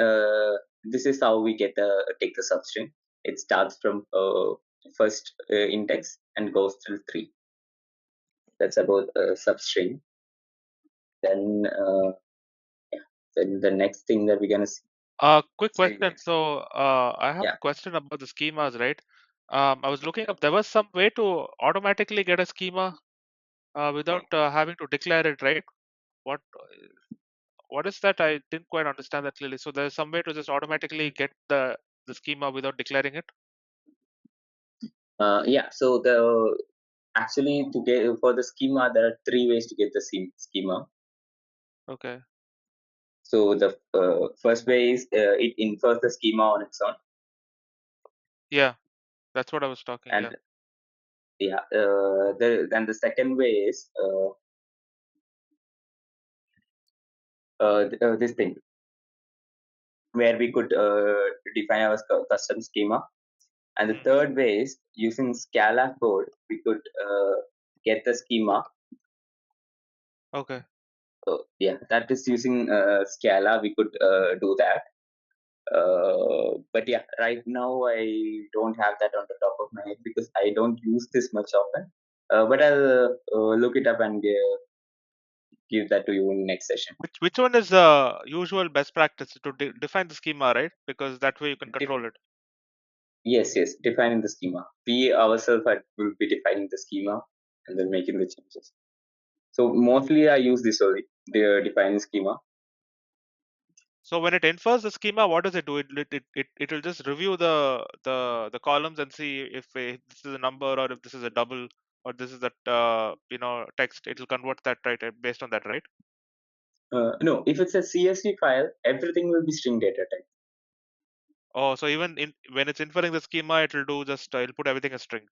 this is how we get take the substring. It starts from first index and goes till 3. That's about substring. Then then the next thing that we're gonna see. Quick question. So, I have Yeah. a question about the schemas, right? I was looking up. There was some way to automatically get a schema without having to declare it, right? What is that? I didn't quite understand that clearly. So there's some way to just automatically get the schema without declaring it. Yeah. So the actually to get for the schema, there are 3 ways to get the schema. Okay. So the first way is it infers the schema on its own, Yeah, that's what I was talking. and Yeah. then the second way is this thing where we could define our custom schema, and the third way is using Scala code we could get the schema. Okay. So yeah, that is using Scala we could do that. But yeah, right now I don't have that on the top of my head because I don't use this much often. But I'll look it up and give that to you in next session. Which one is the usual best practice to define the schema, right? Because that way you can control it. Yes, defining the schema. We ourselves will be defining the schema and then making the changes. So mostly I use this only, the defining schema. So when it infers the schema, what does it do? It will just review the columns and see if this is a number or if this is a double or this is that text. It will convert that, right, based on that, right? No, if it's a CSV file, everything will be string data type. Oh, so even when it's inferring the schema, it will do just it'll put everything as string.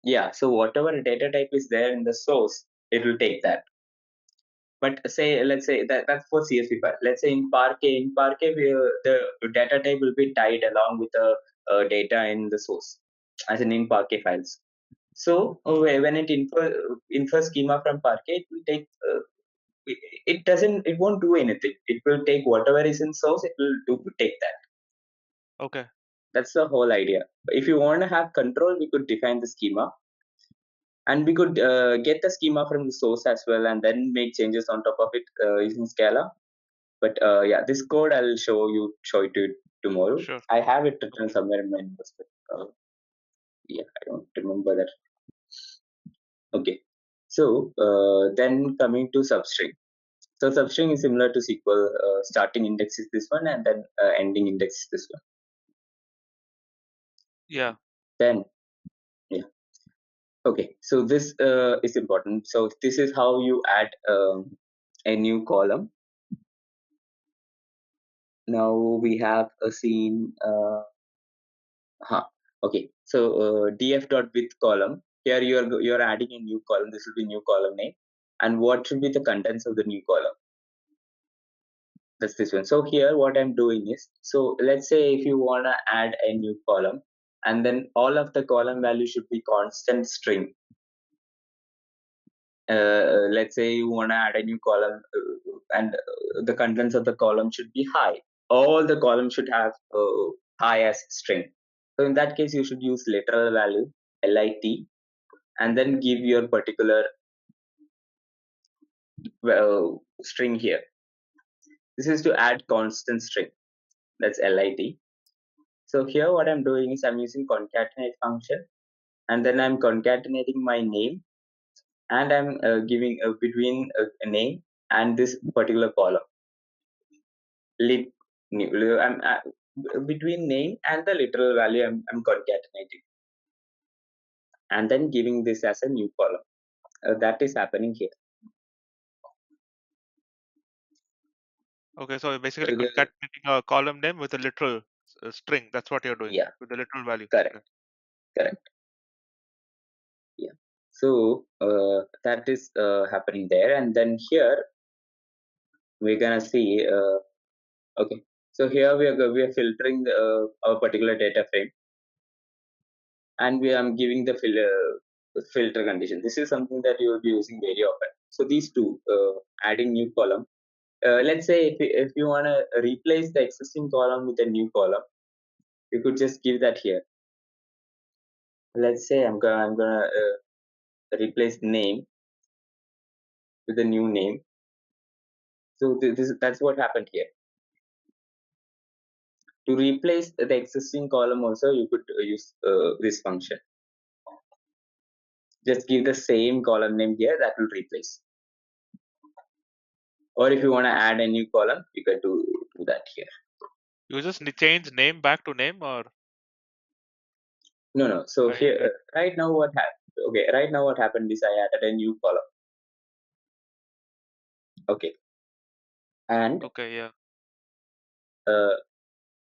Yeah, so whatever data type is there in the source, it will take that. But let's say that's for CSV file. Let's say in Parquet, the data type will be tied along with the data in the source, as in Parquet files. So when it infers schema from Parquet, it will take. It won't do anything. It will take whatever is in source. It will take that. Okay. That's the whole idea. If you want to have control, we could define the schema, and we could get the schema from the source as well, and then make changes on top of it using Scala. But yeah, this code I'll show it to you tomorrow. Sure. I have it written Okay. somewhere in my notes, but yeah, I don't remember that. Okay, so then coming to substring. So substring is similar to SQL. Starting index is this one, and then ending index is this one. Yeah. Then yeah, okay. So this is important. So this is how you add a new column. Now we have a scene. Okay, so df.with column. Here you're adding a new column. This will be new column name, and what should be the contents of the new column? That's this one. So here what I'm doing is, so let's say if you wanna add a new column, and then all of the column values should be constant string. Let's say you wanna add a new column, and the contents of the column should be high. All the columns should have high as string. So in that case, you should use literal value lit, and then give your particular string here. This is to add constant string. That's lit. So here what I'm doing is I'm using concatenate function, and then I'm concatenating my name, and I'm giving between a name and this particular column. Lit new. I'm between name and the literal value I'm concatenating, and then giving this as a new column. That is happening here. Okay. So you're basically concatenating a column name with a literal string. That's what you're doing. Yeah. With the literal value. Correct. Okay. Correct. Yeah. So that is happening there, and then here we're gonna see. Okay, so here we are filtering our particular data frame, and I'm giving the filter condition. This is something that you will be using very often. So these two, adding new column. Let's say if you want to replace the existing column with a new column, you could just give that here. Let's say I'm gonna replace name with a new name. So that's what happened here. To replace the existing column also, you could use this function. Just give the same column name here, that will replace. Or if you want to add a new column, you can do that here. You just change name back to name, or No. So here, right now what happened? Okay, right now what happened is I added a new column. Okay, and okay, yeah.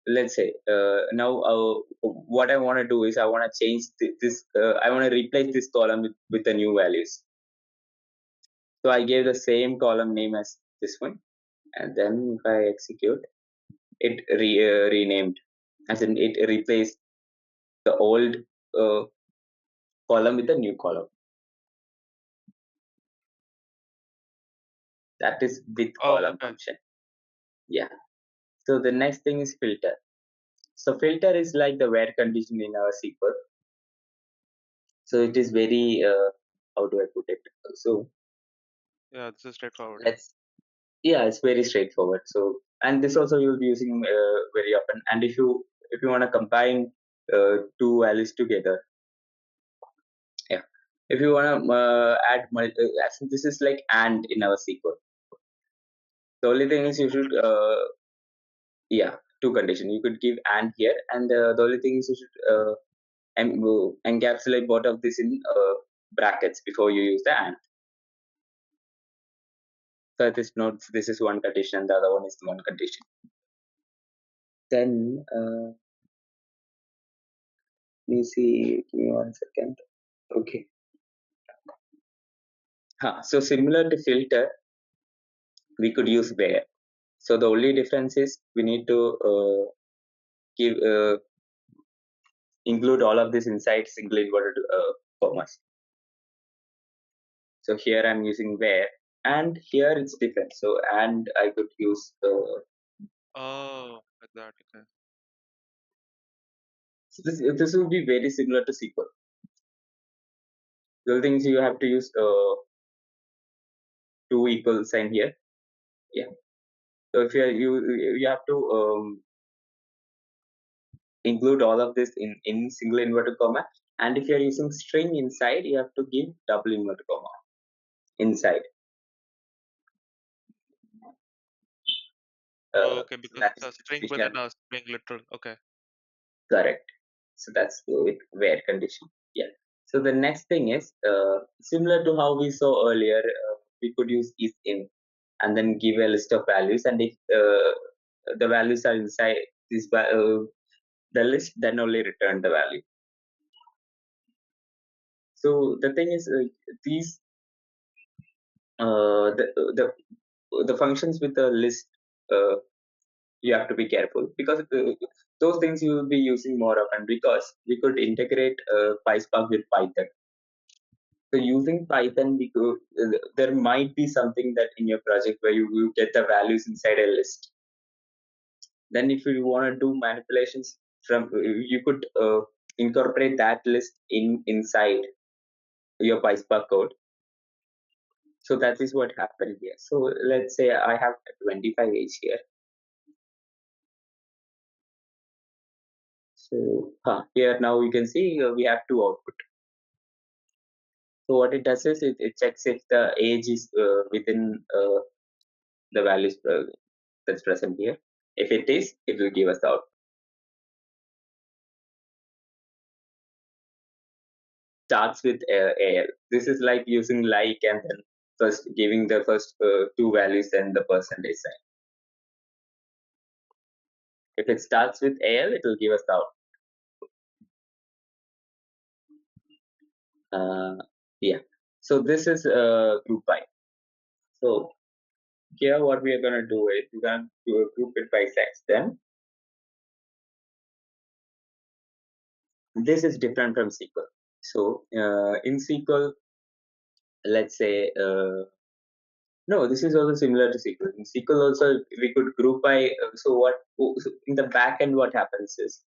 Let's say now what I want to do is I want to change this. I want to replace this column with the new values. So I gave the same column name as this one, and then if I execute, it renamed, as in it replaced the old column with the new column. That is with column function. Yeah. So the next thing is filter. So filter is like the where condition in our SQL. So it is very how do I put it? So Yeah, this is straightforward. It's very straightforward. So, and this also you'll be using very often. And if you want to combine two values together, yeah. If you want to add, this is like and in our SQL. The only thing is you should, two conditions. You could give and here, and the only thing is you should encapsulate both of this in brackets before you use the and. So this note, this is one condition, the other one is one condition. Then let me see, give me 1 second. Okay. So similar to filter, we could use where. So the only difference is we need to include all of this inside single inverted commas. So here I'm using where, and here it's different. So and I could use like that. Okay. so this will be very similar to SQL. The things you have to use two equal sign here. Yeah. So if you have to include all of this in single inverted comma, and if you're using string inside, you have to give double inverted comma inside. Okay, because that's it's a string within a string literal. Okay. Correct. So that's with where condition. Yeah. So the next thing is similar to how we saw earlier, we could use is in and then give a list of values, and if the values are inside this the list, then only return the value. So the thing is these the functions with the list, you have to be careful because those things you will be using more often, because we could integrate PySpark with Python. So using Python, there might be something that in your project where you get the values inside a list. Then if you want to do manipulations from, you could incorporate that list inside your PySpark code. So that is what happened here. So let's say I have 25 age here. So here now you can see we have two output. So what it does is it checks if the age is within the values that's present here. If it is, it will give us the output. Starts with AL. This is like using like and then first giving the first two values and the percentage sign. If it starts with AL, it will give us the output. Yeah. So this is group by. So here what we are going to do is we're going to group it by sex. Then this is different from SQL. So in SQL, let's say no, this is also similar to SQL. In SQL also we could group by so in the back end what happens is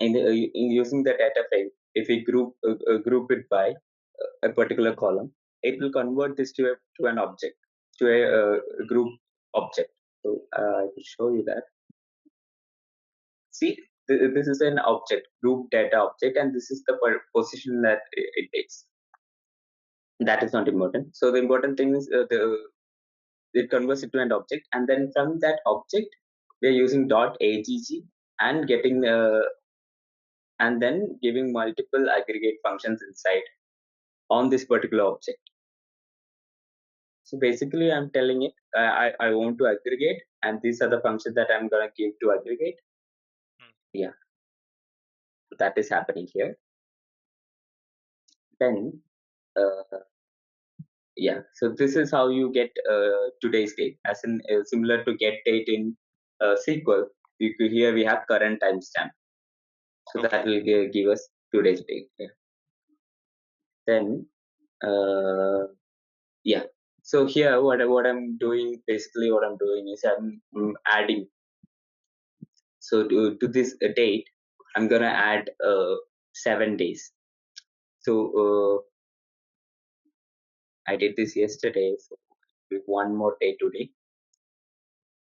in using the data frame, if we group it by a particular column, it will convert this to an object, to a group object. So I will show you that. See, this is an object, group data object, and this is the position that it takes. That is not important. So the important thing is it converts it to an object, and then from that object we are using .agg and getting and then giving multiple aggregate functions inside on this particular object. So basically I'm telling it I want to aggregate, and these are the functions that I'm going to give to aggregate. Yeah, that is happening here. Then yeah, so this is how you get today's date, as in similar to get date in SQL. Here we have current timestamp, so that will give us today's date. Yeah. Then yeah, so here what I'm doing, basically what I'm doing is I'm adding. So to this date, I'm gonna add 7 days. So I did this yesterday, so with one more day today.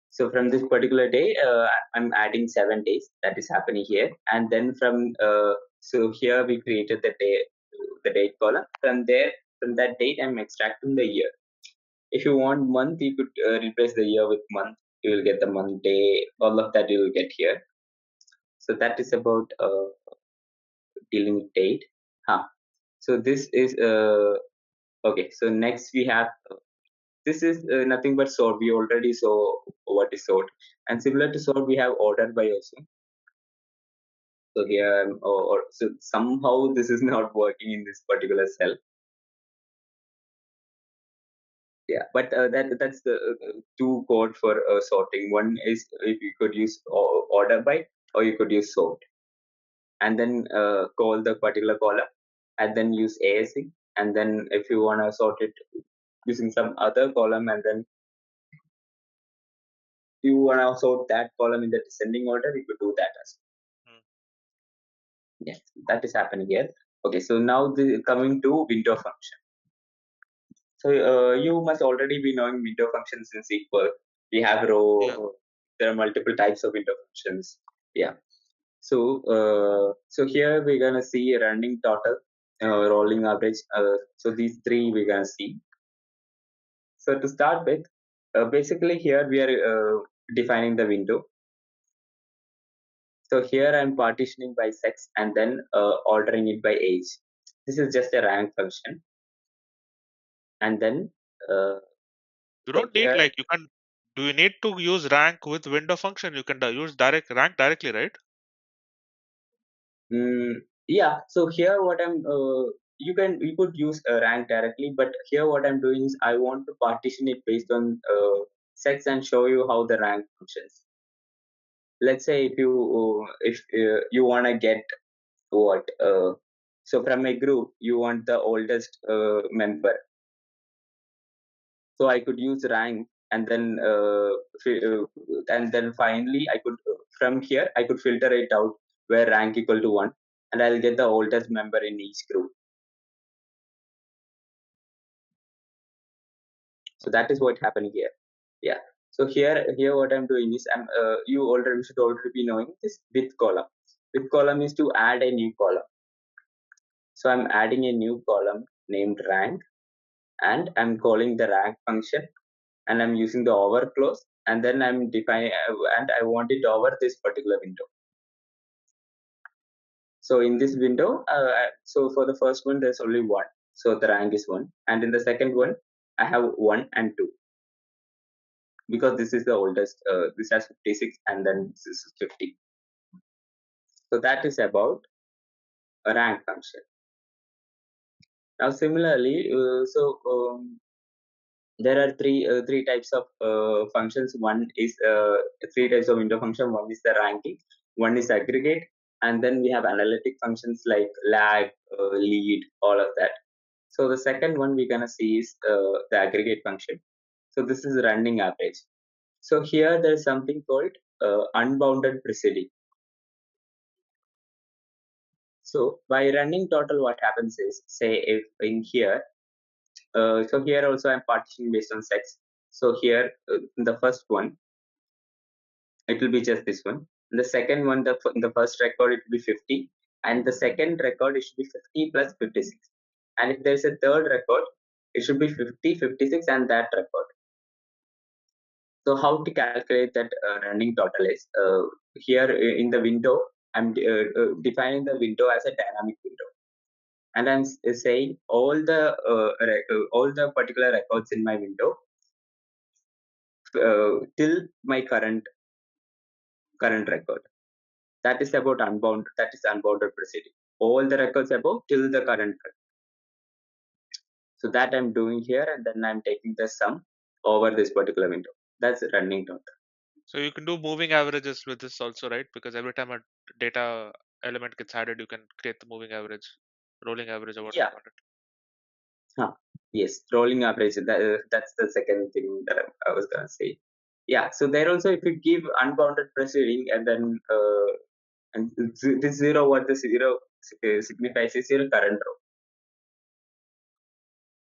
So from this particular day, I'm adding 7 days. That is happening here, and then from so here we created the date column. From that date, I'm extracting the year. If you want month, you could replace the year with month. You will get the month, day, all of that you will get here. So that is about dealing with date. So this is okay. So next we have this is nothing but sort. We already saw what is sort, and similar to sort, we have order by also. So here, so somehow this is not working in this particular cell. Yeah, but that's the two code for sorting. One is if you could use order by, or you could use sort, and then call the particular column, and then use ASC, and then if you want to sort it using some other column, and then you want to sort that column in the descending order, you could do that as well. Yes, that is happening here. Okay, so now coming to window function. So you must already be knowing window functions in SQL. We have row. Yeah. There are multiple types of window functions. Yeah. So here we're gonna see running total, rolling average. So these three we're gonna see. So to start with, basically here we are defining the window. So here I'm partitioning by sex and then ordering it by age. This is just a rank function. And then you don't need like you can. Do you need to use rank with window function? You can use rank directly, right? Yeah. So here what I'm you could use a rank directly, but here what I'm doing is I want to partition it based on sex and show you how the rank functions. Let's say if you want to get what so from a group you want the oldest member, so I could use rank, and then finally I could from here I could filter it out where rank equal to 1, and I'll get the oldest member in each group. So that is what happened here. Yeah. So here what I'm doing is you should already be knowing this with column. With column is to add a new column. So I'm adding a new column named rank, and I'm calling the rank function, and I'm using the over clause, and then I'm defining and I want it over this particular window. So in this window, so for the first one there's only 1, so the rank is 1, and in the second one I have 1 and 2. Because this is the oldest, this has 56 and then this is 50. So that is about a rank function. Now similarly, there are three types of functions. One is three types of window function. One is the ranking, one is aggregate, and then we have analytic functions like lag, lead, all of that. So the second one we're gonna see is the aggregate function. So this is running average. So here there is something called unbounded preceding. So by running total, what happens is, say if in here, so here also I'm partitioning based on sex. So here the first one, it will be just this one. The second one, the first record, it will be 50, and the second record, it should be 50 plus 56. And if there's a third record, it should be 50, 56, and that record. So how to calculate that running total is, here in the window, I'm defining the window as a dynamic window, and I'm saying all the particular records in my window till my current record. That is about unbounded. That is unbounded preceding. All the records above till the current record. So that I'm doing here, and then I'm taking the sum over this particular window. That's running total. So you can do moving averages with this also, right? Because every time a data element gets added, you can create the moving average, rolling average, or whatever Yeah. you want it. Yes, rolling average. That's the second thing that I was gonna say. Yeah. So there also, if you give unbounded preceding, and then and this zero, what the zero signifies is your current row.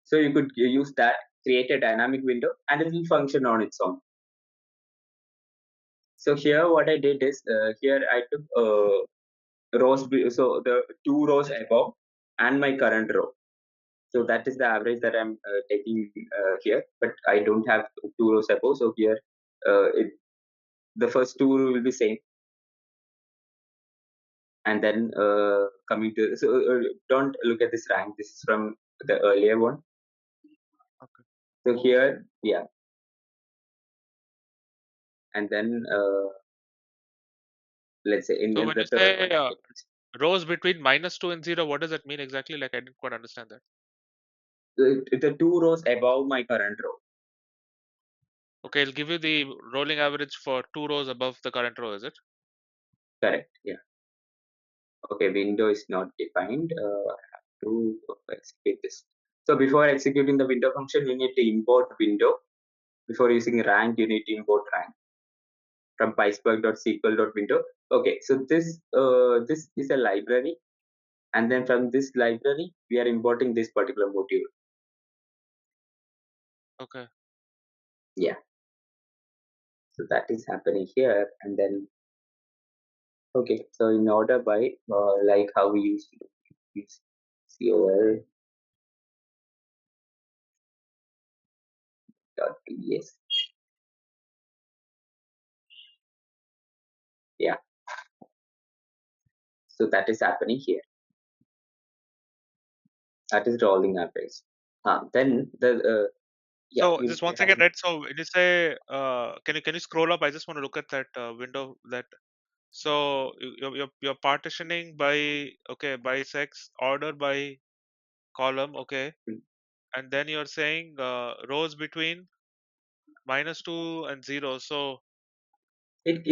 So you could use that, create a dynamic window, and it will function on its own. So here what I did is, here I took rows, so the two rows above and my current row. So that is the average that I'm taking here, but I don't have two rows above. So here the first two will be same. And then coming to, so don't look at this rank. This is from the earlier one. Okay. So here, yeah. And then let's say in So the when you third say one, rows between -2 and 0, what does that mean exactly? Like I didn't quite understand that. the two rows above my current row. Okay, it'll give you the rolling average for 2 rows above the current row, is it? Correct. Yeah. Okay. Window is not defined. I have to execute this. So before executing the window function, you need to import window. Before using rank, you need to import rank from PySpark.sql.window. Okay. So this is a library, and then from this library, we are importing this particular module. Okay. Yeah. So that is happening here, and then okay. So in order by like how we used to use COL dot ps. Yeah. So that is happening here. That is rolling average. Then the yeah. So just one second, right? So when you say, can you scroll up? I just want to look at that window. That so you're partitioning by, okay, by sex, order by column, okay, and then you're saying rows between -2 and 0. So it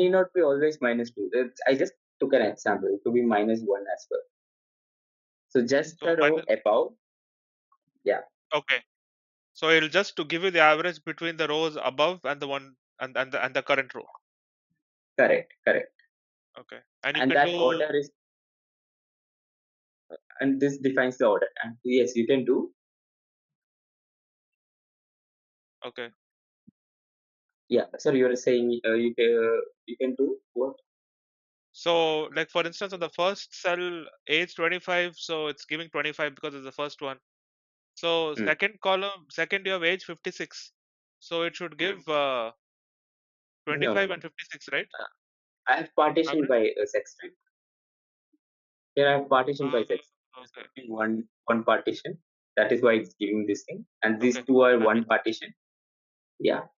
need not be always -2. I just took an example. It could be -1 as well. So just the row above. Yeah. okay, so it'll just to give you the average between the rows above and the one and the current row. Correct. Okay, and you And can that do order is, and this defines the order. And yes, you can do. okay. Yeah. Sorry, you were saying you can do what? So like for instance, on the first cell, age 25, so it's giving 25 because it's the first one. So second column, second you have age 56, so it should give 25 No. and 56, right? I have partitioned by sex rank. Here I have partitioned by sex. Okay. One partition. That is why it's giving this thing. And these Okay. two are one partition. Yeah.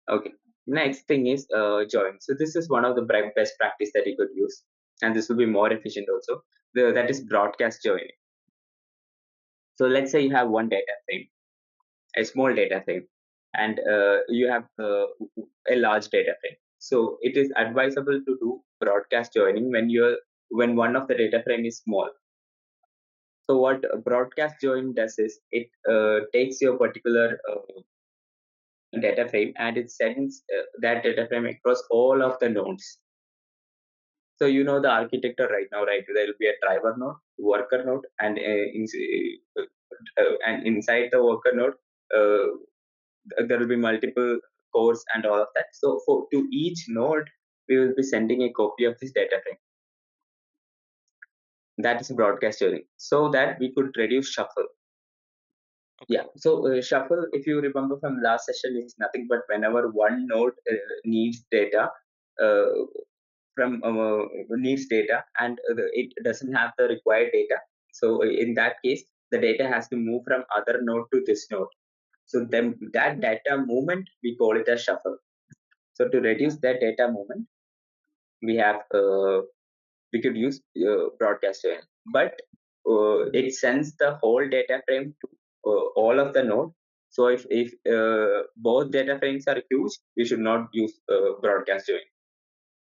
Okay. Next thing is join. So this is one of the best practice that you could use, and this will be more efficient also. That is broadcast joining. So let's say you have one data frame. a small data frame, and you have a large data frame. So it is advisable to do broadcast joining when one of the data frame is small. So what broadcast join does is it takes your particular data frame and it sends that data frame across all of the nodes. So you know the architecture right now, right? There will be a driver node, worker node, and inside the worker node, there will be multiple cores and all of that. So to each node, we will be sending a copy of this data frame. That is broadcast joining, so that we could reduce shuffle. Okay. Yeah. So shuffle, if you remember from last session, is nothing but whenever one node needs data, uh, needs data, and it doesn't have the required data. So in that case, the data has to move from other node to this node. So then that data movement, we call it as shuffle. So to reduce that data movement, we could use broadcast join, but it sends the whole data frame to all of the node. So if both data frames are huge, we should not use broadcast join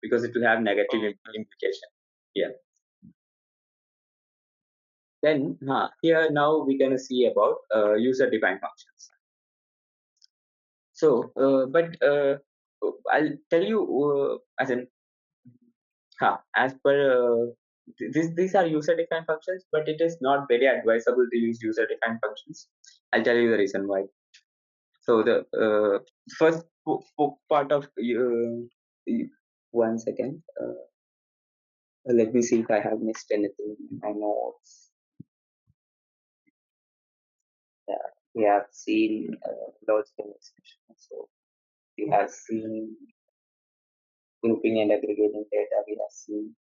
because it will have negative implication. Yeah. Then here now we're gonna see about user-defined functions. So, I'll tell you as per these are user-defined functions, but it is not very advisable to use user-defined functions. I'll tell you the reason why. So the first part of one second. Let me see if I have missed anything in my notes. Yeah, we have seen logical expression. So we have seen grouping and aggregating data. We have seen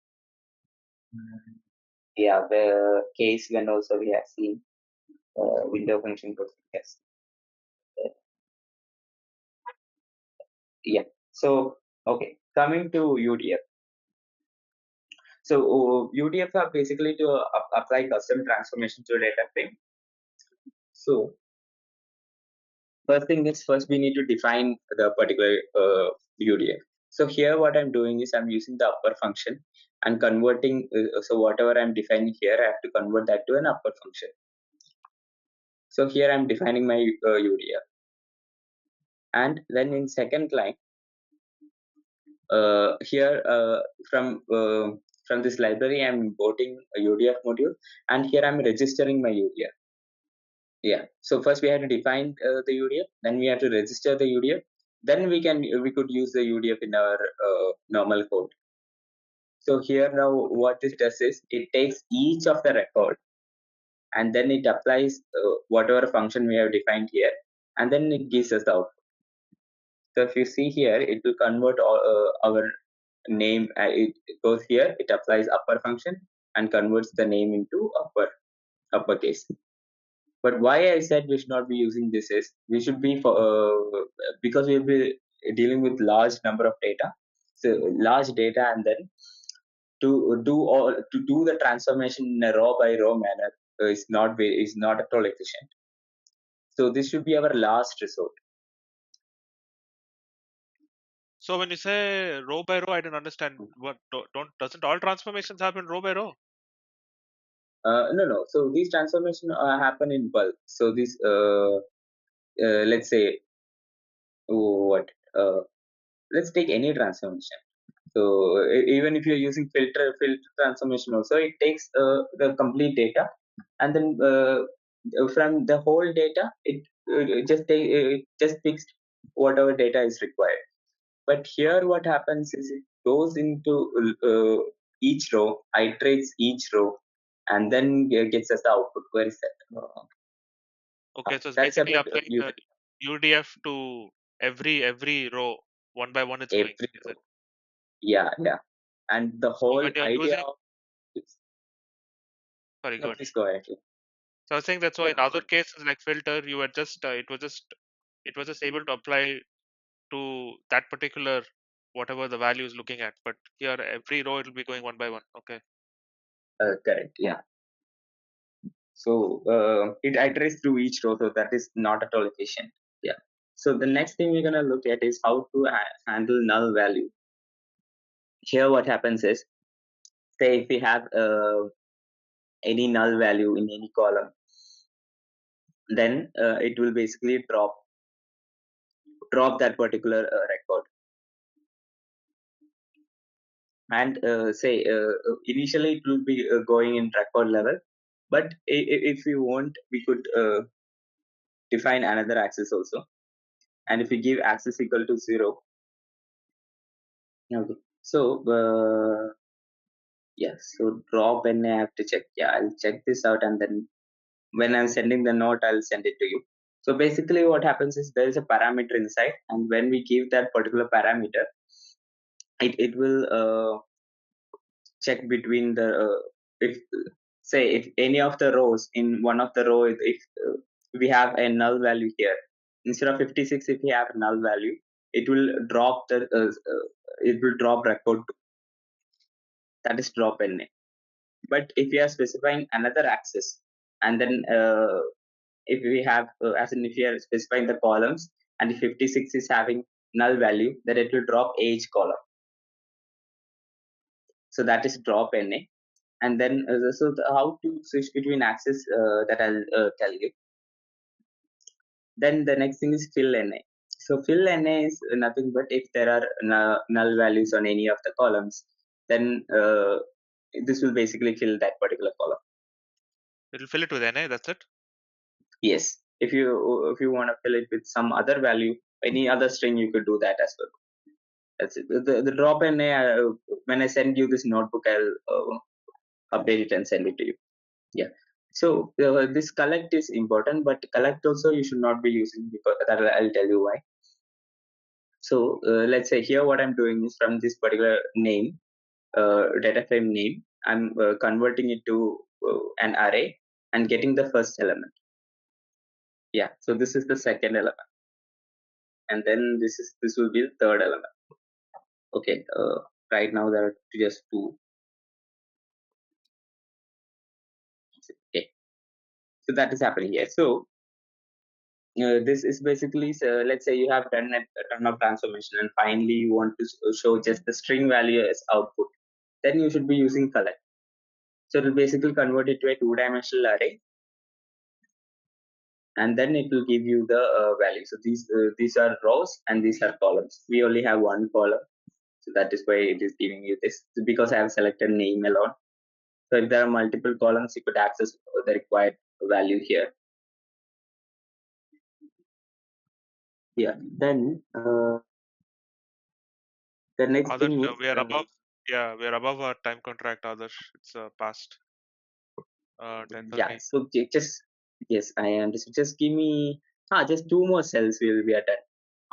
the case when also we have seen window function procedures. Yeah. So okay, coming to UDF. So UDF are basically to apply custom transformation to a data frame. So first thing is, first we need to define the particular UDF. So here what I'm doing is I'm using the upper function and converting, so whatever I'm defining here, I have to convert that to an upper function. So here I'm defining my UDF. And then in second line, here from this library, I'm importing a UDF module, and here I'm registering my UDF. Yeah. So first we have to define the UDF, then we have to register the UDF, then we could use the UDF in our normal code. So here now what this does is it takes each of the record and then it applies whatever function we have defined here, and then it gives us the output. So if you see here, it will convert our name. It goes here, it applies upper function and converts the name into uppercase. But why I said we should not be using this is we should be because we'll be dealing with large number of data, so large data, and then to do the transformation in a row by row manner is not at all efficient. So this should be our last resort. So when you say row by row, I didn't understand. What doesn't all transformations happen row by row? No. So these transformations happen in bulk. So this let's say let's take any transformation. So even if you're using filter transformation also, it takes the complete data, and then from the whole data, it just picks whatever data is required. But here what happens is it goes into each row, iterates each row, and then gets us the output. Where is that? Okay, so it's That's basically about applying the UDF to every row one by one. It's going. every Is row. it? Yeah. And the So whole when you're idea using, of sorry, go ahead. please go ahead. So I was saying that so in other cases like filter, you were just it was just able to apply to that particular whatever the value is looking at. But here every row it will be going one by one. Okay. Correct. Yeah. So it iterates through each row, so that is not at all efficient. Yeah. So the next thing we're gonna look at is how to handle null value. Here, what happens is, say if we have any null value in any column, then it will basically drop that particular record. And say initially it will be going in record level, but if we want, we could define another access also. And if we give access equal to 0, okay. So yeah, so drop, and I have to check. Yeah, I'll check this out, and then when I'm sending the note, I'll send it to you. So basically what happens is there is a parameter inside, and when we give that particular parameter, it will check between the if say if any of the rows in one of the row, if we have a null value here, instead of 56, if we have a null value, it will drop the record 2. That is drop NA. But if we are specifying another access, and then if we have as in if we are specifying the columns, and if 56 is having null value, then it will drop age column. So that is drop NA. And then how to switch between access, that I'll tell you. Then the next thing is fill NA. So fill NA is nothing but if there are null values on any of the columns, then this will basically fill that particular column. It'll fill it with NA. That's it. Yes. If you want to fill it with some other value, any other string, you could do that as well. That's it. The drop NA. When I send you this notebook, I'll update it and send it to you. Yeah. So this collect is important, but collect also you should not be using, because I'll tell you why. So let's say here what I'm doing is from this particular name, data frame name, I'm converting it to an array and getting the first element. Yeah. So this is the second element, and then this will be the third element. Okay. Right now there are just 2. Okay. So that is happening here. So this is basically, let's say you have done a ton of transformation, and finally you want to show just the string value as output. Then you should be using collect. So it will basically convert it to a 2-dimensional array, and then it will give you the value. So these are rows and these are columns. We only have one column, so that is why it is giving you this, because I have selected name alone. So if there are multiple columns, you could access the required value here. Yeah. Then the next thing is we are above. Yeah, we are above our time contract, Adarsh. It's past 10:30. Yeah. So just yes, I understand. Just give me just 2 more cells. We are done.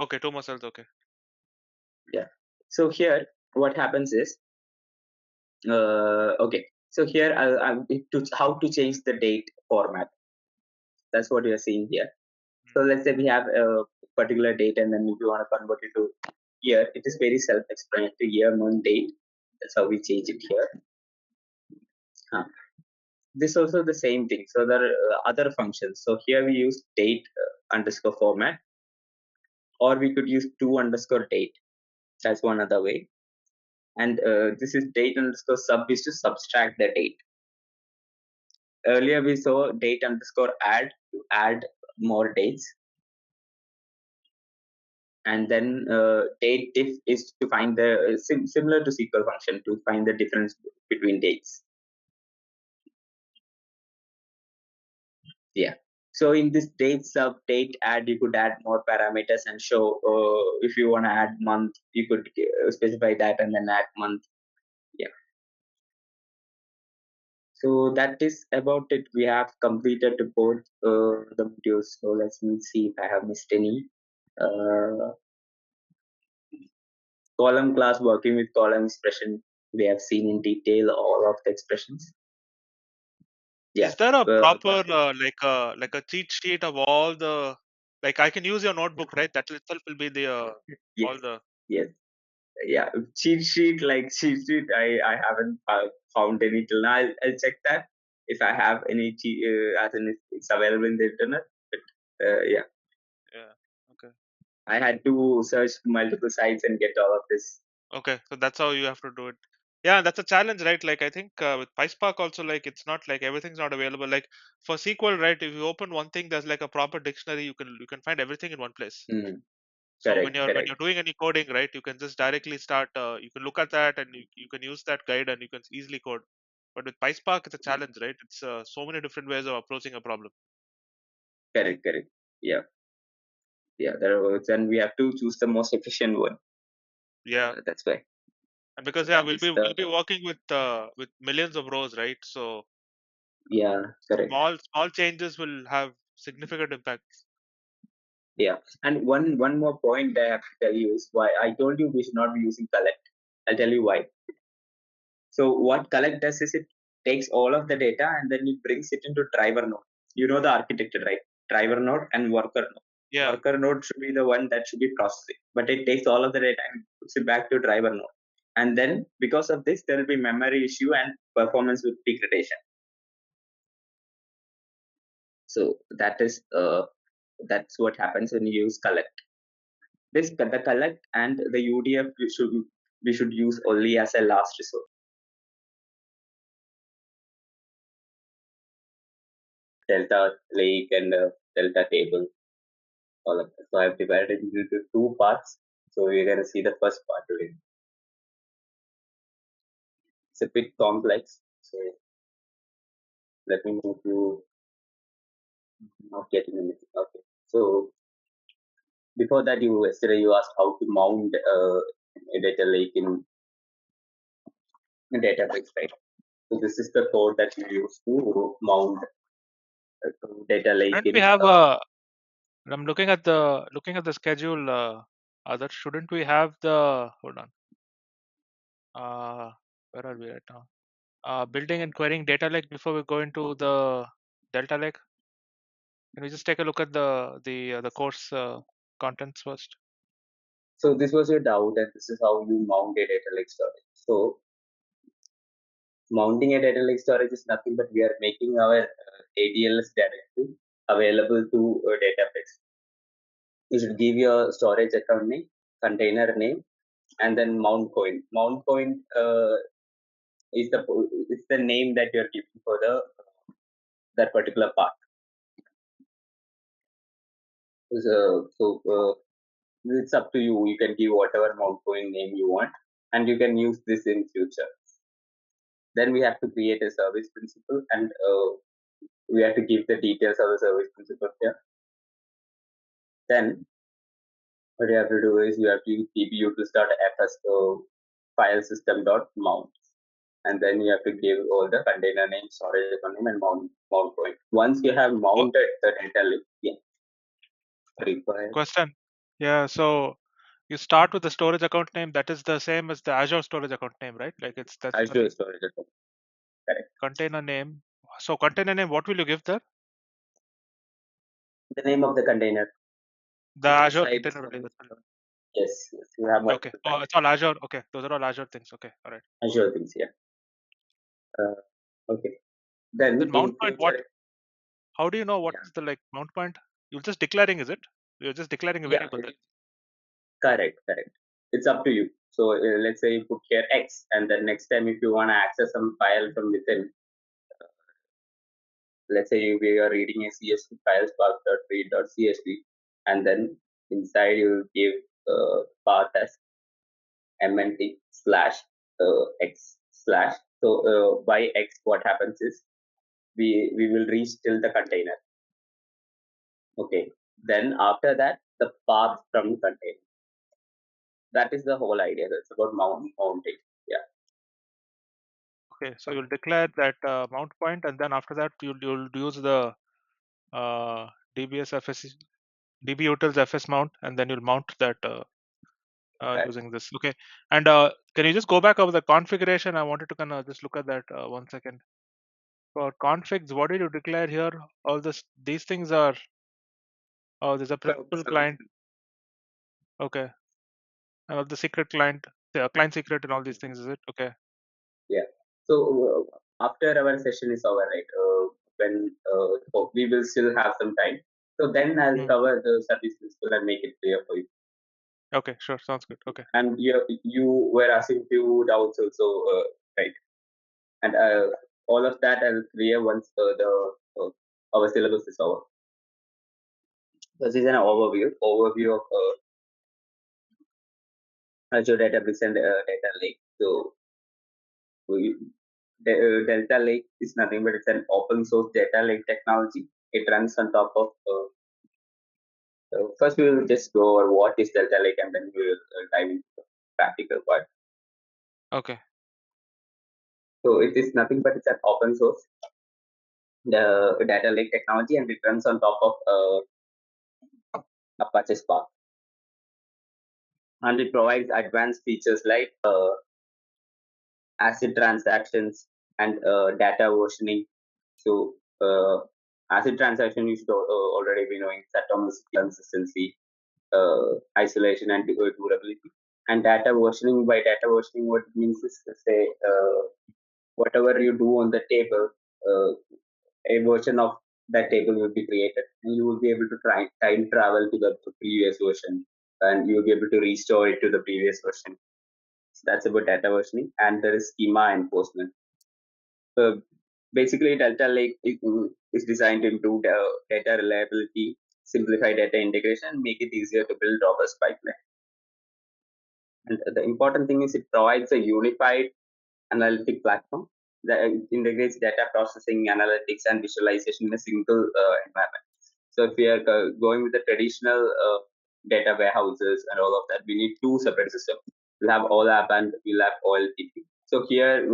Okay, 2 more cells. Okay. Yeah. So here what happens is okay. So here I'll to how to change the date format. That's what we are seeing here. So let's say we have a particular date, and then if you want to convert it to year, it is very self-explanatory. Year, month, date. That's how we change it here. This also the same thing. So there are other functions. So here we use date underscore format, or we could use to underscore date. That's one other way. And this is date underscore sub is to subtract the date. Earlier we saw date underscore add to add more dates. And then date diff is to find the similar to SQL function to find the difference between dates. Yeah. So in this date sub date add, you could add more parameters and show if you want to add month, you could specify that and then add month. Yeah. So that is about it. We have completed both the modules. So let me see if I have missed any. Column class, working with column expression. We have seen in detail all of the expressions. Yeah. Is there a proper like a cheat sheet of all the, like I can use your notebook, right? That itself will be the yes, all the. yes. Yeah, cheat sheet, I haven't found any till now. I'll check that. if I have any as in it's available in the internet. But yeah, Okay. I had to search multiple sites and get all of this. Okay. So that's how you have to do it. Yeah, that's a challenge, right? Like I think with PySpark also, like it's not like everything's not available. Like for SQL, right? If you open one thing, there's like a proper dictionary. You can find everything in one place. So when Correct. you're doing any coding, right, you can just directly start. You can look at that and you can use that guide and you can easily code. But with PySpark, it's a challenge, right? It's so many different ways of approaching a problem. Correct. Yeah. There are, and we have to choose the most efficient one. Yeah. That's why. And because That we'll is be working with millions of rows, right? So yeah, correct. small changes will have significant impacts. Yeah, and one more point I have to tell you is why I told you we should not be using collect. I'll tell you why. So what collect does is it takes all of the data and then it brings it into driver node. You know the architecture, right? Driver node and worker node. Yeah. Worker node should be the one that should be processing, but it takes all of the data and puts it back to driver node. And then because of this, there will be memory issue and performance with degradation. So that's what happens when you use collect. The collect and the UDF we should use only as a last resort. Delta lake and delta table, all of that. So I've divided it into two parts. So we're gonna see the first part today. It's a bit complex. So let me move to not getting anything. Okay. So before that, yesterday you asked how to mount a data lake in Databricks, right? So this is the code that you use to mount data lake Shouldn't in. we have I'm looking at the schedule. Other shouldn't we have the hold on? Where are we right now? Building and querying data lake before we go into the Delta Lake. Can we just take a look at the course contents first? So this was your doubt, and this is how you mount a data lake storage. So mounting a data lake storage is nothing but we are making our ADLS directory available to Databricks. You should give your storage account name, container name, and then mount point. Mount point is the name that you're giving for that particular part. So it's up to you. You can give whatever mount point name you want, and you can use this in future. Then we have to create a service principal, and we have to give the details of the service principal here. Then what you have to do is you have to use DBUtils.fs file system.mount, and then you have to give all the container name, storage account name, and mount point. Once you have mounted the data lake, required. Question. Yeah. So you start with the storage account name that is the same as the Azure storage account name, right? Like that's Azure storage account. Correct. container name. So container name, what will you give there? The name of the container. The Azure container will be the Yes, you have okay. Oh, it's all Azure. Okay, those are all Azure things. Okay, all right. Azure things, yeah. Okay. Then in mount point, what? future, How do you know what is the like mount point? You're just declaring, is it? You're just declaring a variable. Correct. It's up to you. So let's say you put here X, and then next time if you want to access some file from within, let's say we are reading a CSV file spark.read.csv, and then inside you will give path as mnt slash x slash. So by X, what happens is we will reach till the container. Okay. Then after that, the path from container. That is the whole idea. That's about mounting. Yeah. Okay, so you'll declare that mount point, and then after that you'll use the DBUtils FS mount, and then you'll mount that using this. Okay, and can you just go back over the configuration? I wanted to kind of just look at that 1 second. For configs, what did you declare here? All these things are. Oh, there's a principal client. Okay, the secret client, the client secret, and all these things. Is it okay? Yeah. So after our session is over, right? When we will still have some time. So then I'll cover the service principle and make it clear for you. Okay, sure, sounds good. Okay. And you were asking few doubts also, right? And all of that I'll clear once our syllabus is over. This is an overview of Azure Databricks and Data Lake. So Delta Lake is nothing but it's an open source data lake technology. It runs on top of. First, we will just go over what is Delta Lake, and then we will dive into the practical part. Okay. So it is nothing but it's an open source the data lake technology, and it runs on top of Apache Spark, and it provides advanced features like ACID transactions and data versioning. So ACID transaction you should already be knowing atomicity, consistency, isolation, and durability. And data versioning, by data versioning, what it means is to say whatever you do on the table, a version of that table will be created, and you will be able to time travel to the previous version, and you will be able to restore it to the previous version. So that's about data versioning, and there is schema enforcement. So basically, Delta Lake is designed to improve data reliability, simplify data integration, and make it easier to build robust pipeline. And the important thing is it provides a unified analytic platform that integrates data processing, analytics, and visualization in a single environment. So if we are going with the traditional data warehouses and all of that, we need two separate systems. We'll have OLAP and we'll have OLTP. So here,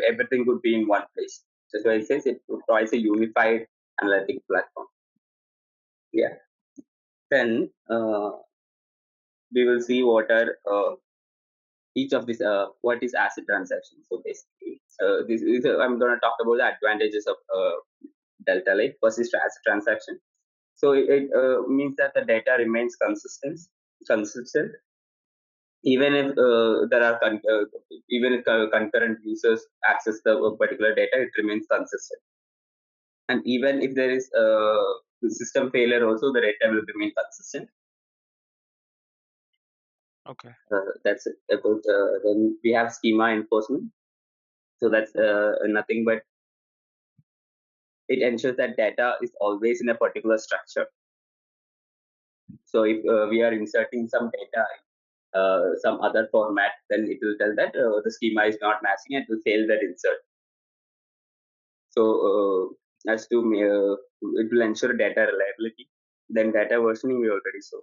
everything would be in one place. That's why it says it provides a unified analytic platform. Yeah. Then we will see what are each of these. What is ACID transaction? So basically, this is I'm going to talk about the advantages of Delta Lake versus ACID transaction. So it means that the data remains consistent, even if there are even if concurrent users access the particular data, it remains consistent. And even if there is system failure, also the data will remain consistent. Okay. That's it. About then we have schema enforcement. So that's nothing but it ensures that data is always in a particular structure. So if we are inserting some data some other format, then it will tell that the schema is not matching and it will fail that insert. So as to it will ensure data reliability. Then data versioning we already saw.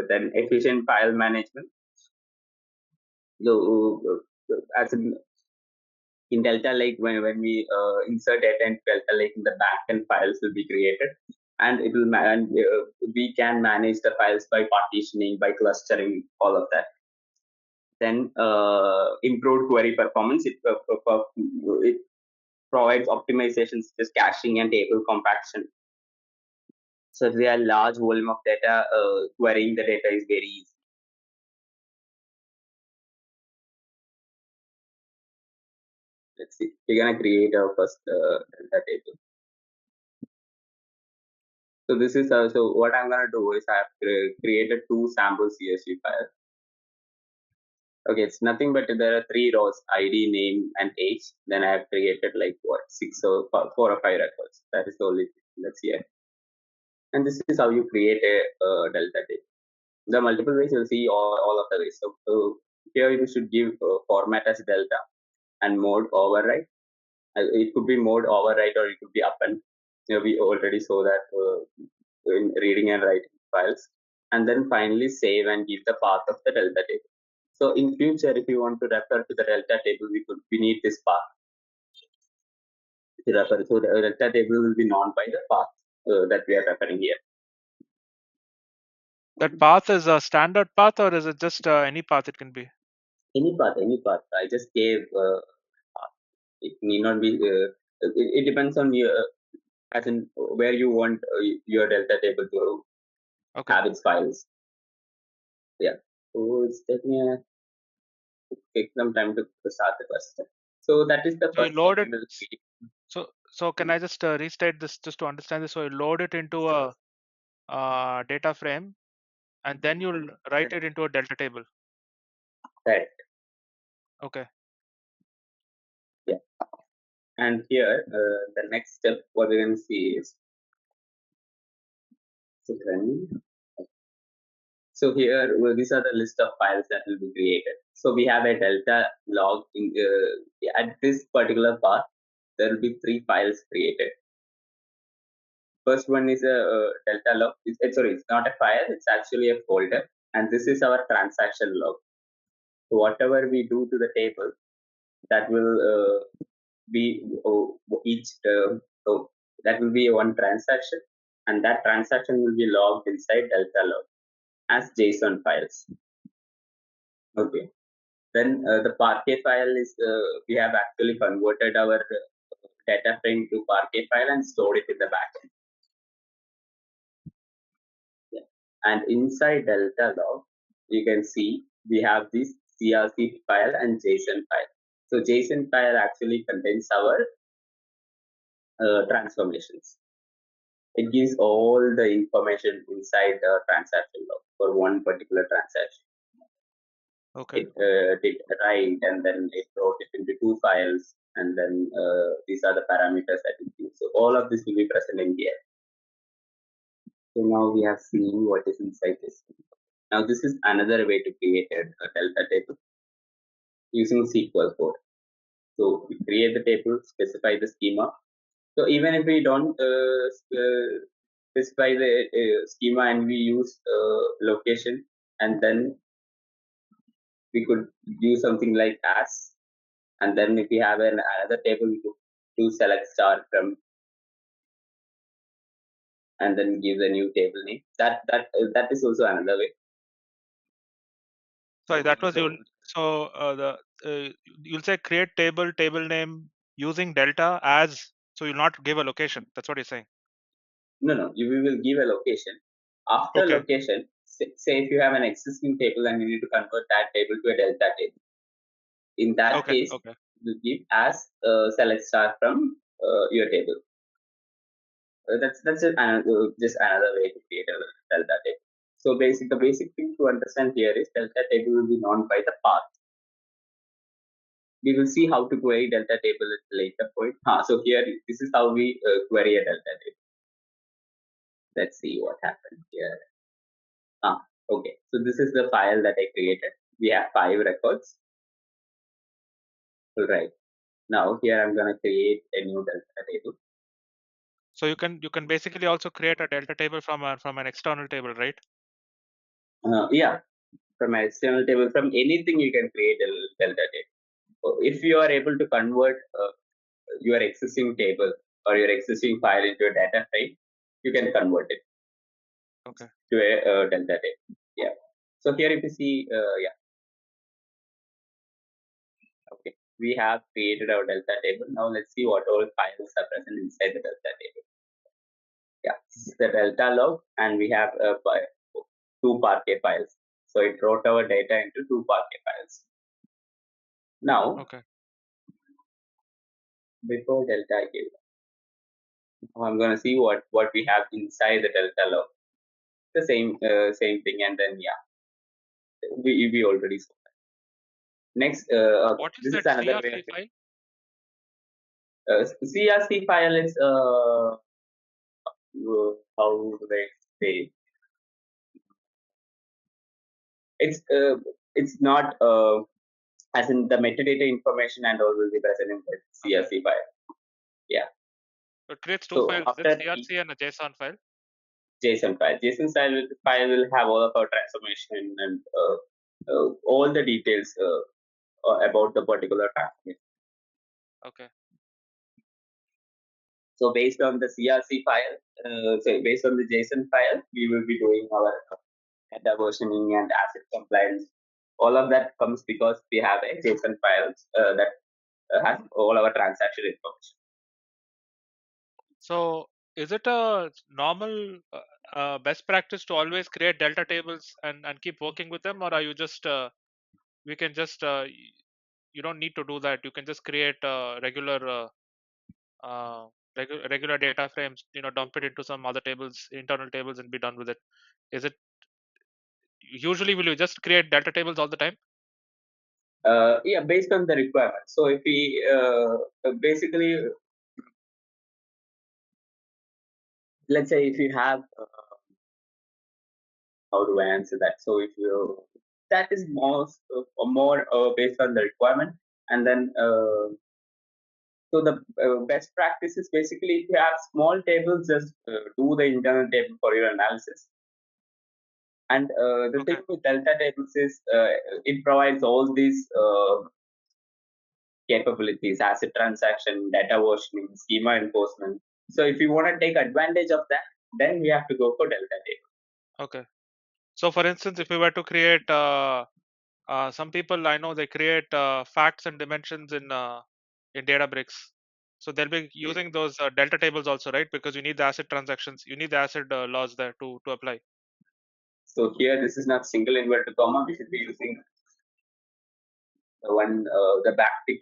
Then efficient file management. So as in Delta Lake, when we insert data in Delta Lake, in the backend files will be created, and it will we can manage the files by partitioning, by clustering, all of that. Then improved query performance. It provides optimizations such as caching and table compaction. So if we have large volume of data, querying the data is very easy. Let's see. We're gonna create our first data table. So this is so what I'm gonna do is I have created two sample CSV files. Okay, it's nothing but there are 3 rows: ID, name, and age. Then I have created like what 4 or 5 records. That is the only thing that's here. And this is how you create a delta table. The multiple ways you'll see all of the ways. So here you should give format as delta and mode override. It could be mode override or it could be append. We already saw that in reading and writing files. And then finally save and give the path of the delta table. So in future, if you want to refer to the delta table, we need this path to refer. So the delta table will be known by the path that we are referring here. That path is a standard path, or is it just any path it can be? Any path. I just gave it need not be. It depends on your as in where you want your delta table to have its files. Yeah. So it's taking take some time to start the question. So that is the So you first step load it. we will see. So can I just restate this just to understand this? So you load it into a data frame, and then you'll write it into a delta table. Right. Okay. Yeah. And here, the next step, what we're going to see is, so here, these are the list of files that will be created. So we have a delta log in at this particular path. There will be 3 files created. First one is a delta log. Sorry, it's not a file. It's actually a folder, and this is our transaction log. So whatever we do to the table, that will be each so that will be one transaction, and that transaction will be logged inside delta log as JSON files. Okay. Then the Parquet file is we have actually converted our data frame to Parquet file and stored it in the backend. Yeah. And inside delta log, you can see we have this CRC file and JSON file. So JSON file actually contains our transformations. It gives all the information inside the transaction log for one particular transaction. Okay. It did write, and then it wrote it into 2 files, and then these are the parameters that it gives. So all of this will be present in here. So now we have seen what is inside this. Now this is another way to create a delta table using SQL code. So we create the table, specify the schema. So even if we don't specify the schema and we use location, and then we could use something like as, and then if we have another table, we could do select star from, and then give the new table name. That is also another way. Sorry, that was you. So you'll say create table name using delta as. So you'll not give a location. That's what you're saying. No, we will give a location. After Okay. location, say if you have an existing table and you need to convert that table to a delta table. In that case, you give as select star from your table. That's just another way to create a delta table. So the basic thing to understand here is delta table will be known by the path. We will see how to query delta table at a later point. So here, this is how we query a delta table. Let's see what happened here. Okay, so this is the file that I created. We have 5 records. Right. Now here I'm gonna create a new delta table. So you can basically also create a delta table from an external table, right? Yeah, from an external table, from anything you can create a delta table. So if you are able to convert your existing table or your existing file into a data frame, you can convert it to a delta table. Yeah. So here if you see, yeah. Okay, we have created our delta table. Now let's see what all files are present inside the delta table. Yeah, this is the delta log, and we have 2 Parquet files. So it wrote our data into 2 Parquet files. Now, before delta I give, I'm going to see what we have inside the delta log. The same thing, and then yeah, we already saw that. Next, What is this that is another CRC way. file? CRC file is how do I say? It's not as in the metadata information and all will be present in the CRC file. Yeah. So it creates 2 files, after CRC and a JSON file. JSON file. JSON file will have all of our transformation and all the details about the particular transformation. Okay. So based on the CRC file, based on the JSON file, we will be doing our data versioning and asset compliance. All of that comes because we have a JSON file that has all our transaction information. So is it a normal best practice to always create delta tables and keep working with them, or are you just we can just you don't need to do that. You can just create uh, regular data frames, dump it into some other tables, internal tables, and be done with it. Is it usually will you just create delta tables all the time? Yeah, based on the requirement. So if we basically, let's say if you have, how do I answer that? So if you, that is more based on the requirement, and then so the best practice is basically if you have small tables, just do the internal table for your analysis. And the Okay. thing with delta tables is it provides all these capabilities: asset transaction, data versioning, schema enforcement. So if you want to take advantage of that, then we have to go for delta table. Okay. So for instance, if we were to create some people I know, they create facts and dimensions in Databricks. So they'll be using those delta tables also, right? Because you need the asset transactions, you need the asset laws there to apply. So here, this is not single inverted comma. We should be using the one, the backtick.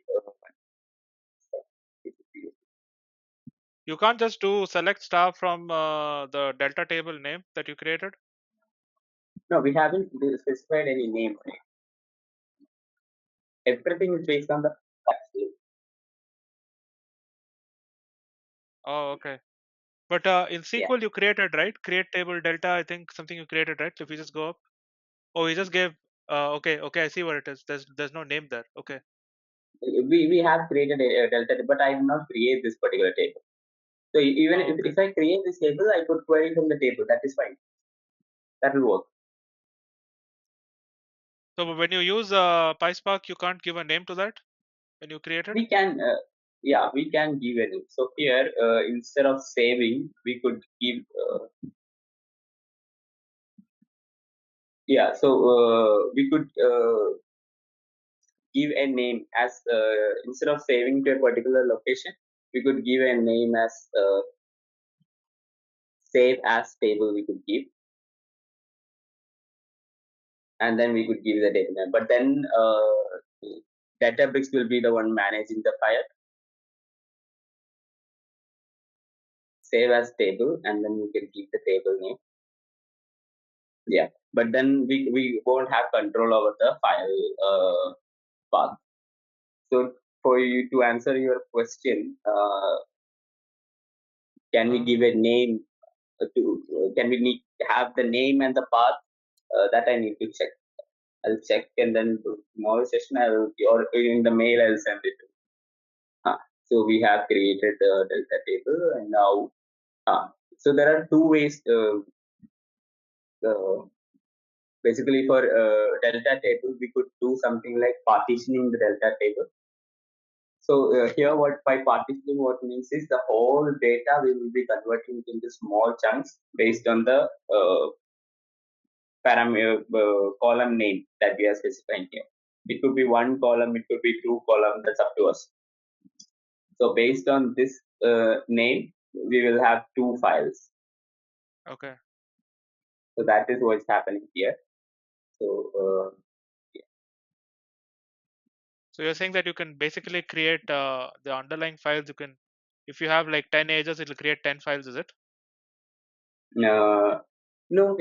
You can't just do select star from the delta table name that you created. No, we haven't specified any name. Right? Everything is based on the backtick. Oh, okay. But in Yeah. SQL you created, right? Create table delta, I think something you created, right? If you just go up. Oh, you just gave. Okay, I see what it is. There's no name there. Okay. We have created a delta, but I did not create this particular table. So even Oh, okay. if I create this table, I could query from the table. That is fine. That will work. So when you use PySpark, you can't give a name to that when you create it. We can, yeah, we can give a name. So here, instead of saving, we could give, yeah. So we could give a name as instead of saving to a particular location, we could give a name as save as table. We could give, and then we could give the data name. But then Databricks will be the one managing the file. Save as table, and then we can give the table name. Yeah, but then we won't have control over the file path. So for you to answer your question, can we give a name to? Can we have the name and the path? That I need to check. I'll check, and then tomorrow session or in the mail I'll send it. So we have created the delta table, and now so there are two ways. Basically, for delta table, we could do something like partitioning the delta table. So here, what by partitioning what means is the whole data we will be converting it into small chunks based on the column name that we are specifying here. It could be one column, it could be two columns. That's up to us. So based on this name, we will have two files. Okay. So that is what's happening here. So So you're saying that you can basically create the underlying files. You can, if you have like 10 edges, it'll create 10 files. Is it? no, so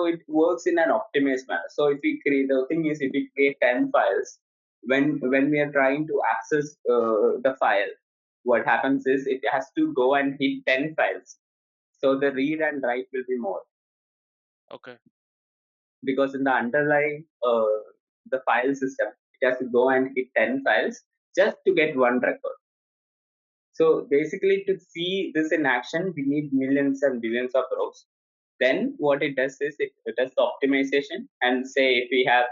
it works in an optimized manner. So if we create, the thing is, if we create 10 files, when we are trying to access the file, what happens is it has to go and hit 10 files. So the read and write will be more. Okay. Because in the underlying the file system, it has to go and hit 10 files just to get one record. So basically, to see this in action, we need millions and billions of rows. Then what it does is it does the optimization, and say if we have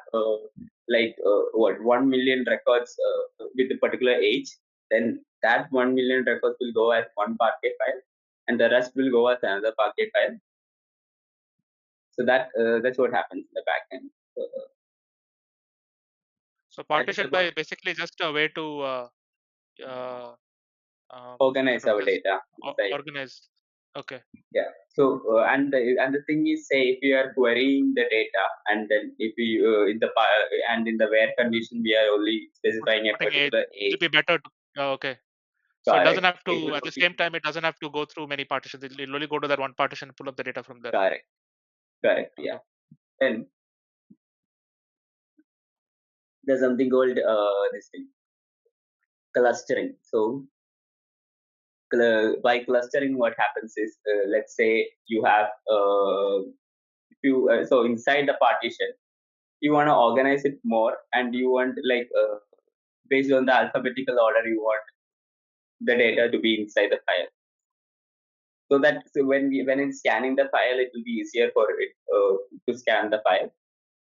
like 1 million records with a particular age, then that 1 million records will go as one Parquet file, and the rest will go as another Parquet file. So that's what happens in the backend. So partition by basically just a way to Organize our just data. organize. Okay. Yeah. So and the thing is, say if you are querying the data, and then if you and in the where condition we are only specifying a Putting age, particular it'll age. be better. Okay. So it doesn't Correct. have It to, at would the be same time, it doesn't have to go through many partitions. It'll only go to that one partition and pull up the data from there. correct. Correct. Yeah. Okay. Then there's something called this thing, clustering. So by clustering, what happens is, let's say you have so inside the partition, you want to organize it more, and you want like based on the alphabetical order, you want the data to be inside the file. So that when it's scanning the file, it will be easier for it to scan the file.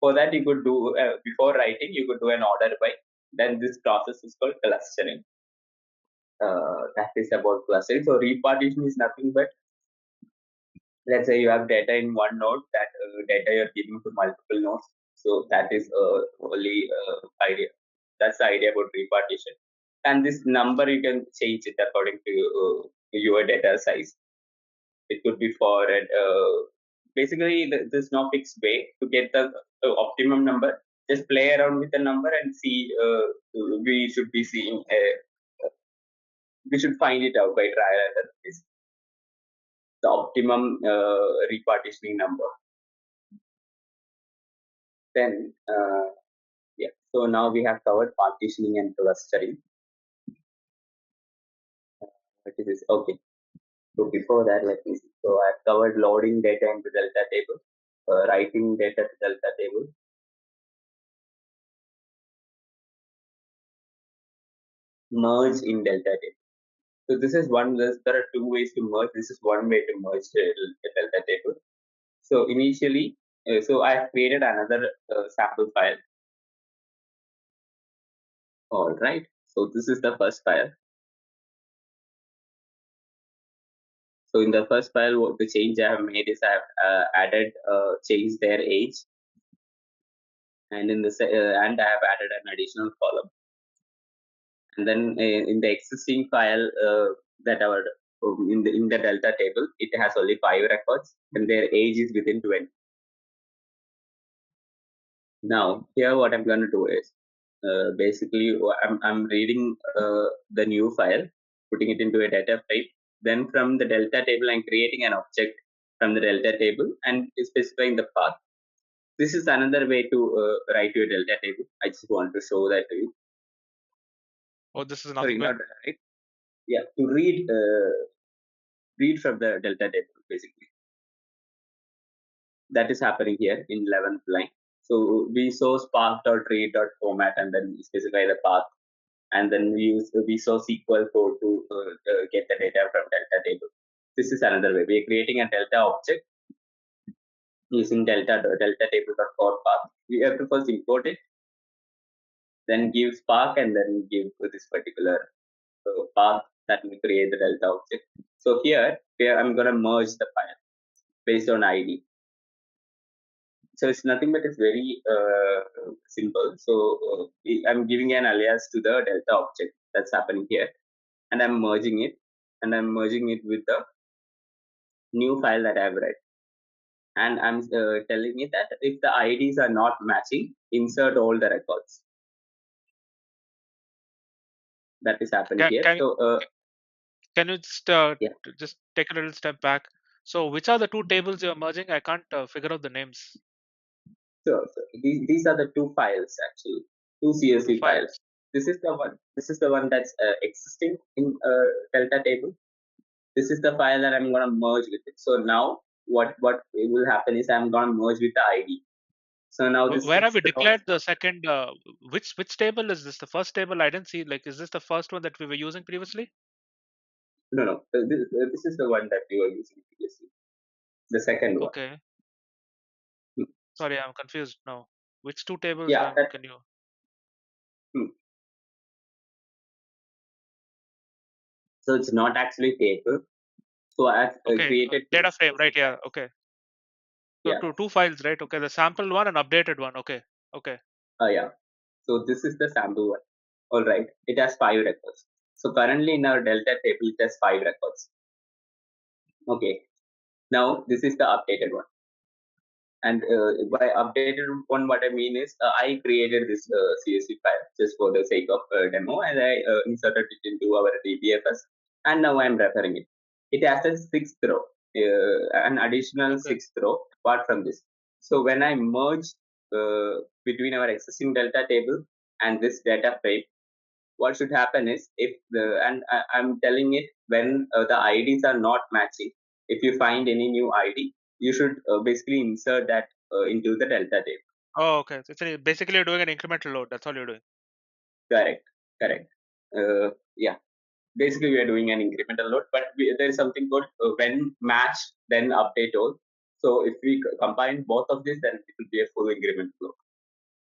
For that, you could do before writing, you could do an order by. Then this process is called clustering. That is about clustering. So repartition is nothing but, let's say you have data in one node, that data you're giving to multiple nodes. So that is only idea. That's the idea about repartition. And this number, you can change it according to your data size. It could be for basically there's no fixed way to get the optimum number. Just play around with the number and see. We should be seeing. We should find it out by trial and error. The optimum repartitioning number. Then yeah. So now we have covered partitioning and clustering. What is this? Okay. So before that, let me see. So I've covered loading data into delta table, writing data to delta table, merge in delta table. So this is one. There are two ways to merge. This is one way to merge the delta table. So initially, so I have created another sample file. All right. So this is the first file. So in the first file, what the change I have made is I have added changed their age, and in the and I have added an additional column. And then in the existing file that our in the delta table, it has only 5 records, and their age is within 20. Now here, what I'm going to do is basically I'm reading the new file, putting it into a data frame. Then from the delta table, I'm creating an object from the delta table and specifying the path. This is another way to write your delta table. I just want to show that to you. Oh, this is Sorry, another way. not right. Yeah, to read from the delta table, basically. That is happening here in 11th line. So we saw spark.read.format and then we specify the path, and then we saw SQL code to get the data from delta table. This is another way. We are creating a delta object using delta table.core path. We have to first import it, then give Spark, and then give this particular path that will create the delta object. So here I'm going to merge the file based on ID. So it's nothing but it's very simple. So I'm giving an alias to the delta object that's happening here, and I'm merging it, with the new file that I've read. And I'm telling it that if the IDs are not matching, insert all the records. That is happening here. Can you just yeah. just take a little step back? So which are the two tables you're merging? I can't figure out the names. So these are the two files actually, two CSV Two files. files. This is the one that's existing in delta table. This is the file that I'm going to merge with it. So now what will happen is I'm going to merge with the ID. So now this Where have we the declared the second? Which table is this? The first table I didn't see. Like, is this the first one that we were using previously? no. This is the one that we were using previously. The second one. Okay. Sorry, I'm confused now. Which two tables Yeah. can you? So it's not actually table. So I've created Data frame, right? Yeah. files. Okay. So Yeah. two files, right? Okay. The sample one and updated one. Okay. Okay. Yeah. So this is the sample one. All right. It has 5 records. So currently in our delta table, it has 5 records. Okay. Now this is the updated one. And by updated one, what I mean is I created this CSV file just for the sake of demo, and I inserted it into our DBFS, and now I'm referring it. It has a sixth row, an additional sixth row apart from this. So when I merge between our existing delta table and this data frame, what should happen is if I'm telling it when the IDs are not matching, if you find any new ID, you should basically insert that into the delta table. Oh, okay. So it's basically you're doing an incremental load. That's all you're doing. Correct. Yeah. Basically, we are doing an incremental load, but there is something called when match, then update all. So if we combine both of this, then it will be a full incremental load.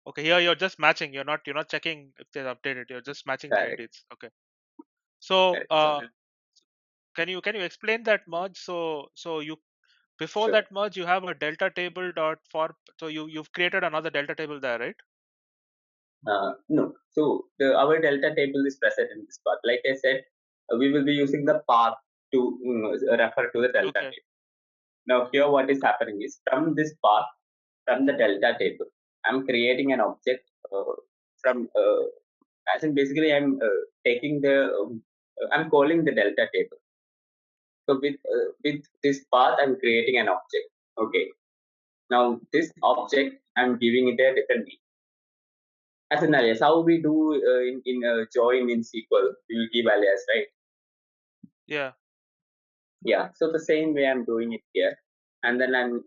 Okay, here you're just matching. You're not checking if they're updated. You're just matching Correct. the IDs. Okay. So Correct. can you explain that merge? So you before Sure. that merge, you have a delta table dot for. So you've created another delta table there, right? No. So our delta table is present in this part. Like I said, we will be using the path to refer to the delta table. Now here what is happening is from this path, from the delta table, I'm creating an object from, as in basically I'm taking the, I'm calling the delta table. So with this path, I'm creating an object. Okay. Now this object, I'm giving it a different name. As an alias, how we do in join in SQL, we will give alias, right? Yeah. Yeah. So the same way I'm doing it here, and then I'm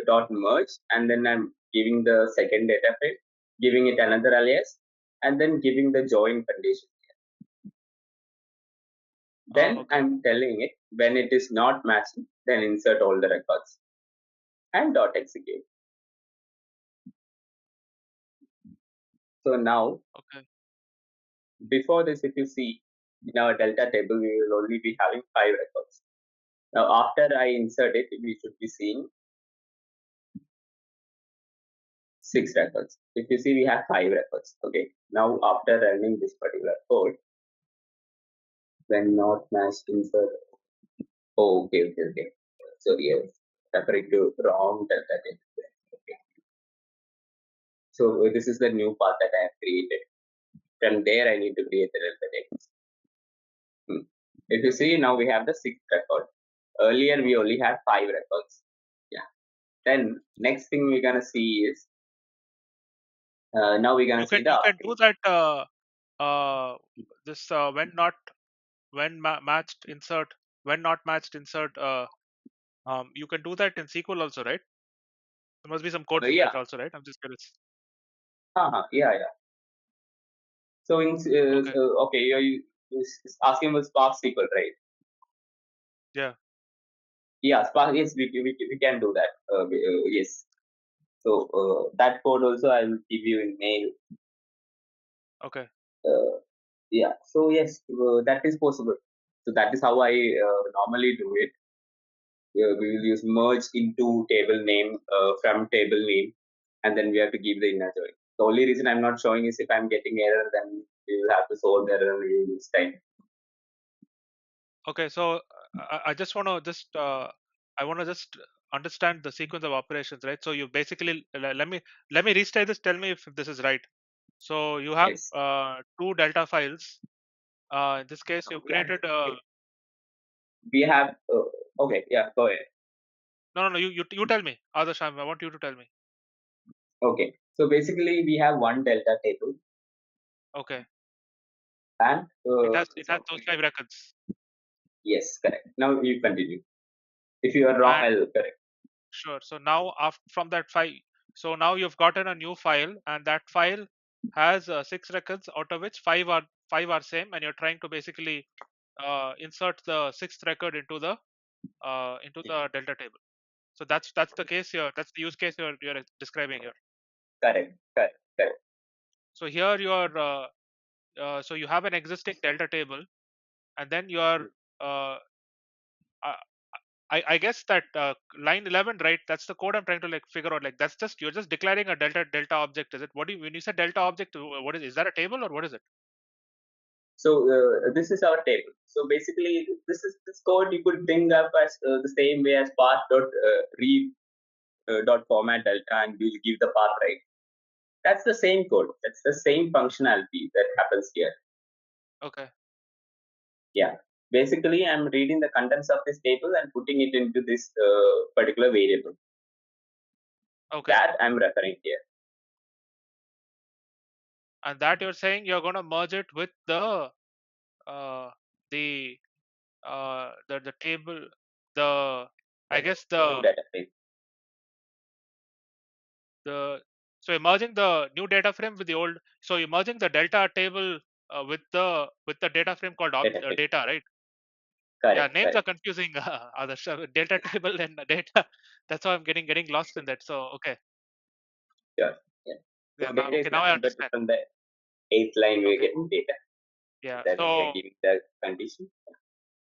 dot merge, and then I'm giving the second data frame, giving it another alias, and then giving the join condition. Then okay. I'm telling it when it is not matching, then insert all the records and dot execute. So now, before this, if you see in our delta table, we will only be having 5 records. Now, after I insert it, we should be seeing 6 records. If you see, we have 5 records. Okay. Now, after running this particular code, when not matched, insert. Oh, okay. So yes, referring to wrong delta table. Okay. So this is the new path that I have created. From there, I need to create the delta table. If you see, now we have the 6th record. Earlier, we only had 5 records. Yeah. Then next thing we're gonna see is now we're gonna see the. You can do that. This when matched insert, when not matched insert. You can do that in SQL also, right? There must be some code for that also, right? I'm just curious. Yeah. So in okay, you're asking about Spark SQL, right? Yeah. Yeah, Spark. Yes, we can do that. Yes. So that code also I will give you in mail. Okay. Yeah. So yes, that is possible. So that is how I normally do it. We will use merge into table name from table name, and then we have to give the inner join. The only reason I'm not showing is if I'm getting error, then we will have to solve the error this time. Okay, so I just want to just understand the sequence of operations, right? So you basically let me restate this. Tell me if this is right. So you have 2 delta files. In this case, you've created. We have. Okay, yeah, go ahead. No. You tell me, Adarsh. I want you to tell me. Okay, so basically we have one delta table. Okay. And it has those 5 records. Yes, correct. Now you continue. If you are wrong, I'll correct. Sure. So now from that file, so now you've gotten a new file, and that file has 6 records, out of which 5 are same, and you're trying to basically insert the 6th record into the delta table. So that's the case here. That's the use case you're describing here. Correct. So here you're so you have an existing delta table, and then you are I guess that line 11, right? That's the code I'm trying to like figure out. Like that's just you're just declaring a delta object. Is it? When you say delta object, what is that a table or what is it? So this is our table. So basically, this code you could think of as the same way as path.read dot format delta, and we'll give the path, right? That's the same code. That's the same functionality that happens here. Okay. Yeah. Basically, I'm reading the contents of this table and putting it into this particular variable. Okay. That I'm referring here. And that you're saying you're going to merge it with the table, I guess New data frame. so you're merging the new data frame with the old. So you're merging the delta table with the data frame called data, right? Correct. Yeah, names correct. are confusing. Delta table and data. That's why I'm getting lost in that. So okay. Sure. Yeah. So Yeah. data is Now I nothing but understand. from the 8th line we're Okay. getting data. Yeah. Then we are So giving the condition.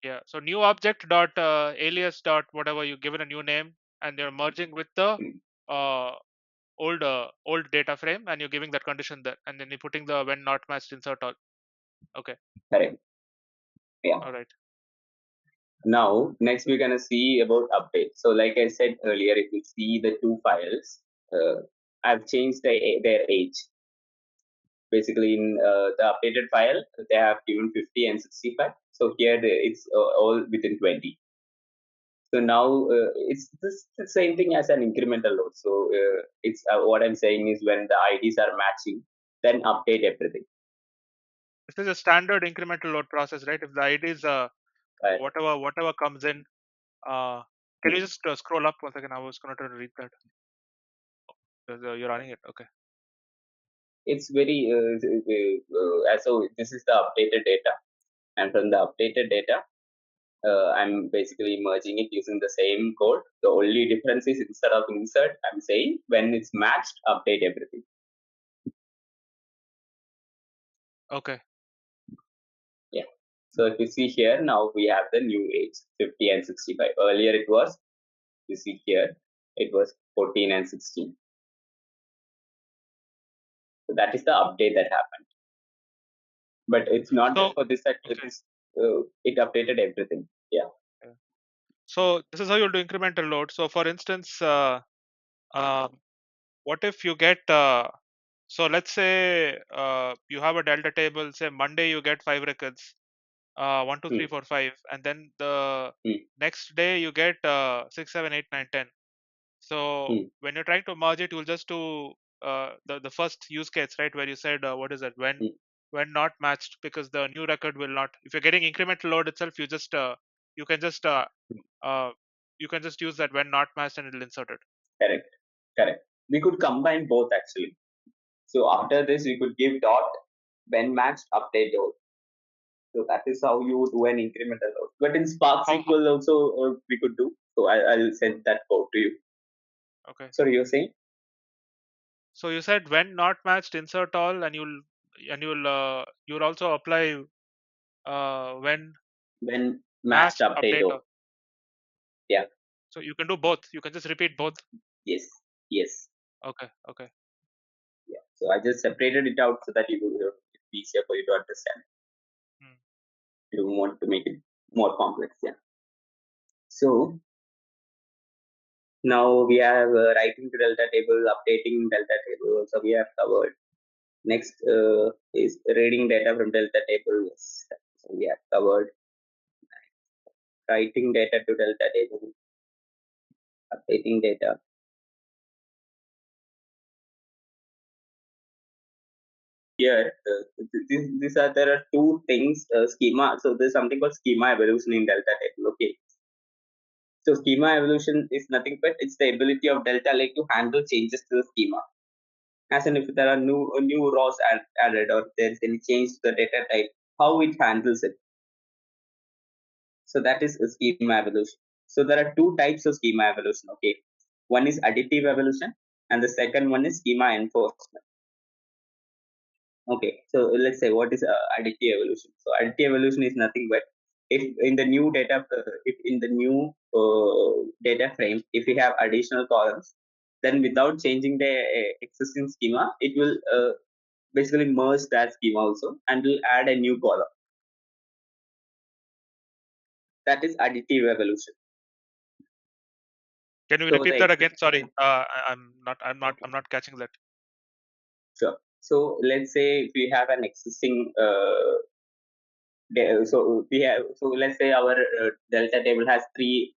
yeah. So new object dot alias dot whatever, you given a new name, and you're merging with the uh, old data frame, and you're giving that condition there, and then you're putting the when not matched insert all. Okay. Correct. Yeah. All right. Now, next we're gonna see about update. So, like I said earlier, if you see the two files, I've changed their age. Basically, in the updated file, they have given 50 and 65. So here it's all within 20. So now it's the same thing as an incremental load. So it's what I'm saying is when the IDs are matching, then update everything. This is a standard incremental load process, right? If the ID is Right. whatever comes in, can you just scroll up 1 second? I was going to try to read that. You're running it, okay? It's very so this is the updated data, and from the updated data, I'm basically merging it using the same code. The only difference is instead of insert, I'm saying when it's matched, update everything. Okay. Yeah. So if you see here, now we have the new age, 50 and 65. Earlier it was, you see here, it was 14 and 16. So that is the update that happened. But it's not just for this, it updated everything. Yeah. So this is how you'll do incremental load. So for instance, what if you get, so let's say you have a delta table, say Monday you get 5 records, 1, 2, 3, 4, 5, and then the next day you get 6, 7, 8, 9, 10. So when you're trying to merge it, you'll just do the first use case, right? Where you said, what is it? When not matched, because the new record will not, if you're getting incremental load itself, you just, you can just use that when not matched and it'll insert it. Correct. Correct. We could combine both actually. So after this, we could give dot when matched update dot. So that is how you do an incremental load. But in Spark SQL also we could do. So I'll send that code to you. Okay. Sorry, you're saying? So you said when not matched, insert all, and you'll also apply when matched update all. Yeah. So you can do both. You can just repeat both. Yes. Yes. Okay. Okay. Yeah. So I just separated it out so that it's easier for you to understand. You don't want to make it more complex. Yeah. So now we have writing to delta table, updating delta table. So we have covered. Next is reading data from delta table. So we have covered. Writing data to delta table, updating data. Here, there are two things. Schema. So there's something called schema evolution in delta table. Okay. So schema evolution is nothing but it's the ability of delta lake to handle changes to the schema. As in, if there are new rows added or there's any change to the data type, how it handles it. So that is a schema evolution. So there are two types of schema evolution. Okay, one is additive evolution, and the second one is schema enforcement. Okay, so let's say what is additive evolution. So additive evolution is nothing but if in the new data, data frame, if we have additional columns, then without changing the existing schema, it will basically merge that schema also and will add a new column. That is additive evolution. Can you So repeat that again? Sorry, I'm not catching that. Sure. So let's say if we have an existing so let's say our delta table has 3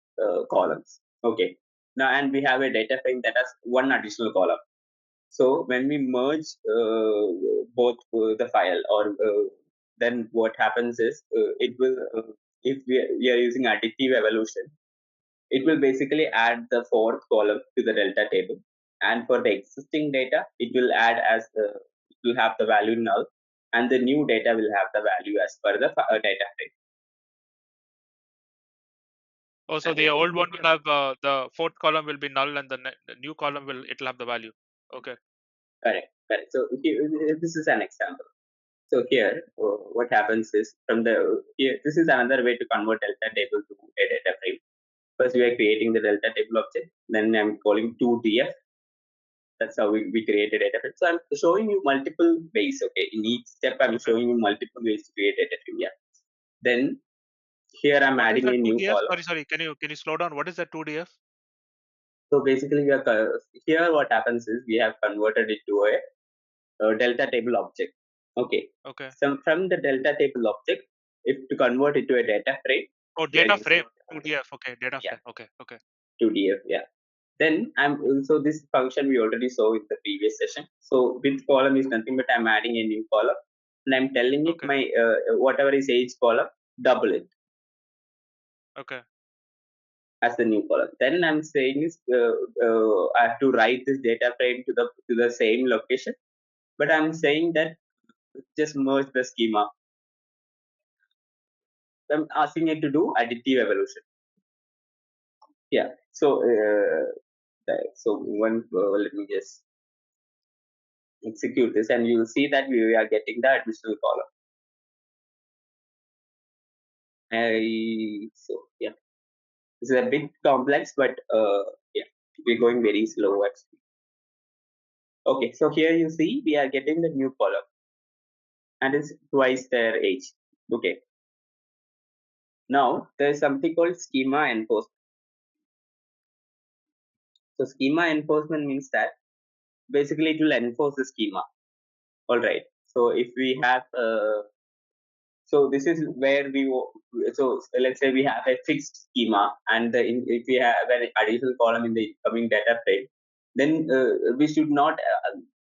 columns. Okay. Now, and we have a data frame that has 1 additional column. So when we merge both the file, or then what happens is it will if we are using additive evolution, it will basically add the 4th column to the delta table, and for the existing data, it will add as it will have the value null, and the new data will have the value as per the data frame. Oh, so the old one will have the 4th column will be null, and the new column it'll have the value. Okay. Correct. So this is an example. So here, what happens is this is another way to convert delta table to a data frame. First, we are creating the delta table object. Then I'm calling 2df. That's how we create a data frame. So I'm showing you multiple ways. Okay, in each step, I'm showing you multiple ways to create a data frame. Yeah. Then here I'm adding a new column. Sorry. Can you slow down? What is that 2df? So basically, here what happens is we have converted it to a delta table object. Okay. Okay. So from the delta table object, if to convert it to a data frame. Oh, data frame 2df. Okay, data frame. Okay. 2df. Yeah. Then so this function we already saw in the previous session. So with column is nothing but I'm adding a new column, and I'm telling it my whatever is age column, double it. Okay. As the new column. Then I'm saying is I have to write this data frame to the same location, but I'm saying that just merge the schema. I'm asking it to do additive evolution. Yeah. So let me just execute this, and you will see that we are getting the additional column. So yeah, this is a bit complex, but yeah, we're going very slow actually. Okay, so here you see we are getting the new column, and it's twice their age. Okay. Now there is something called schema enforcement. So schema enforcement means that basically it will enforce the schema. All right. So if we have so this is where so let's say we have a fixed schema, and if we have an additional column in the incoming data frame, then we should not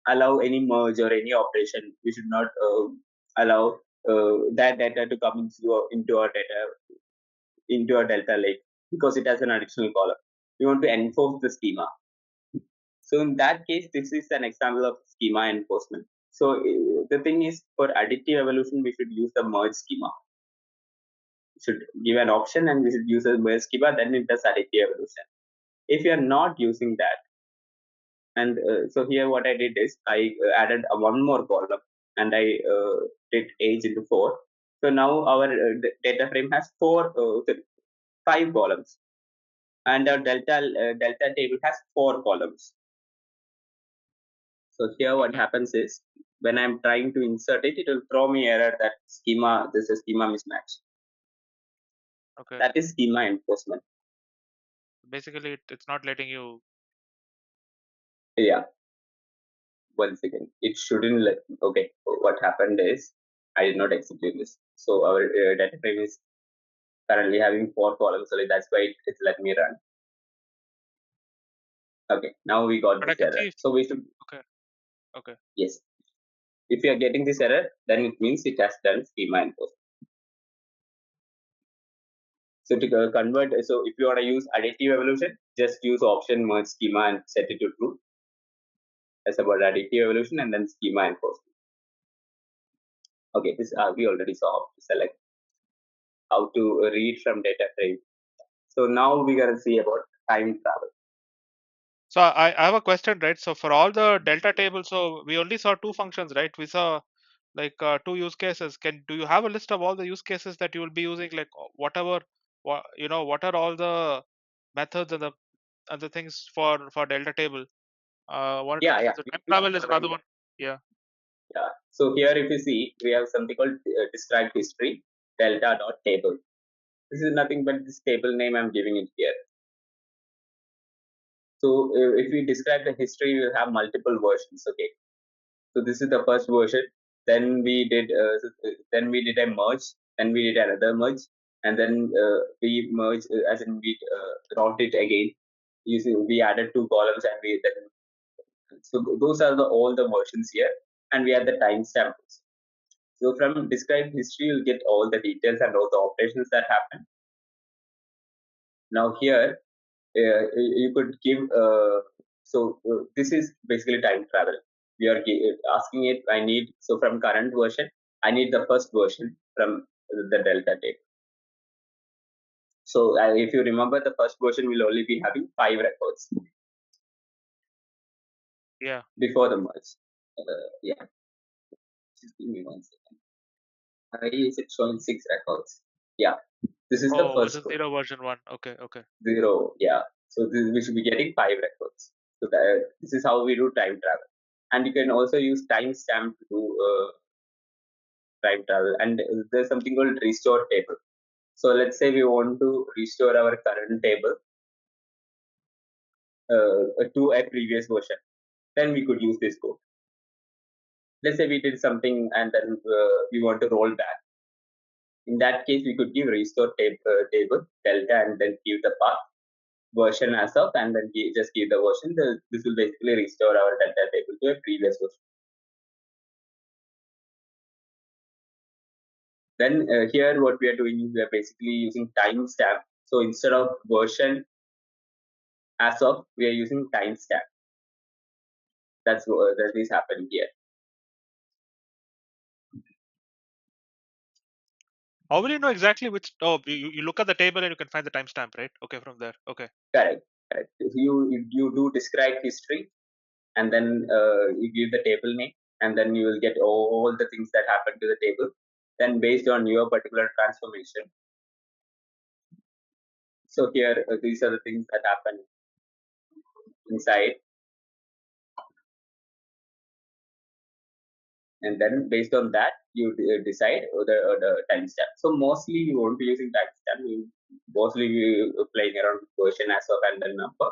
allow any merge or any operation. We should not allow that data to come into our delta lake, because it has an additional column. We want to enforce the schema. So in that case, this is an example of schema enforcement. So the thing is, for additive evolution, we should use the merge schema. We should give an option, and we should use a merge schema, then it does additive evolution. If you are not using that, and so here what I did is I added one more column, and I did age into 4. So now our data frame has 5 columns, and our delta table has 4 columns. So here what happens is, when I'm trying to insert it, it will throw me error that this is schema mismatch. Okay. That is schema enforcement. Basically, it's not letting you. Yeah. Once again, it shouldn't let. Okay. What happened is I did not execute this. So our data frame is currently having 4 columns. So that's why it's let me run. Okay. Now we got this error. So we should. Okay. Yes. If you are getting this error, then it means it has done schema enforcement. So to convert, so if you want to use additive evolution, just use option merge schema and set it to true. That's about additive evolution, and then schema enforcement. Okay, this we already saw how to select, how to read from data frame. So now we're gonna see about time travel. So I have a question, right? So for all the delta tables, so we only saw 2 functions, right? We saw like 2 use cases. Do you have a list of all the use cases that you will be using? Like what are all the methods and the things for delta table? One Yeah. the time travel is another one. Yeah. So here, if you see, we have something called described history delta.table. This is nothing but this table name I'm giving it here. So if we describe the history, we will have multiple versions. Okay. So this is the first version. Then we did a merge. Then we did another merge, and then we merged, as in we wrote it again. We added 2 columns, and we then. So those are all the versions here, and we have the timestamps. So from describe history, you'll get all the details and all the operations that happen. Now here, you could give. This is basically time travel. We are asking it. I need, so from current version, I need the first version from the delta table. So if you remember, the first version will only be having 5 records. Yeah. Before the merge. Yeah. Just give me 1 second. Why is it showing 6 records? Yeah. This is the first version 0, version 1. Okay. 0. Yeah. So we should be getting 5 records. So this is how we do time travel. And you can also use timestamp to do time travel. And there's something called restore table. So let's say we want to restore our current table to a previous version. Then we could use this code. Let's say we did something and then we want to roll back. In that case, we could give restore table delta and then give the path version as of, and then just give the version. This will basically restore our delta table to a previous version. Then here what we are doing is we are basically using timestamp. So instead of version as of, we are using timestamp. That is happening here. How will you know exactly which? Oh, you look at the table and you can find the timestamp, right? Okay, from there. Okay. Correct. You do describe history, and then you give the table name, and then you will get all the things that happen to the table. Then based on your particular transformation. So here, these are the things that happen inside. And then based on that, you decide the timestamp. So mostly you won't be using timestamp. Mostly we playing around version as of and then number.